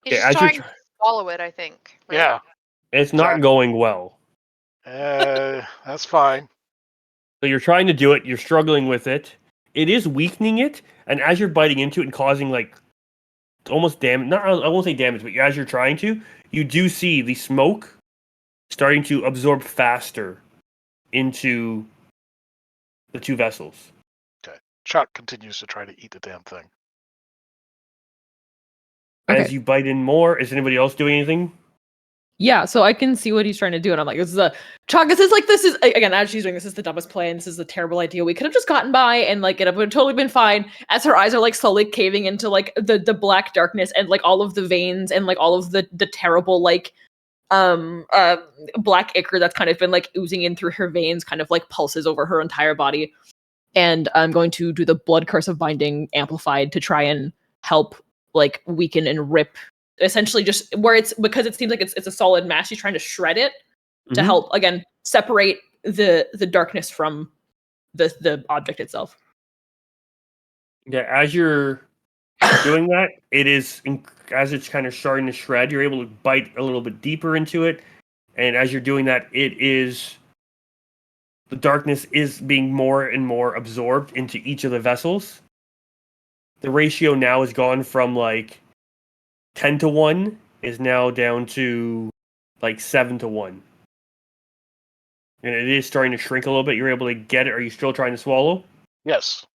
He's Yeah, just as you're trying to swallow it, I think. Right? Yeah. It's not Exactly. going well. That's fine. So you're trying to do it, you're struggling with it. It is weakening it, and as you're biting into it and causing, like, almost damage, not, I won't say damage, but as you're trying to, you do see the smoke starting to absorb faster into the 2 vessels. Chuck continues to try to eat the damn thing. As Okay. you bite in more, is anybody else doing anything? Yeah, so I can see what he's trying to do, and I'm like, this is again, as she's doing this is the dumbest plan. This is a terrible idea. We could have just gotten by, and like it would have totally been fine. As her eyes are like slowly caving into like the black darkness, and like all of the veins, and like all of the terrible like black ichor that's kind of been like oozing in through her veins, kind of like pulses over her entire body. And I'm going to do the blood curse of binding amplified to try and help like weaken and rip, essentially just where it's, because it seems like it's a solid mass, she's trying to shred it to Mhm. help again separate the darkness from the object itself. Yeah, as you're doing that, it is, as it's kind of starting to shred, you're able to bite a little bit deeper into it. And as you're doing that, the darkness is being more and more absorbed into each of the vessels. The ratio now has gone from like 10 to 1 is now down to like 7 to 1. And it is starting to shrink a little bit. You're able to get it. Are you still trying to swallow? Yes.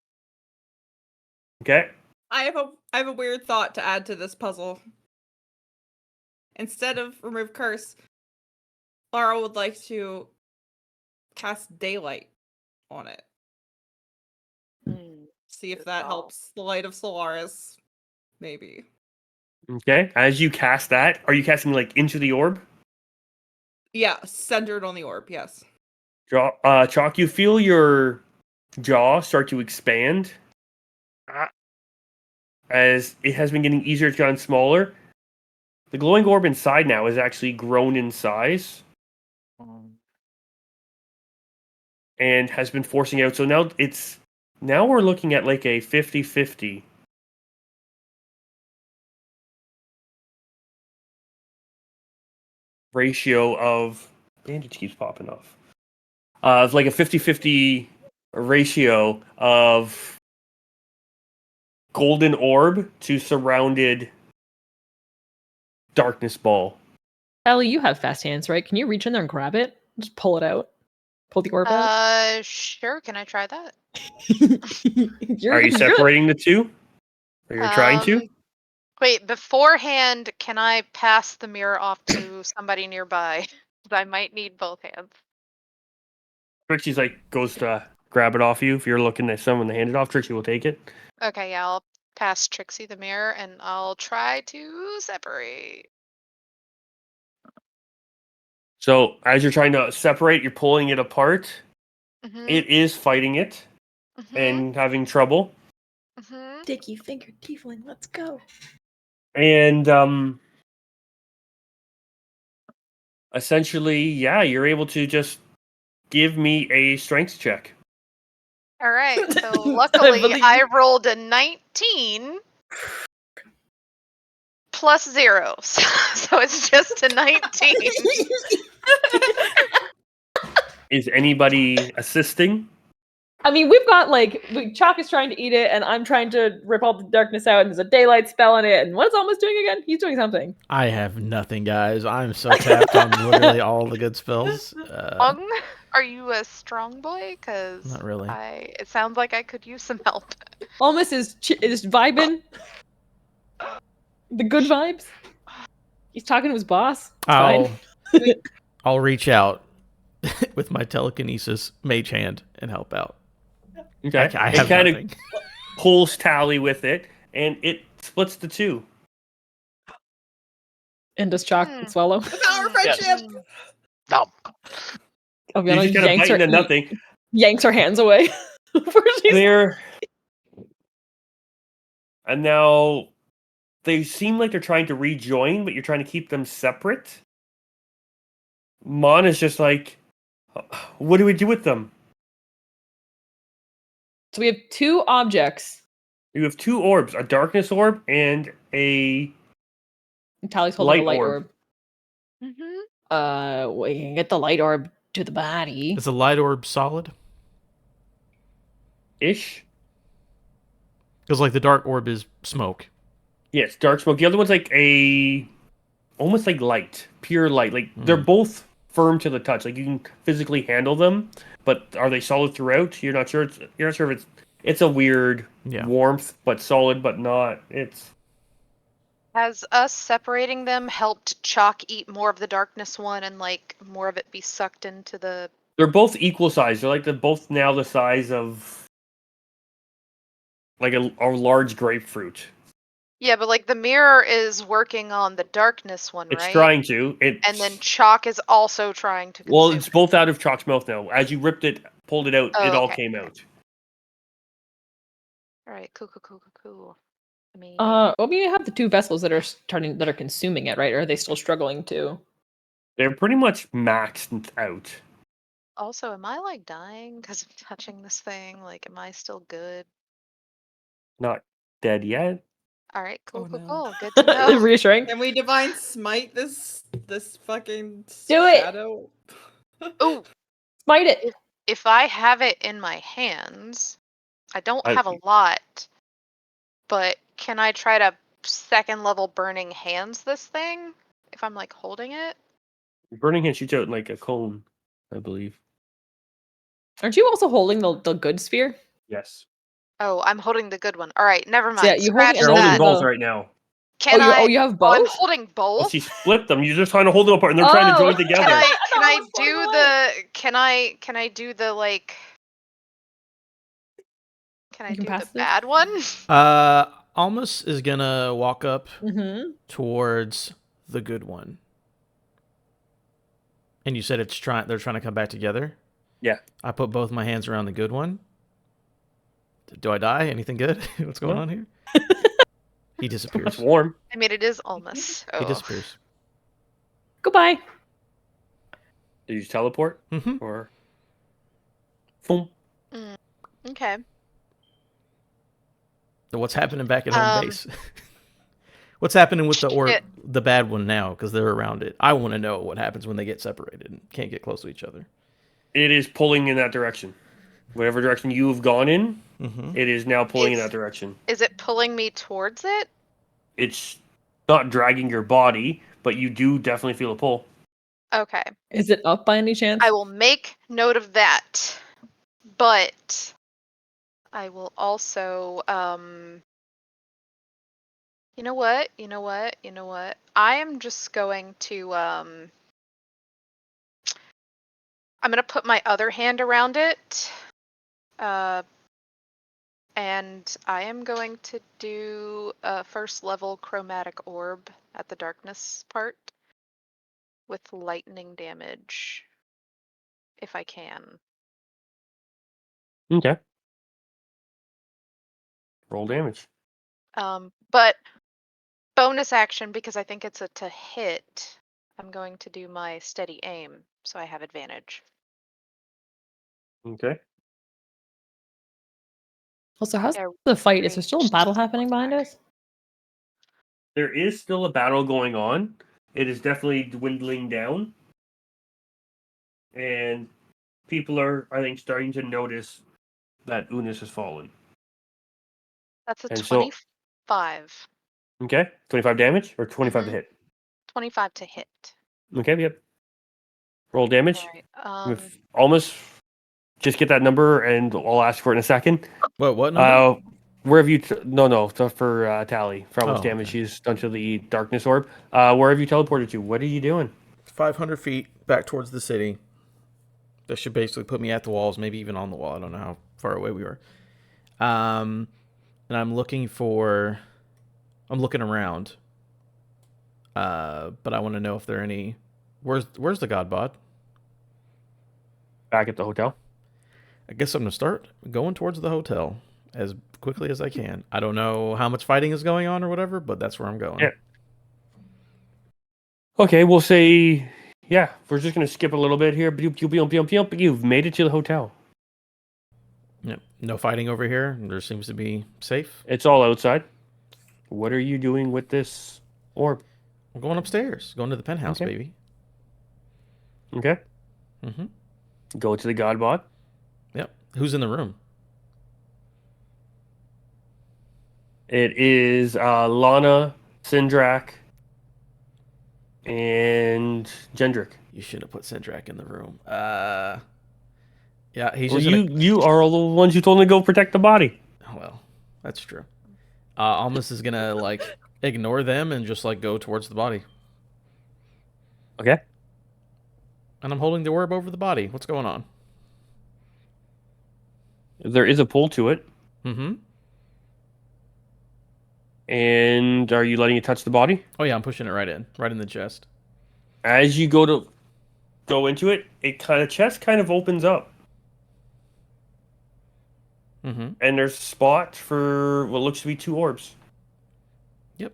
Okay. I have a weird thought to add to this puzzle. Instead of remove curse, Lara would like to cast daylight on it. See if that helps the light of Solaris. Maybe. Okay. As you cast that, are you casting like into the orb? Yeah, centered on the orb, yes. Chalk, you feel your jaw start to expand as it has been getting easier. It's gotten smaller. The glowing orb inside now has actually grown in size and has been forcing out. So now we're looking at like a 50-50. Ratio of bandage keeps popping off. It's like a 50-50 ratio of golden orb to surrounded darkness ball. Ellie, you have fast hands, right? Can you reach in there and grab it? Just pull it out. Pull the orb out. Sure. Can I try that? Are you separating the two? Or you're trying to? Wait, beforehand, can I pass the mirror off to somebody nearby? I might need both hands. Trixie's like goes to grab it off you. If you're looking at someone to hand it off, Trixie will take it. Okay, yeah, I'll pass Trixie the mirror and I'll try to separate. So as you're trying to separate, you're pulling it apart. Mm-hmm. It is fighting it and having trouble. Mm-hmm. Sticky fingered tiefling, let's go. And essentially, yeah, you're able to just give me a strength check. All right, so luckily I rolled a 19 plus 0, so it's just a 19. Is anybody assisting? I mean, we've got Chalk is trying to eat it, and I'm trying to rip all the darkness out, and there's a daylight spell on it. And what is Almost doing again? He's doing something. I have nothing, guys. I'm so tapped on literally all the good spells. Are you a strong boy? Because Not really. it sounds like I could use some help. Almost is vibing. The good vibes. He's talking to his boss. It's fine. I'll reach out with my telekinesis mage hand and help out. Okay. I it have kind nothing. of pulls Tally with it, and it splits the two. And does Chalk swallow? The power of friendship. No. You Obiana just kind of bite into nothing. yanks her hands away. There. And now they seem like they're trying to rejoin, but you're trying to keep them separate. Mon is just like, what do we do with them? So we have two objects. You have two orbs, a darkness orb and a Tally's holding a light light orb. orb. We can get the light orb to the body. Is the light orb solid? Ish. Because like the dark orb is smoke. Yes, dark smoke. The other one's like almost like light, pure light. Like they're both firm to the touch. Like you can physically handle them, but are they solid throughout? You're not sure. You're not sure if it's a weird warmth, but solid, but not. Has us separating them helped Chalk eat more of the darkness one and more of it be sucked into the... They're both equal size. They're both now the size of like a large grapefruit. Yeah, but the mirror is working on the darkness one, right? It's trying to. And then Chalk is also trying to consume Well, it's both out of Chalk's mouth now. As you ripped it, pulled it out, it all came out. All right, cool. I mean, We have the two vessels that are consuming it, right? Or are they still struggling to? They're pretty much maxed out. Also, am I dying because I'm touching this thing? Am I still good? Not dead yet. All right, cool. No. Good to know. Reassuring. Can we divine smite this fucking Do it! shadow? Oh, Smite it! if I have it in my hands, I don't have a lot, but can I try to second level burning hands this thing if I'm holding it? Burning hand shoots out like a cone, I believe. Aren't you also holding the good sphere? Yes. Oh, I'm holding the good one. All right, never mind. So yeah, you're holding. You're holding both right now. Can I? You have both. Oh, I'm holding both. Well, she split them. You're just trying to hold them apart, and they're trying to join together. Can I do the? Can I do the Can I do the bad one? Almost is gonna walk up towards the good one. And you said they're trying to come back together? Yeah. I put both my hands around the good one. Do I die? Anything good? What's going on here? He disappears. It's warm. I mean, it is almost. He disappears. Goodbye. Did you teleport? Or boom. Okay. What's happening back at home base? What's happening with the bad one now? Because they're around it. I want to know what happens when they get separated and can't get close to each other. It is pulling in that direction. Whatever direction you've gone in, it is now pulling in that direction. Is it pulling me towards it? It's not dragging your body, but you do definitely feel a pull. Okay. Is it up by any chance? I will make note of that. But I will also you know what? I am just going to I'm going to put my other hand around it. And I am going to do a first level chromatic orb at the darkness part with lightning damage if I can. Okay. Roll damage. But bonus action, because I think it's a to hit, I'm going to do my steady aim, so I have advantage. Okay. Also, how's the fight? Is there still a battle happening behind us? There is still a battle going on. It is definitely dwindling down. And people are, I think, starting to notice that Unis has fallen. That's a And so, 25. okay, 25 damage or 25 to Mhm. hit. 25 to hit. Okay, yep. Roll damage. All right. With almost just get that number, and I'll ask for it in a second. What number? Where have you? No, for Tally for how much Oh, damage okay. she's done to the darkness orb. Where have you teleported to? What are you doing? 500 feet back towards the city. That should basically put me at the walls, maybe even on the wall. I don't know how far away we were. And I'm looking around. But I want to know if there are any. Where's the Godbot? Back at the hotel. I guess I'm gonna start going towards the hotel as quickly as I can. I don't know how much fighting is going on or whatever, but that's where I'm going. Yeah. Okay, we'll say, yeah, we're just gonna skip a little bit here. You've made it to the hotel. Yep. No fighting over here. There seems to be safe. It's all outside. What are you doing with this orb? I'm going upstairs. Going to the penthouse, Okay. baby. Okay. Mm-hmm. Go to the Godbot. Yep. Who's in the room? It is Lana, Sindrak, and Gendrick. You should have put Sindrak in the room. Yeah, he's Well, just you are all the ones who told him to go protect the body. Well, that's true. Almas is gonna ignore them and just go towards the body. Okay. And I'm holding the orb over the body. What's going on? There is a pull to it. Mm-hmm. And are you letting it touch the body? Oh yeah, I'm pushing it right in the chest. As you go into it, chest kind of opens up. Mm-hmm. And there's a spot for what looks to be 2 orbs. Yep.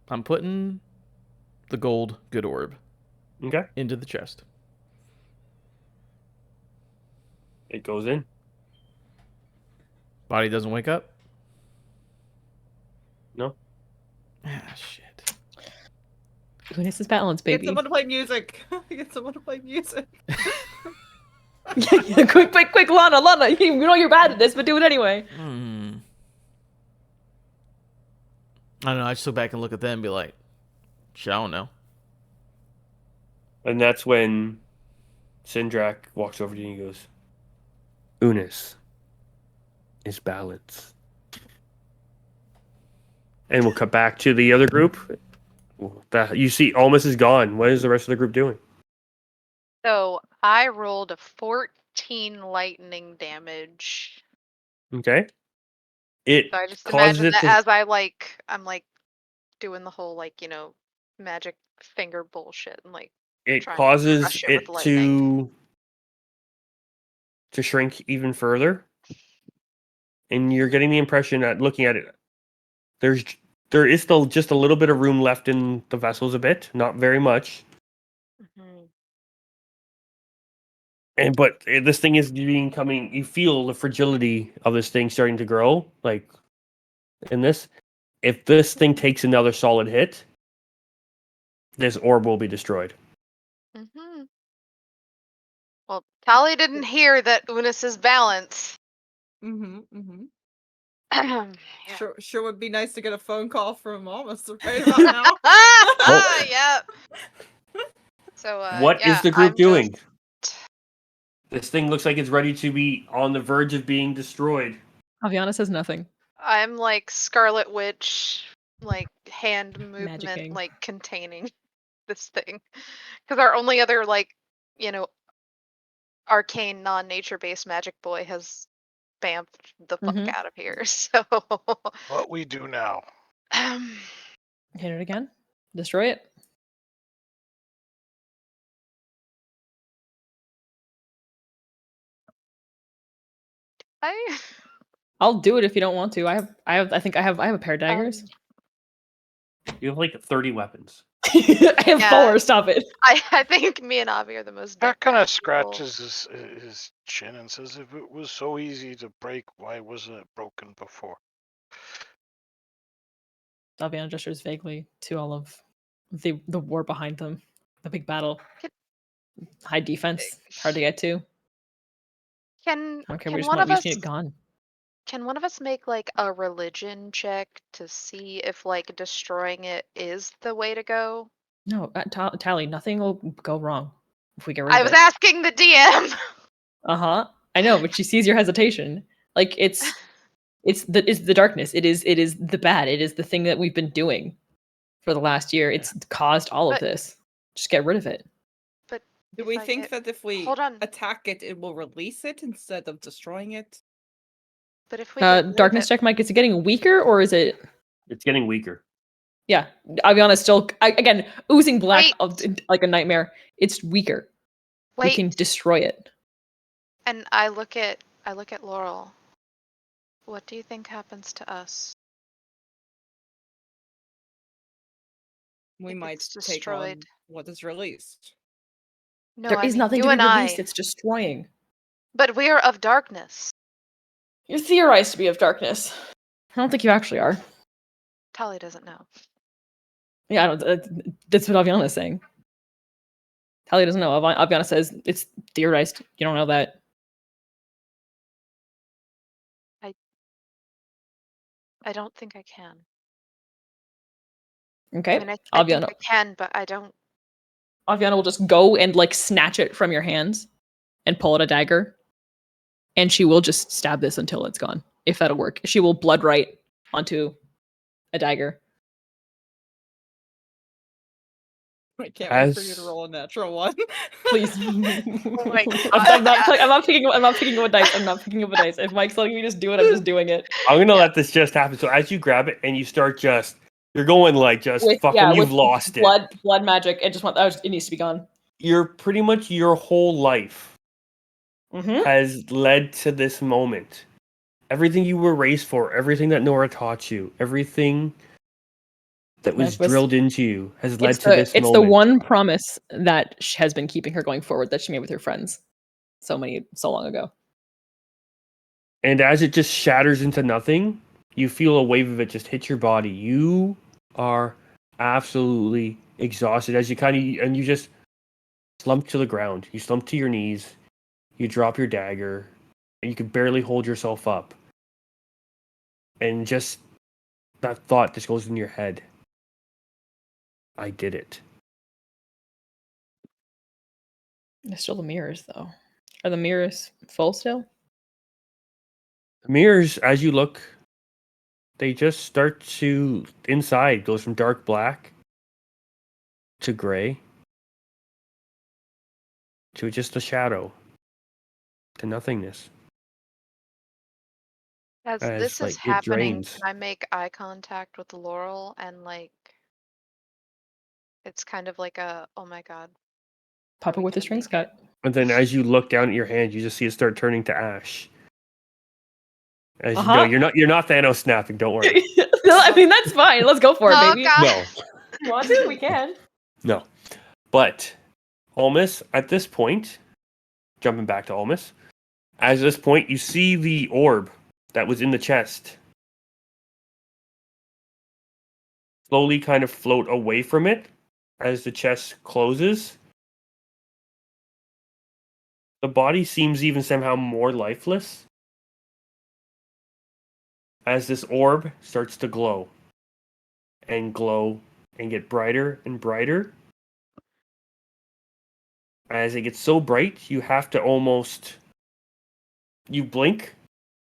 I'm putting the gold good orb Okay. into the chest. It goes in. Body doesn't wake up? No. Ah, shit. Goodness is balance, Get baby. someone to play music. Get someone to play music. Yeah, quick, Lana, you know you're bad at this, but do it anyway. I don't know. I just look back and look at them and be like, shit, I don't know. And that's when Sindrak walks over to you and he goes, Unis is balance. And we'll cut back to the other group. You see, Almas is gone. What is the rest of the group doing? So I rolled a 14 lightning damage. Okay. It So I just causes imagine it that to... as I'm doing the whole magic finger bullshit and It trying to causes crush it with it lightning. to shrink even further. And you're getting the impression that looking at it, there is still just a little bit of room left in the vessels a bit, not very much. But this thing is becoming, you feel the fragility of this thing starting to grow, in this. If this thing takes another solid hit, this orb will be destroyed. Mm-hmm. Well, Tali didn't hear that Unis's balance. Mm-hmm. Yeah. Sure would be nice to get a phone call from Almas right about now. Yep. So What is the group I'm doing? just... This thing looks like it's ready to be on the verge of being destroyed. Aviana says nothing. I'm like Scarlet Witch, hand movement, Magicking. containing this thing. Because our only other arcane non-nature based magic boy has bamfed the fuck out of here. So What we do now? Hit it again. Destroy it. I'll do it if you don't want to. I think I have a pair of daggers. You have 30 weapons. I have 4. Stop it. I think me and Avi are the most. That kind of people. scratches his chin and says, "If it was so easy to break, why wasn't it broken before?" Aviana gestures vaguely to all of the war behind them. The big battle. High defense. Hard to get to. Can I don't care. can We one of just us need it gone. Can one of us make like a religion check to see if like destroying it is the way to go? No, Tally, nothing will go wrong if we get rid I of was it. asking the DM. I know, but she sees your hesitation. Like it's the darkness. It is the bad. It is the thing that we've been doing for the last year. It's caused all of But- this. Just get rid of it. But Do if we I think get- that if we hold on. attack it, it will release it instead of destroying it? But if we get rid Darkness of it, check, Mike. Is it getting weaker or is it? It's getting weaker. Yeah, Aviana's still again oozing black Wait. of like a nightmare. It's weaker. We wait, can destroy it. and I look at Laurel. What do you think happens to us? We If might it's take on destroyed. what is released. No, There I is mean nothing you to be and released. I. It's destroying. But we are of darkness. You're theorized to be of darkness. I don't think you actually are. Tali doesn't know. Yeah, I don't. That's what Aviana is saying. Talia doesn't know. Aviana says it's theorized. You don't know that. I don't think I can. Okay. I mean, I think Aviana. I can, but I don't. Aviana will just go and like snatch it from your hands and pull out a dagger, and she will just stab this until it's gone. If that'll work, she will blood right onto a dagger. I can't wait for you to As- roll a natural one. Please. Oh my I'm not picking up a dice. I'm not picking up a dice. If Mike's letting me just do it, I'm just doing it. I'm gonna let this just happen. So as you grab it and you start you're going like just With fucking, you've with lost it. blood magic. It just it needs to be gone. You're pretty much your whole life Mm-hmm. has led to this moment. Everything you were raised for, everything that Nora taught you, everything that was drilled into you has led to this It's moment. the one promise that has been keeping her going forward that she made with her friends so long ago. And as it just shatters into nothing, you feel a wave of it just hit your body. You are absolutely exhausted as you just slump to the ground. You slump to your knees. You drop your dagger, and you can barely hold yourself up. And just that thought just goes in your head. I did it. There's still the mirrors, though. Are the mirrors full still? The mirrors, as you look, they just start to inside goes from dark black to gray to just a shadow to nothingness. As As this is like it happening, drains. can I make eye contact with Laurel and like it's kind of like a oh my god. Papa we with the gonna strings make it? cut. And then as you look down at your hand, you just see it start turning to ash. As you Uh-huh. know, you're not Thanos snapping, don't worry. I mean, that's fine. Let's go for it, Oh baby. god. No. If you want to? We can. No. But Olmus, at this point, jumping back to Olmus, at this point you see the orb that was in the chest slowly kind of float away from it as the chest closes. The body seems even somehow more lifeless as this orb starts to glow and get brighter and brighter. As it gets so bright, you have to you blink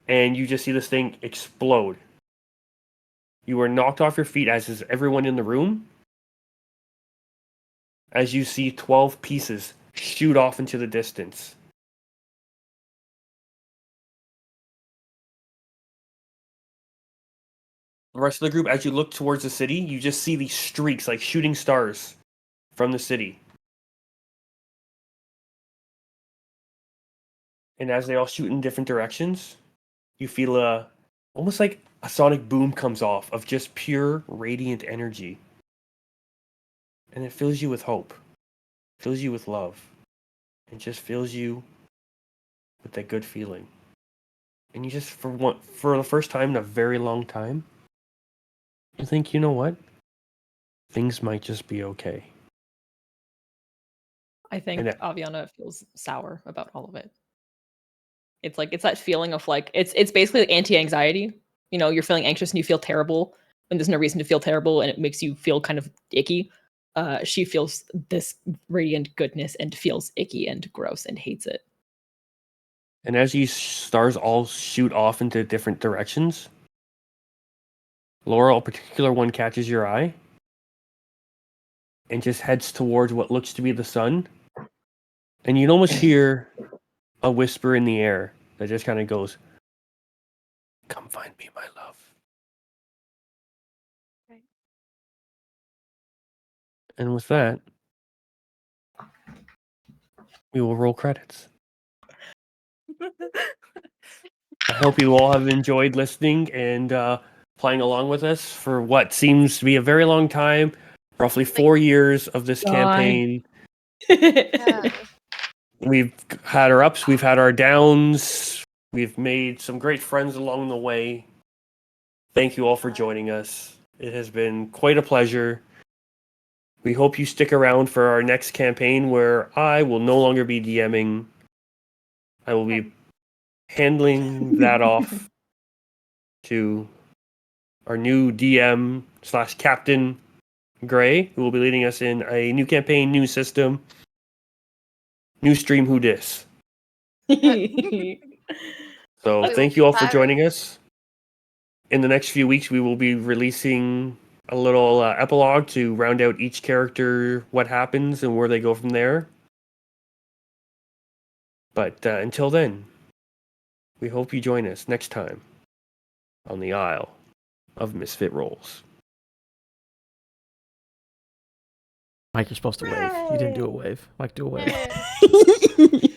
and you just see this thing explode. You are knocked off your feet, as is everyone in the room, as you see 12 pieces shoot off into the distance. The rest of the group, as you look towards the city, you just see these streaks like shooting stars from the city. And as they all shoot in different directions, you feel almost like a sonic boom comes off of just pure radiant energy. And it fills you with hope, fills you with love, and just fills you with that good feeling. And you just for the first time in a very long time, you think, you know what? Things might just be okay. I think And Aviana feels sour about all of it. It's like it's that feeling of like it's basically like anti-anxiety. You know, you're feeling anxious and you feel terrible when there's no reason to feel terrible, and it makes you feel kind of icky. She feels this radiant goodness and feels icky and gross and hates it. And as these stars all shoot off into different directions, Laura, a particular one catches your eye and just heads towards what looks to be the sun. And you'd almost hear a whisper in the air that just kind of goes, "Come find me, my love." Right. And with that, we will roll credits. I hope you all have enjoyed listening and playing along with us for what seems to be a very long time, roughly 4 years of this God. campaign. Yeah. We've had our ups, we've had our downs, we've made some great friends along the way. Thank you all for joining us. It has been quite a pleasure. We hope you stick around for our next campaign where I will no longer be DMing. I will be handling that off to our new DM / Captain Gray, who will be leading us in a new campaign, new system, new stream. Who dis? So We will thank you all for fire- joining us. In the next few weeks, we will be releasing a little epilogue to round out each character, what happens, and where they go from there. But until then, we hope you join us next time on the Isle of Misfit Rolls. Mike, you're supposed to wave. You didn't do a wave. Mike, do a wave.